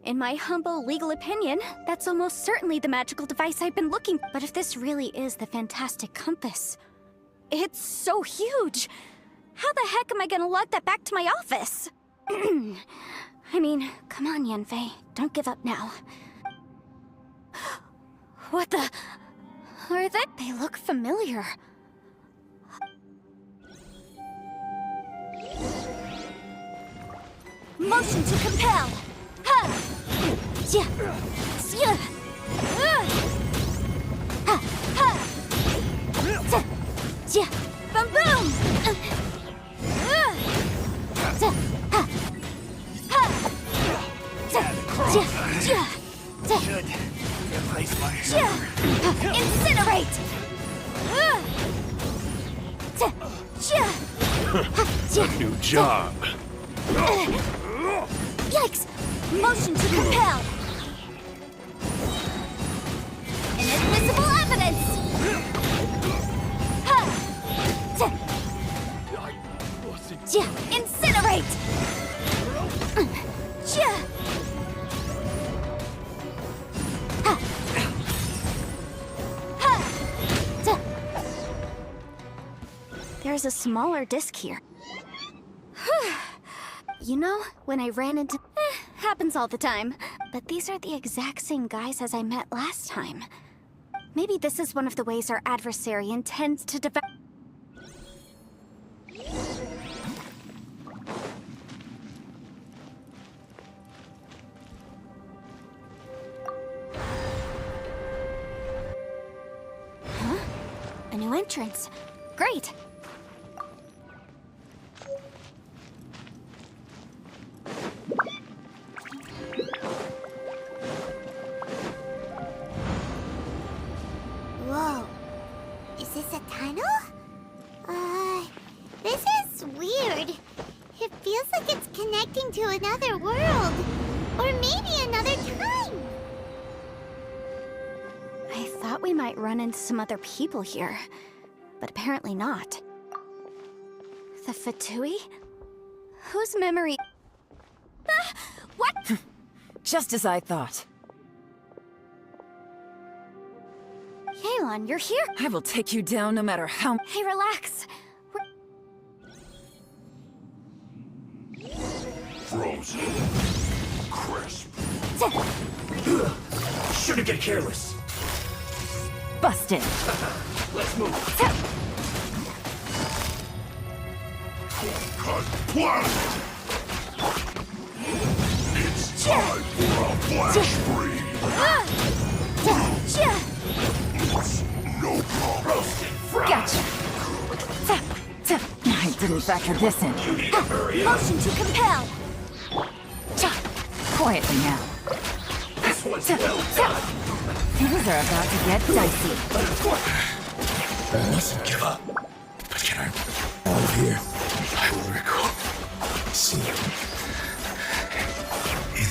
In my humble legal opinion, that's almost certainly the magical device I've been looking for. But if this really is the fantastic compass, it's so huge! How the heck am I gonna lug that back to my office? I mean, come on, Yanfei. Don't give up now. What the... Are they? They look familiar. Motion to compel! Ha! Yeah! Yeah! Ha! Ha! Yeah! Boom boom! Ha! Ha! Yeah! Should replace my Incinerate! A new job. Yikes! Motion to compel! Inadmissible evidence! Incinerate! There's a smaller disc here. You know, when I ran into... happens all the time. But these are the exact same guys as I met last time. Maybe this is one of the ways our adversary intends to develop... Huh? A new entrance. Great! Whoa. Is this a tunnel? This is weird. It feels like it's connecting to another world. Or maybe another time. I thought we might run into some other people here, but apparently not. The Fatui? Whose memory... What? Just as I thought. Yelan, you're here? I will take you down no matter how... Hey, relax. Frozen. Crisp. Shouldn't get careless. Busted. Let's move. Cut blast. It's time for a flash spree. No problem. Roasted fry. Gotcha. I didn't factor this in. You need to hurry up. Motion to compel. Quietly now. This one's well done. Things are about to get dicey. I mustn't give up. But can I out of here? I will record. See you. In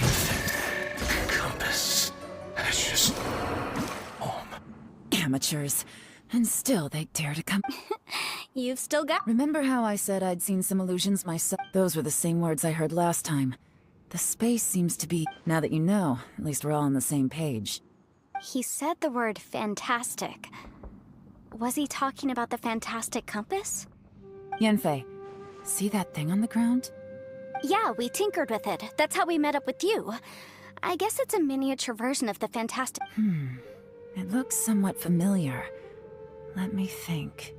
the compass. It's just home. Amateurs. And still they dare to come. You've still got... Remember how I said I'd seen some illusions myself? Those were the same words I heard last time. The space seems to be... Now that you know, at least we're all on the same page. He said the word fantastic. Was he talking about the fantastic compass? Yanfei, see that thing on the ground? Yeah, we tinkered with it. That's how we met up with you. I guess it's a miniature version of the fantastic... It looks somewhat familiar. Let me think.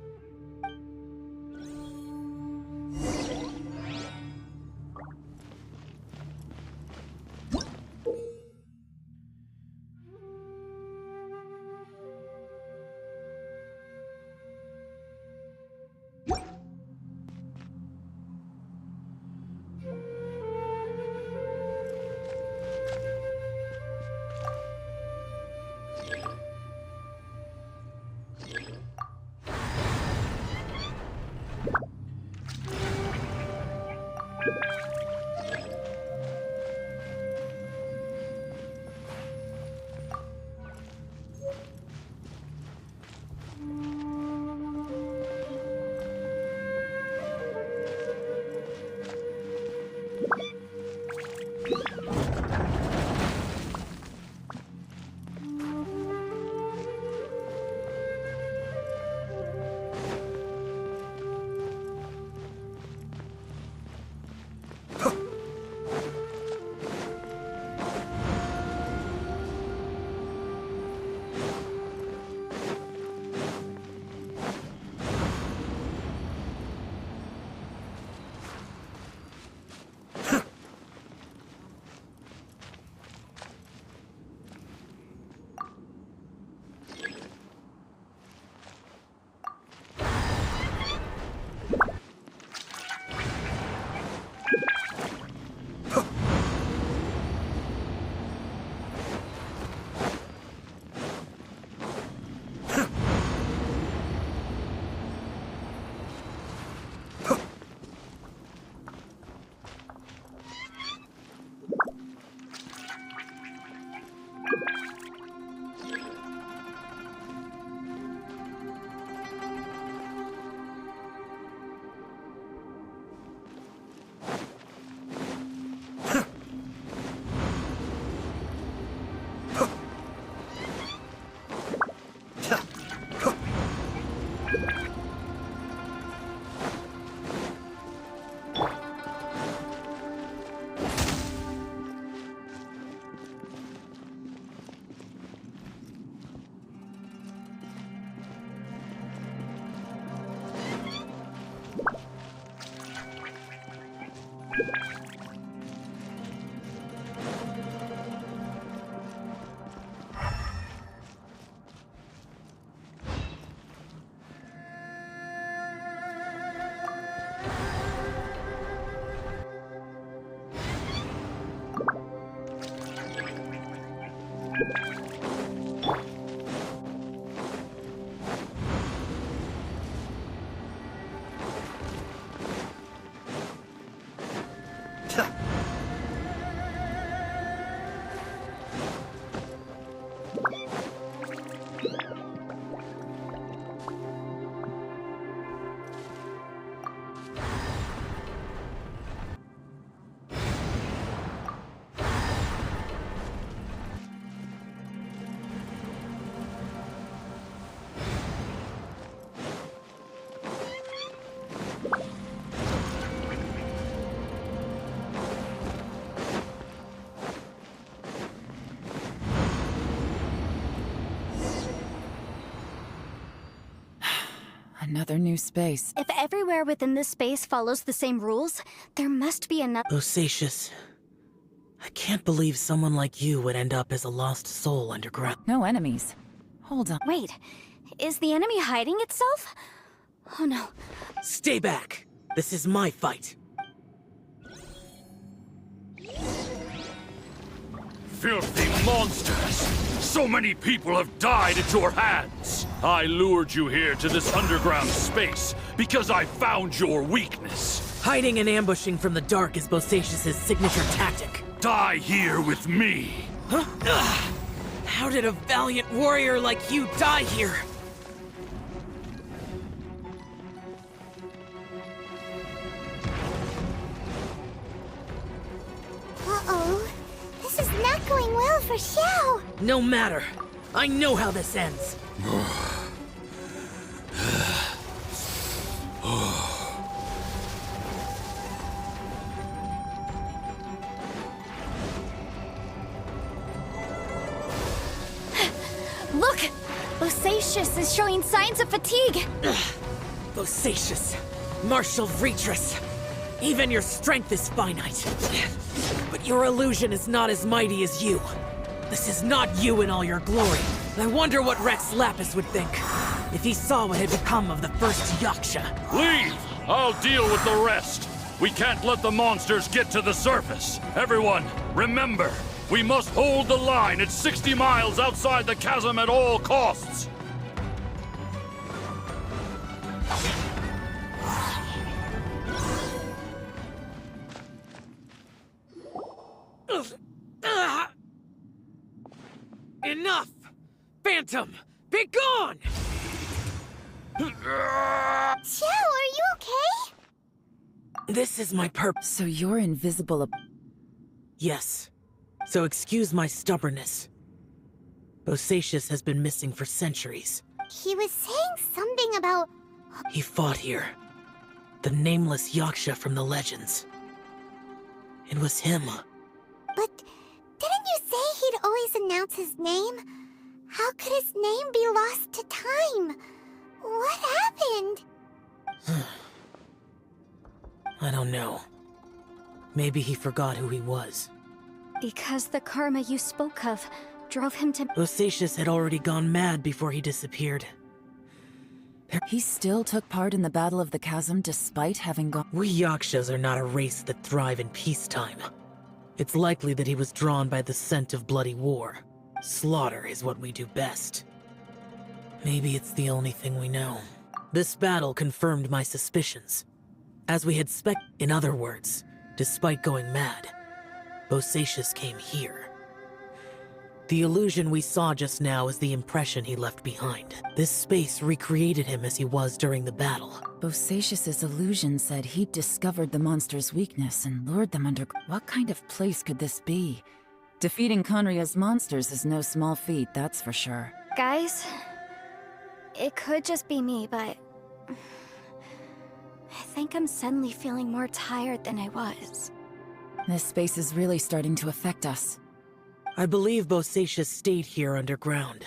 Another new space. If everywhere within this space follows the same rules, there must be another... Bosacius, I can't believe someone like you would end up as a lost soul underground. No enemies. Hold on. Wait, is the enemy hiding itself? Oh no. Stay back! This is my fight. Filthy monsters! So many people have died at your hands! I lured you here to this underground space because I found your weakness. Hiding and ambushing from the dark is Bosacius' signature tactic. Die here with me! Huh? Ugh. How did a valiant warrior like you die here? Uh-oh. This is not going well for Xiao. No matter. I know how this ends. Bosacius is showing signs of fatigue. Bosacius, Marshal Vretrus, even your strength is finite. But your illusion is not as mighty as you. This is not you in all your glory. I wonder what Rex Lapis would think if he saw what had become of the first Yaksha. Leave! I'll deal with the rest. We can't let the monsters get to the surface. Everyone, remember, we must hold the line at 60 miles outside the chasm at all costs. Enough! Phantom, be gone! Joe, are you okay? This is my purpose. So you're invisible. Yes. So excuse my stubbornness. Bosacius has been missing for centuries. He was saying something about... He fought here. The nameless Yaksha from the legends. It was him. But didn't you say he'd always announce his name? How could his name be lost to time? What happened? I don't know. Maybe he forgot who he was. Because the karma you spoke of drove him to... Bosacius had already gone mad before he disappeared. He still took part in the Battle of the Chasm despite having gone... We Yakshas are not a race that thrive in peacetime. It's likely that he was drawn by the scent of bloody war. Slaughter is what we do best. Maybe it's the only thing we know. This battle confirmed my suspicions. As we had in other words, despite going mad, Bosacius came here. The illusion we saw just now is the impression he left behind. This space recreated him as he was during the battle. Bosacius's illusion said he'd discovered the monster's weakness and lured them under... What kind of place could this be? Defeating Conria's monsters is no small feat, that's for sure. Guys, it could just be me, but... I think I'm suddenly feeling more tired than I was. This space is really starting to affect us. I believe Bosacius stayed here underground.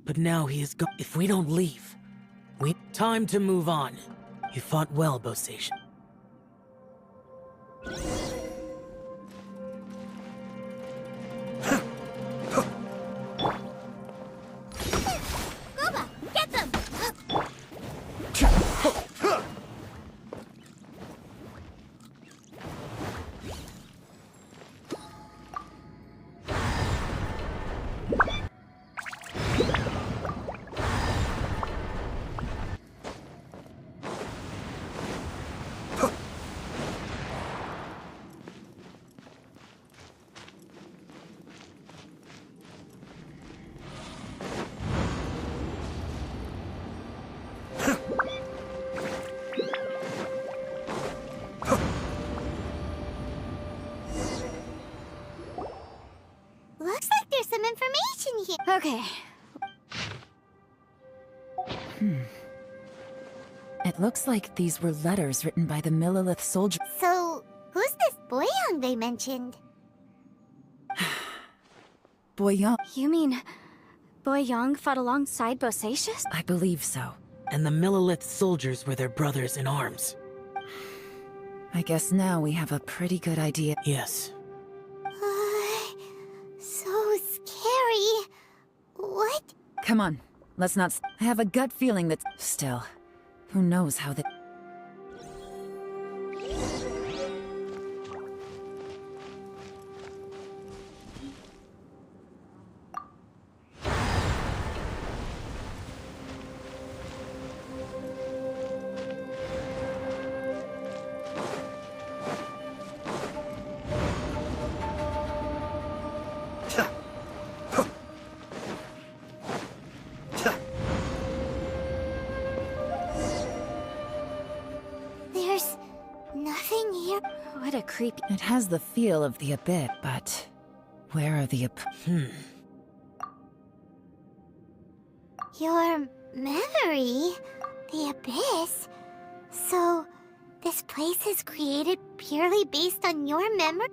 But now he is gone. If we don't leave, time to move on. You fought well, Bosacius. Gooba, get them! Looks like there's some information here. Okay. It looks like these were letters written by the Millelith soldier. So, who's this Boyang they mentioned? Boyang. You mean Boyang fought alongside Bosacius? I believe so. And the Millelith soldiers were their brothers in arms. I guess now we have a pretty good idea. Yes. So scary. What? Come on, let's not... I have a gut feeling that... Still, who knows how the... There's nothing here. What a creepy... It has the feel of the Abyss, but... Where are the... Your memory? The Abyss? So, this place is created purely based on your memory?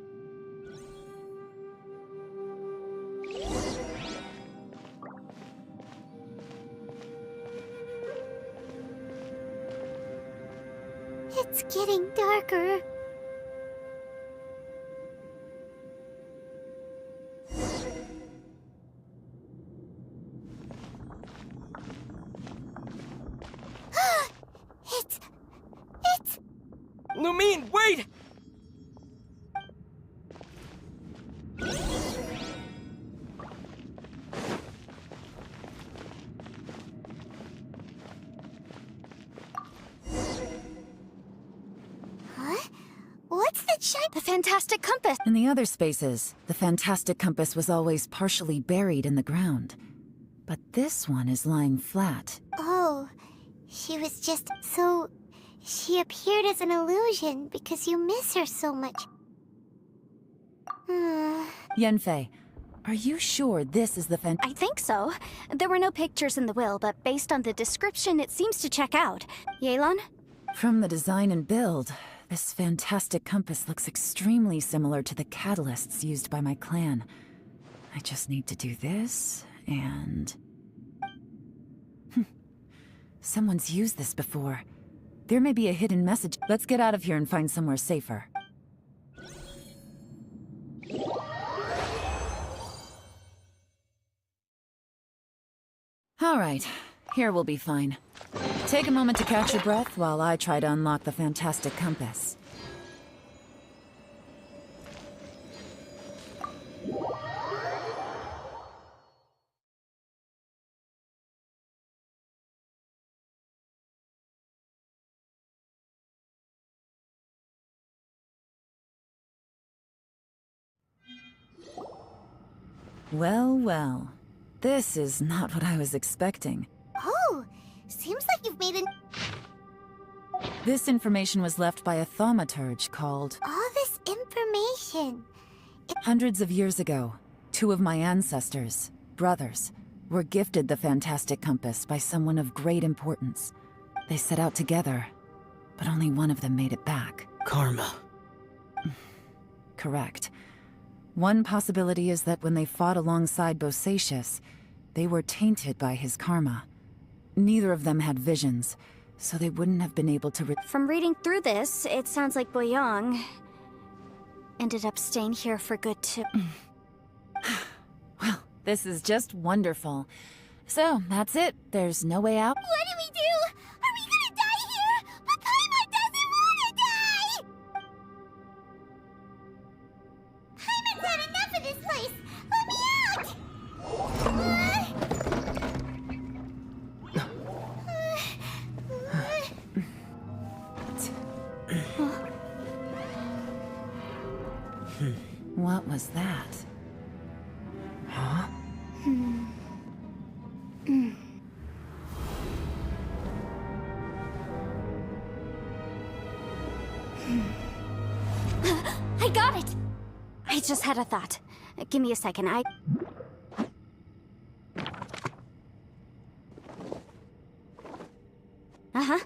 It's getting darker. It's... Lumine, wait! Huh? What's that shine? The Fantastic Compass! In the other spaces, the Fantastic Compass was always partially buried in the ground. But this one is lying flat. Oh, she was just so... She appeared as an illusion because you miss her so much. Yanfei, are you sure this is the I think so. There were no pictures in the will, but based on the description, it seems to check out. Yelan? From the design and build, this Fantastic Compass looks extremely similar to the catalysts used by my clan. I just need to do this, and... Someone's used this before. There may be a hidden message. Let's get out of here and find somewhere safer. All right, here we'll be fine. Take a moment to catch your breath while I try to unlock the Fantastic Compass. Well, well. This is not what I was expecting. Oh, seems like you've made an... This information was left by a thaumaturge called... All this information. Hundreds of years ago, two of my ancestors, brothers, were gifted the Fantastic Compass by someone of great importance. They set out together, but only one of them made it back. Karma. Correct. One possibility is that when they fought alongside Bosacius, they were tainted by his karma. Neither of them had visions, so they wouldn't have been able to From reading through this, it sounds like Boyang ended up staying here for good too. Well, this is just wonderful. So, that's it. There's no way out. What do we do? Are we gonna die here? But Paimon doesn't wanna die! Paimon's had enough of this place! Let me out! What was that? Huh? I got it! I just had a thought. Give me a second, Uh-huh.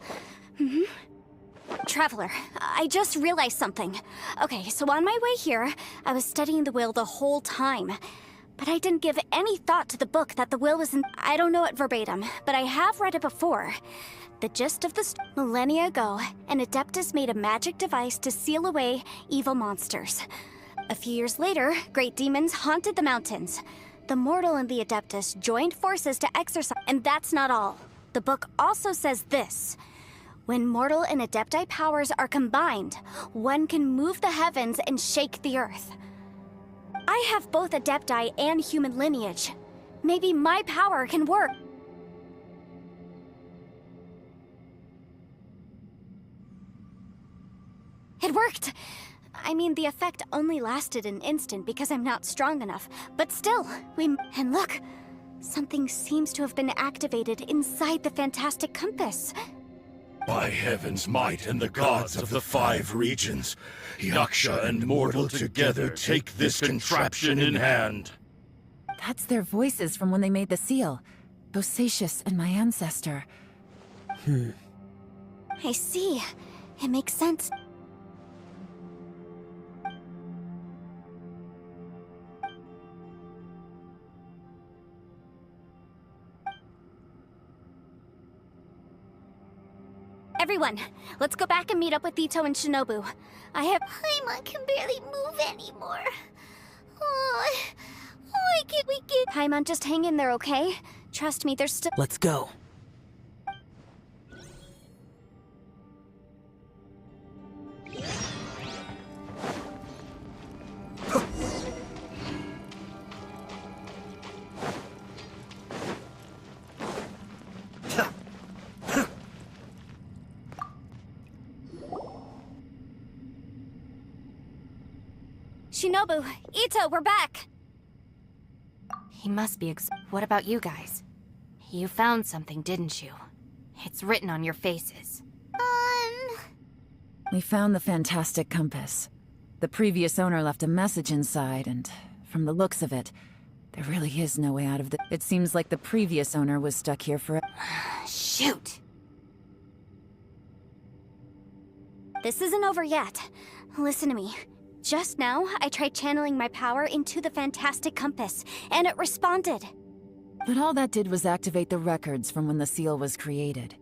Traveler, I just realized something. Okay, so on my way here, I was studying the will the whole time. But I didn't give any thought to the book that the will was in. I don't know it verbatim, but I have read it before. The gist of the millennia ago, an Adeptus made a magic device to seal away evil monsters. A few years later, great demons haunted the mountains. The mortal and the Adeptus joined forces to exorcise, and that's not all. The book also says this. When mortal and Adepti powers are combined, one can move the heavens and shake the earth. I have both Adepti and human lineage. Maybe my power can work. It worked! I mean, the effect only lasted an instant because I'm not strong enough. But still, And look! Something seems to have been activated inside the Fantastic Compass. By heaven's might and the gods of the 5 regions, Yaksha and mortal together take this contraption in hand. That's their voices from when they made the seal. Bosacius and my ancestor. I see. It makes sense. Everyone, let's go back and meet up with Ito and Shinobu. Paimon can barely move anymore. Why can't we get... Paimon, just hang in there, okay? Trust me, there's still... Let's go. Shinobu, Ito, we're back! He must be What about you guys? You found something, didn't you? It's written on your faces. We found the fantastic compass. The previous owner left a message inside, and from the looks of it, there really is no way out of the... It seems like the previous owner was stuck here for... Shoot! This isn't over yet. Listen to me. Just now, I tried channeling my power into the fantastic compass, and it responded. But all that did was activate the records from when the seal was created.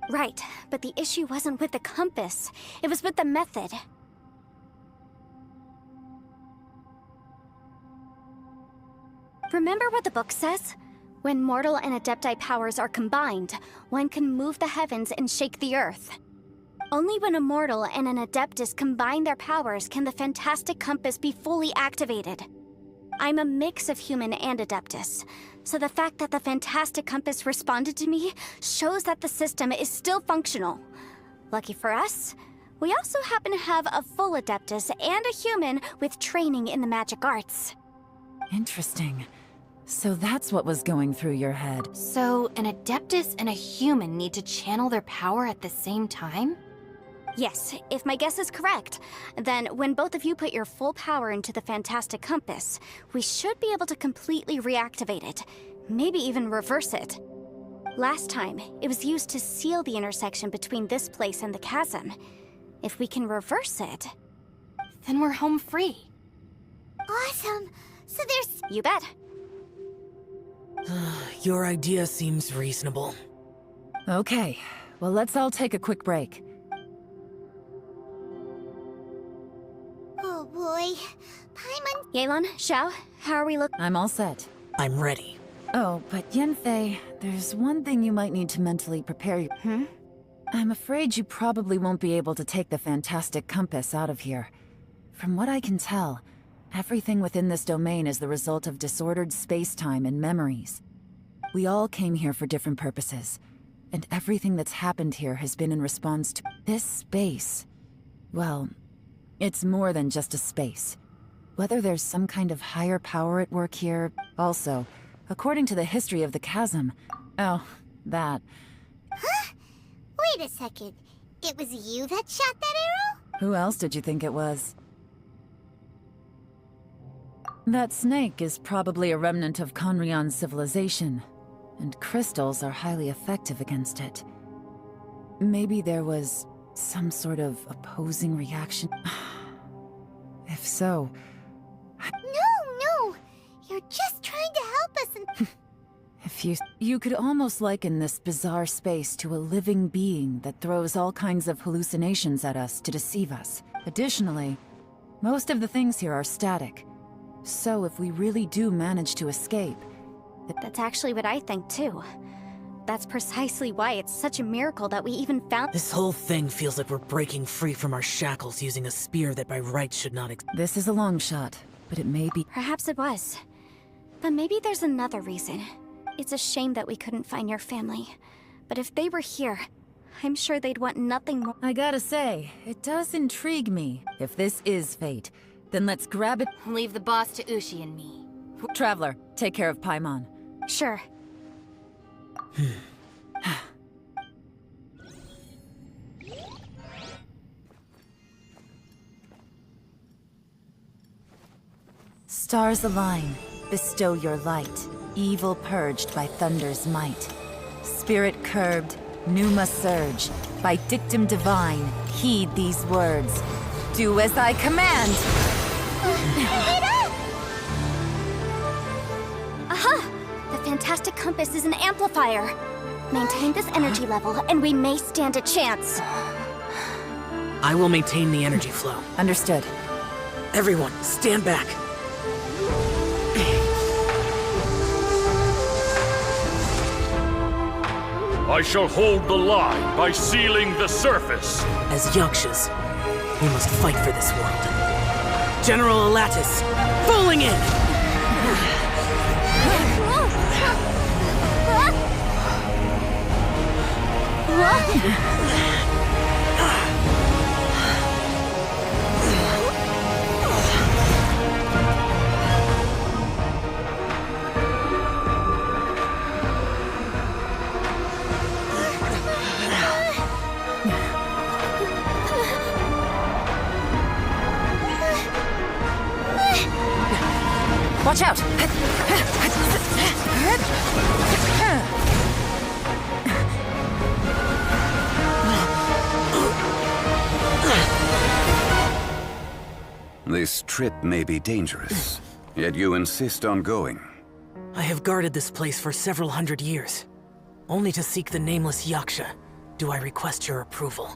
Right, but the issue wasn't with the compass. It was with the method. Remember what the book says? When mortal and Adepti powers are combined, one can move the heavens and shake the earth. Only when a mortal and an Adeptus combine their powers can the fantastic compass be fully activated. I'm a mix of human and Adeptus, so the fact that the fantastic compass responded to me shows that the system is still functional. Lucky for us, we also happen to have a full Adeptus and a human with training in the magic arts. Interesting. So that's what was going through your head. So, an Adeptus and a human need to channel their power at the same time? Yes, if my guess is correct, then when both of you put your full power into the fantastic compass, we should be able to completely reactivate it, maybe even reverse it. Last time, it was used to seal the intersection between this place and the chasm. If we can reverse it, then we're home free. Awesome! So there's... You bet. Your idea seems reasonable. Okay, well, let's all take a quick break. Oh boy. Paimon... Yelan, Xiao, how are we looking? I'm all set. I'm ready. Oh, but Yanfei, there's one thing you might need to mentally prepare you. I'm afraid you probably won't be able to take the fantastic compass out of here. From what I can tell, everything within this domain is the result of disordered space-time and memories. We all came here for different purposes, and everything that's happened here has been in response to this space. Well, it's more than just a space. Whether there's some kind of higher power at work here... Also, according to the history of the chasm... Oh, that... Huh? Wait a second. It was you that shot that arrow? Who else did you think it was? That snake is probably a remnant of Conrion's civilization, and crystals are highly effective against it. Maybe there was some sort of opposing reaction. If so... No! You're just trying to help us and... If you could almost liken this bizarre space to a living being that throws all kinds of hallucinations at us to deceive us. Additionally, most of the things here are static. So if we really do manage to escape... That's actually what I think too. That's precisely why it's such a miracle that we even found— This whole thing feels like we're breaking free from our shackles using a spear that by rights should not exist. This is a long shot, but it may be— Perhaps it was. But maybe there's another reason. It's a shame that we couldn't find your family. But if they were here, I'm sure they'd want nothing more— I gotta say, it does intrigue me. If this is fate, then let's grab it— Leave the boss to Ushi and me. Traveler, take care of Paimon. Sure. Stars align, bestow your light. Evil purged by thunder's might. Spirit curbed, pneuma surge. By dictum divine, heed these words. Do as I command! Aha! The fantastic compass is an amplifier. Maintain this energy level, and we may stand a chance. I will maintain the energy flow. Understood. Everyone, stand back. I shall hold the line by sealing the surface. As Yakshas, we must fight for this world. General Alatus, falling in! Watch out! This trip may be dangerous, yet you insist on going. I have guarded this place for several hundred years. Only to seek the nameless Yaksha do I request your approval.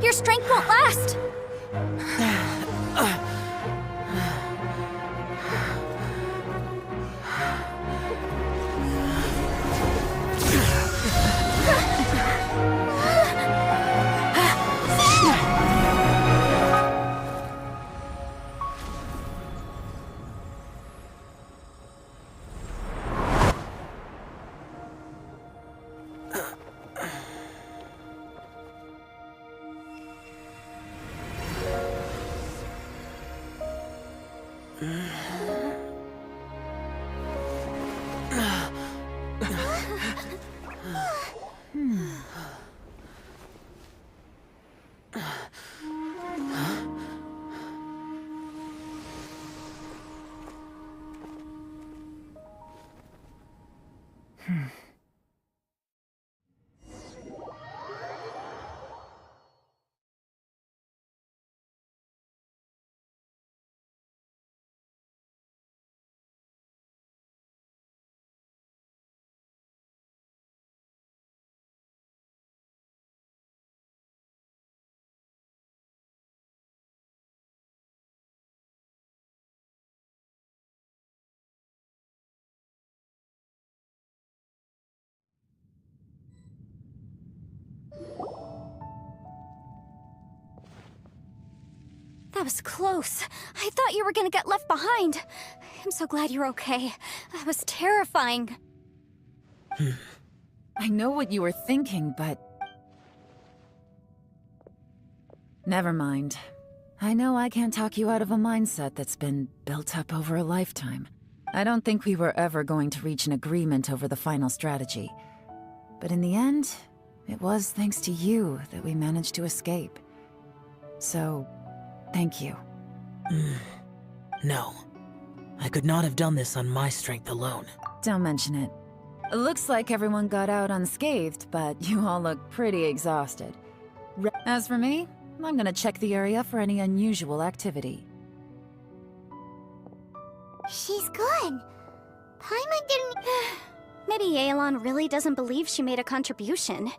Your strength won't last! That was close. I thought you were gonna get left behind. I'm so glad you're okay. That was terrifying. I know what you were thinking, but... Never mind. I know I can't talk you out of a mindset that's been built up over a lifetime. I don't think we were ever going to reach an agreement over the final strategy. But in the end, it was thanks to you that we managed to escape. So, thank you. No. I could not have done this on my strength alone. Don't mention it. It looks like everyone got out unscathed, but you all look pretty exhausted. As for me, I'm gonna check the area for any unusual activity. She's good. Paimon didn't... Maybe Yelan really doesn't believe she made a contribution.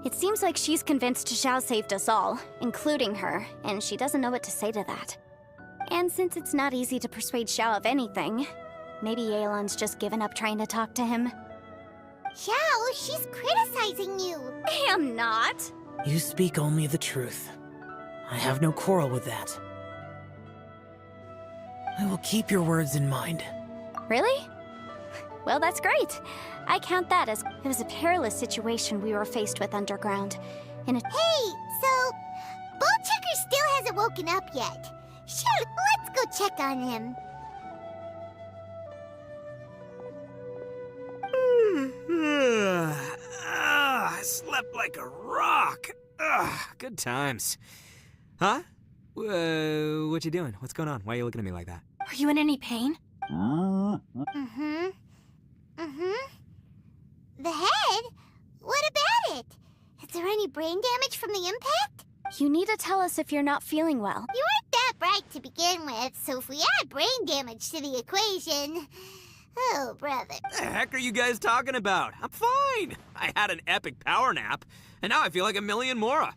It seems like she's convinced Xiao saved us all, including her, and she doesn't know what to say to that. And since it's not easy to persuade Xiao of anything, maybe Yelan's just given up trying to talk to him. Xiao, she's criticizing you. I am not. You speak only the truth. I have no quarrel with that. I will keep your words in mind. Really? Well, that's great. I count that as it was a perilous situation we were faced with underground. And Hey, so Ballchecker still hasn't woken up yet. Shoot, let's go check on him. I slept like a rock. Good times. Huh? What you doing? What's going on? Why are you looking at me like that? Are you in any pain? The head? What about it? Is there any brain damage from the impact? You need to tell us if you're not feeling well. You weren't that bright to begin with, so if we add brain damage to the equation... Oh, brother. What the heck are you guys talking about? I'm fine. I had an epic power nap, and now I feel like a million more.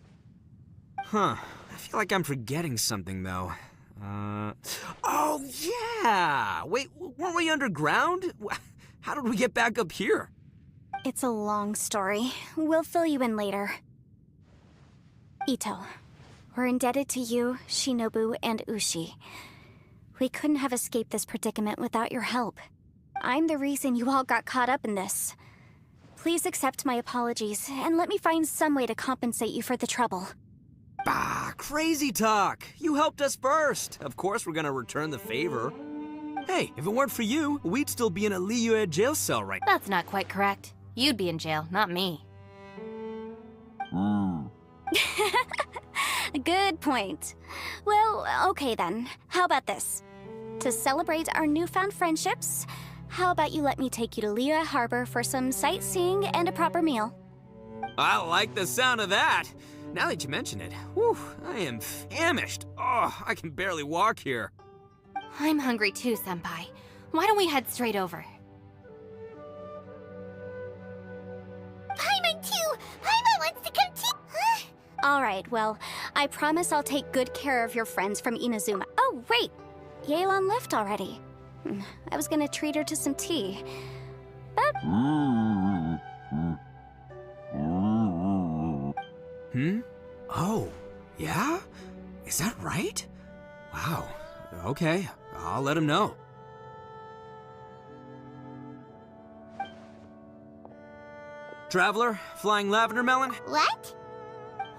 Huh. I feel like I'm forgetting something, though. Oh, yeah! Wait, weren't we underground? How did we get back up here? It's a long story. We'll fill you in later. Ito, we're indebted to you, Shinobu, and Ushi. We couldn't have escaped this predicament without your help. I'm the reason you all got caught up in this. Please accept my apologies, and let me find some way to compensate you for the trouble. Bah, crazy talk. You helped us first. Of course we're gonna return the favor. Hey, if it weren't for you, we'd still be in a Liyue jail cell right now. That's not quite correct. You'd be in jail, not me. Good point. Well, okay then. How about this? To celebrate our newfound friendships, how about you let me take you to Liyue Harbor for some sightseeing and a proper meal? I like the sound of that. Now that you mention it, whew, I am famished. Oh, I can barely walk here. I'm hungry too, Senpai. Why don't we head straight over? Paimon too! Paimon wants to come too! Huh? Alright, well, I promise I'll take good care of your friends from Inazuma. Oh, wait! Yelan left already. I was gonna treat her to some tea. But... Oh, yeah? Is that right? Wow. Okay, I'll let him know. Traveler, flying lavender melon? What?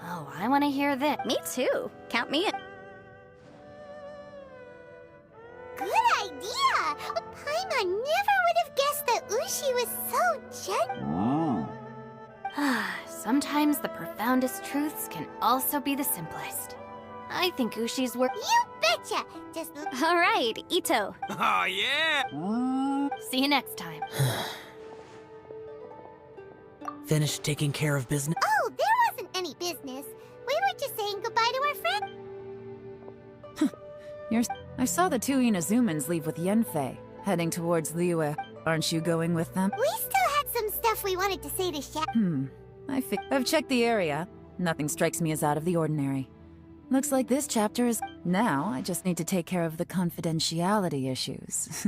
Oh, I want to hear this. Me too. Count me in. Good idea! Paimon never would have guessed that Ushi was so gentle. Sometimes the profoundest truths can also be the simplest. I think Ushi's work. You betcha! Just. Alright, Ito. Oh, yeah! See you next time. Finished taking care of business? Oh, there wasn't any business. We were just saying goodbye to our friend. I saw the two Inazumans leave with Yanfei, heading towards Liyue. Aren't you going with them? We still had some stuff we wanted to say to Xiao. I've checked the area. Nothing strikes me as out of the ordinary. Looks like this chapter is... Now, I just need to take care of the confidentiality issues.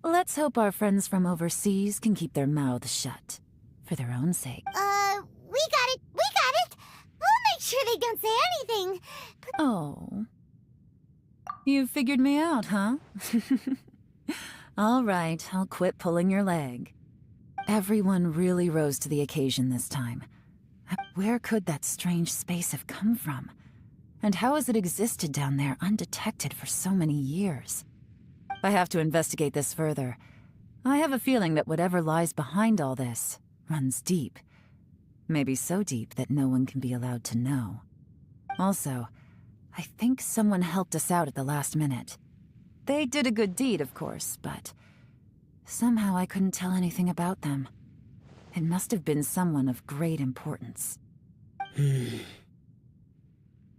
Let's hope our friends from overseas can keep their mouths shut. For their own sake. We got it! We got it! We'll make sure they don't say anything. Oh. You figured me out, huh? All right, I'll quit pulling your leg. Everyone really rose to the occasion this time. Where could that strange space have come from? And how has it existed down there undetected for so many years? I have to investigate this further. I have a feeling that whatever lies behind all this runs deep. Maybe so deep that no one can be allowed to know. Also, I think someone helped us out at the last minute. They did a good deed, of course, but somehow I couldn't tell anything about them. It must have been someone of great importance.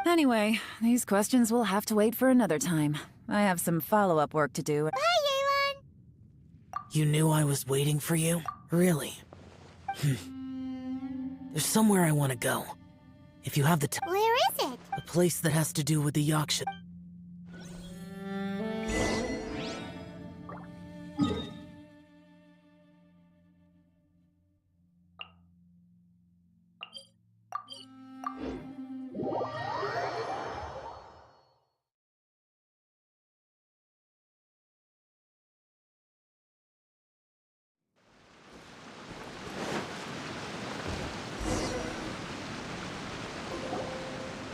Anyway, these questions will have to wait for another time. I have some follow-up work to do. Bye, Yelan! You knew I was waiting for you? Really? There's somewhere I want to go. If you have the time. Where is it? A place that has to do with the Yaksha.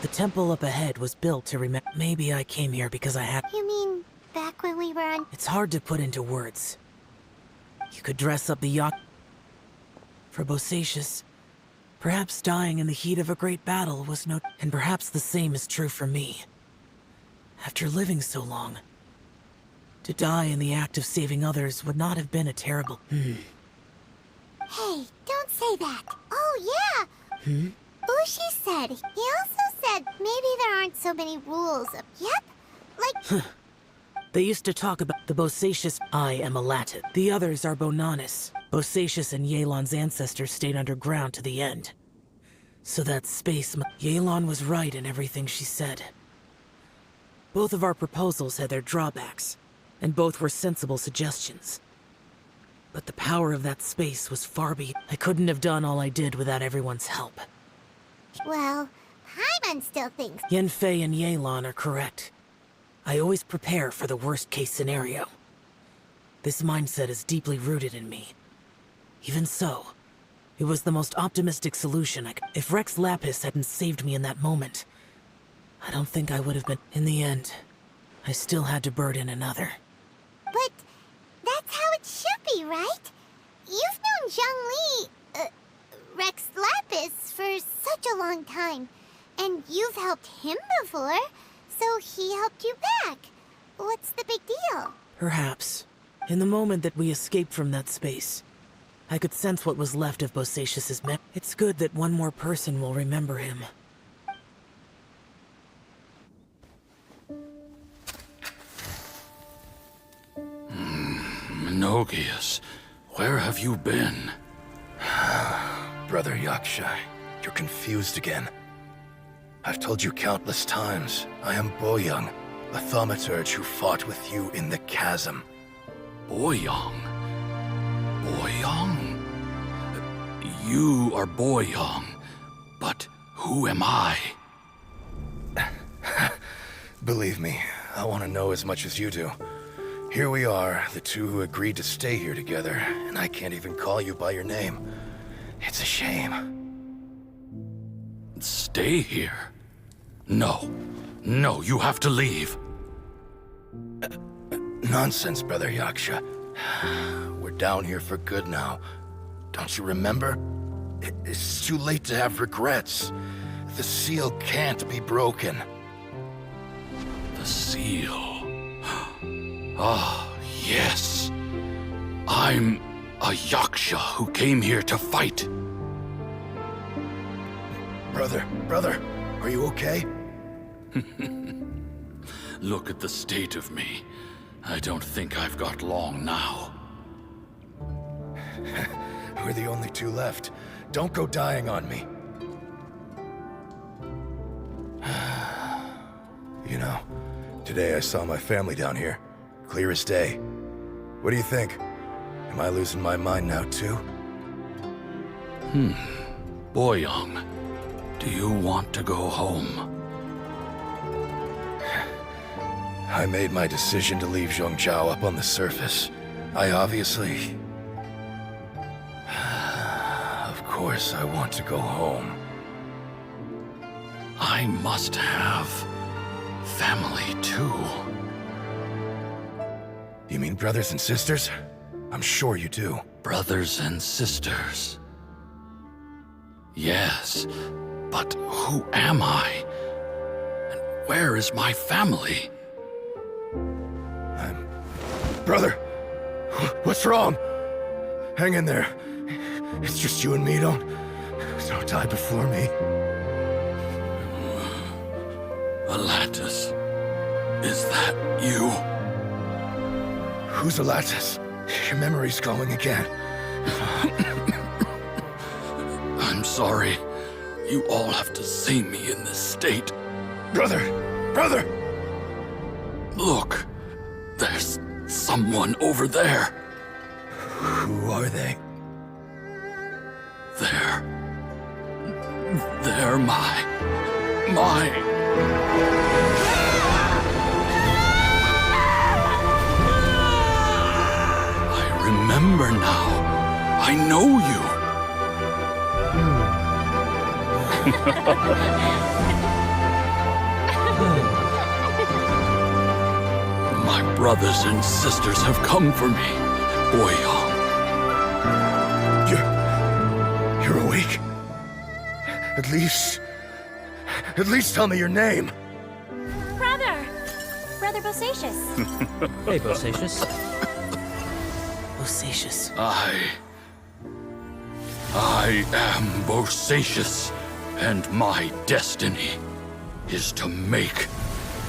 The temple up ahead was built to remember. Maybe I came here because I had. You mean back when we were on... It's hard to put into words. You could dress up the yacht for Bosacius. Perhaps dying in the heat of a great battle was no... And perhaps the same is true for me. After living so long, to die in the act of saving others would not have been a terrible... Hey, don't say that. Oh, yeah! Bushi said. He also said maybe there aren't so many rules. Yep, like... They used to talk about the Bosacius. I am a Latin. The others are Bonanis. Bosacius and Yelan's ancestors stayed underground to the end. So that space... Yelan was right in everything she said. Both of our proposals had their drawbacks, and both were sensible suggestions. But the power of that space was far beyond... I couldn't have done all I did without everyone's help. Well, Paimon still thinks... Yanfei and Yelan are correct. I always prepare for the worst-case scenario. This mindset is deeply rooted in me. Even so, it was the most optimistic solution I could... If Rex Lapis hadn't saved me in that moment, I don't think I would have been... In the end, I still had to burden another. But that's how it should be, right? You've known Zhongli, Rex Lapis, for such a long time. And you've helped him before, so he helped you back. What's the big deal? Perhaps. In the moment that we escaped from that space, I could sense what was left of Bosacius's memory. It's good that one more person will remember him. Menogias, where have you been? Brother Yaksha, you're confused again. I've told you countless times, I am Boyoung, a thaumaturge who fought with you in the chasm. Boyoung? Boyoung? You are Boyoung, but who am I? Believe me, I want to know as much as you do. Here we are, the two who agreed to stay here together, and I can't even call you by your name. It's a shame. Stay here? No. No, you have to leave. Nonsense, Brother Yaksha. We're down here for good now. Don't you remember? It's too late to have regrets. The seal can't be broken. The seal... Ah, yes. I'm a Yaksha who came here to fight. Brother, are you okay? Look at the state of me. I don't think I've got long now. We're the only two left. Don't go dying on me. You know, today I saw my family down here. Clear as day. What do you think? Am I losing my mind now, too? Boyoung, do you want to go home? I made my decision to leave Zhongzhou up on the surface. I obviously... Of course I want to go home. I must have family, too. You mean brothers and sisters? I'm sure you do. Brothers and sisters. Yes, but who am I? And where is my family? Brother! What's wrong? Hang in there. It's just you and me, don't die before me. Alatus, is that you? Who's Alatus? Your memory's going again. I'm sorry. You all have to see me in this state. Brother! Brother! Look, there's someone over there. Who are they? They're my... I remember now. I know you. My brothers and sisters have come for me, Boyang. You're awake? At least tell me your name. Brother Bosacius. Hey, Bosacius. Bosacius. I am Bosacius, and my destiny is to make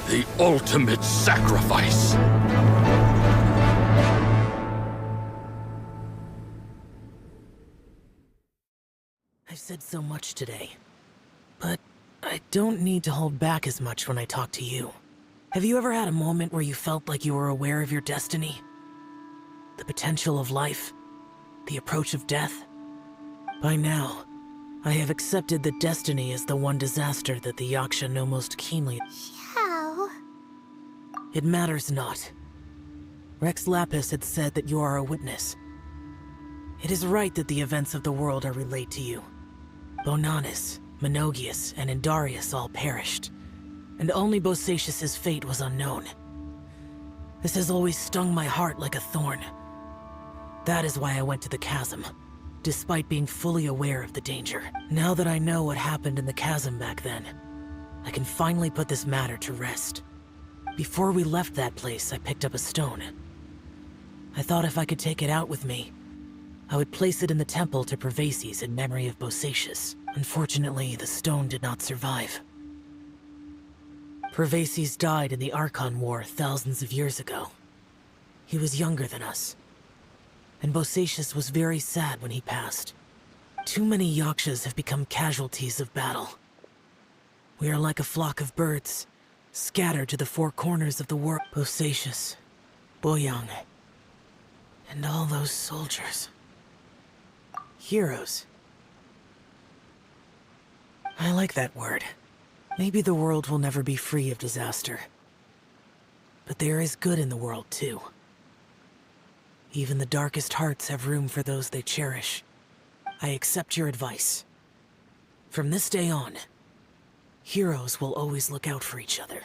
the ultimate sacrifice. I've said so much today, but I don't need to hold back as much when I talk to you. Have you ever had a moment where you felt like you were aware of your destiny? The potential of life? The approach of death? By now, I have accepted that destiny is the one disaster that the Yaksha know most keenly. How? It matters not. Rex Lapis had said that you are a witness. It is right that the events of the world are relayed to you. Bonanis, Menogias, and Indarius all perished, and only Bosacius's fate was unknown. This has always stung my heart like a thorn. That is why I went to the chasm, despite being fully aware of the danger. Now that I know what happened in the chasm back then, I can finally put this matter to rest. Before we left that place, I picked up a stone. I thought if I could take it out with me, I would place it in the temple to Pervases in memory of Bosacius. Unfortunately, the stone did not survive. Pervases died in the Archon War thousands of years ago. He was younger than us, and Bosacius was very sad when he passed. Too many Yakshas have become casualties of battle. We are like a flock of birds, scattered to the four corners of the world. Bosacius, Boyang, and all those soldiers. Heroes. I like that word. Maybe the world will never be free of disaster. But there is good in the world, too. Even the darkest hearts have room for those they cherish. I accept your advice. From this day on, heroes will always look out for each other.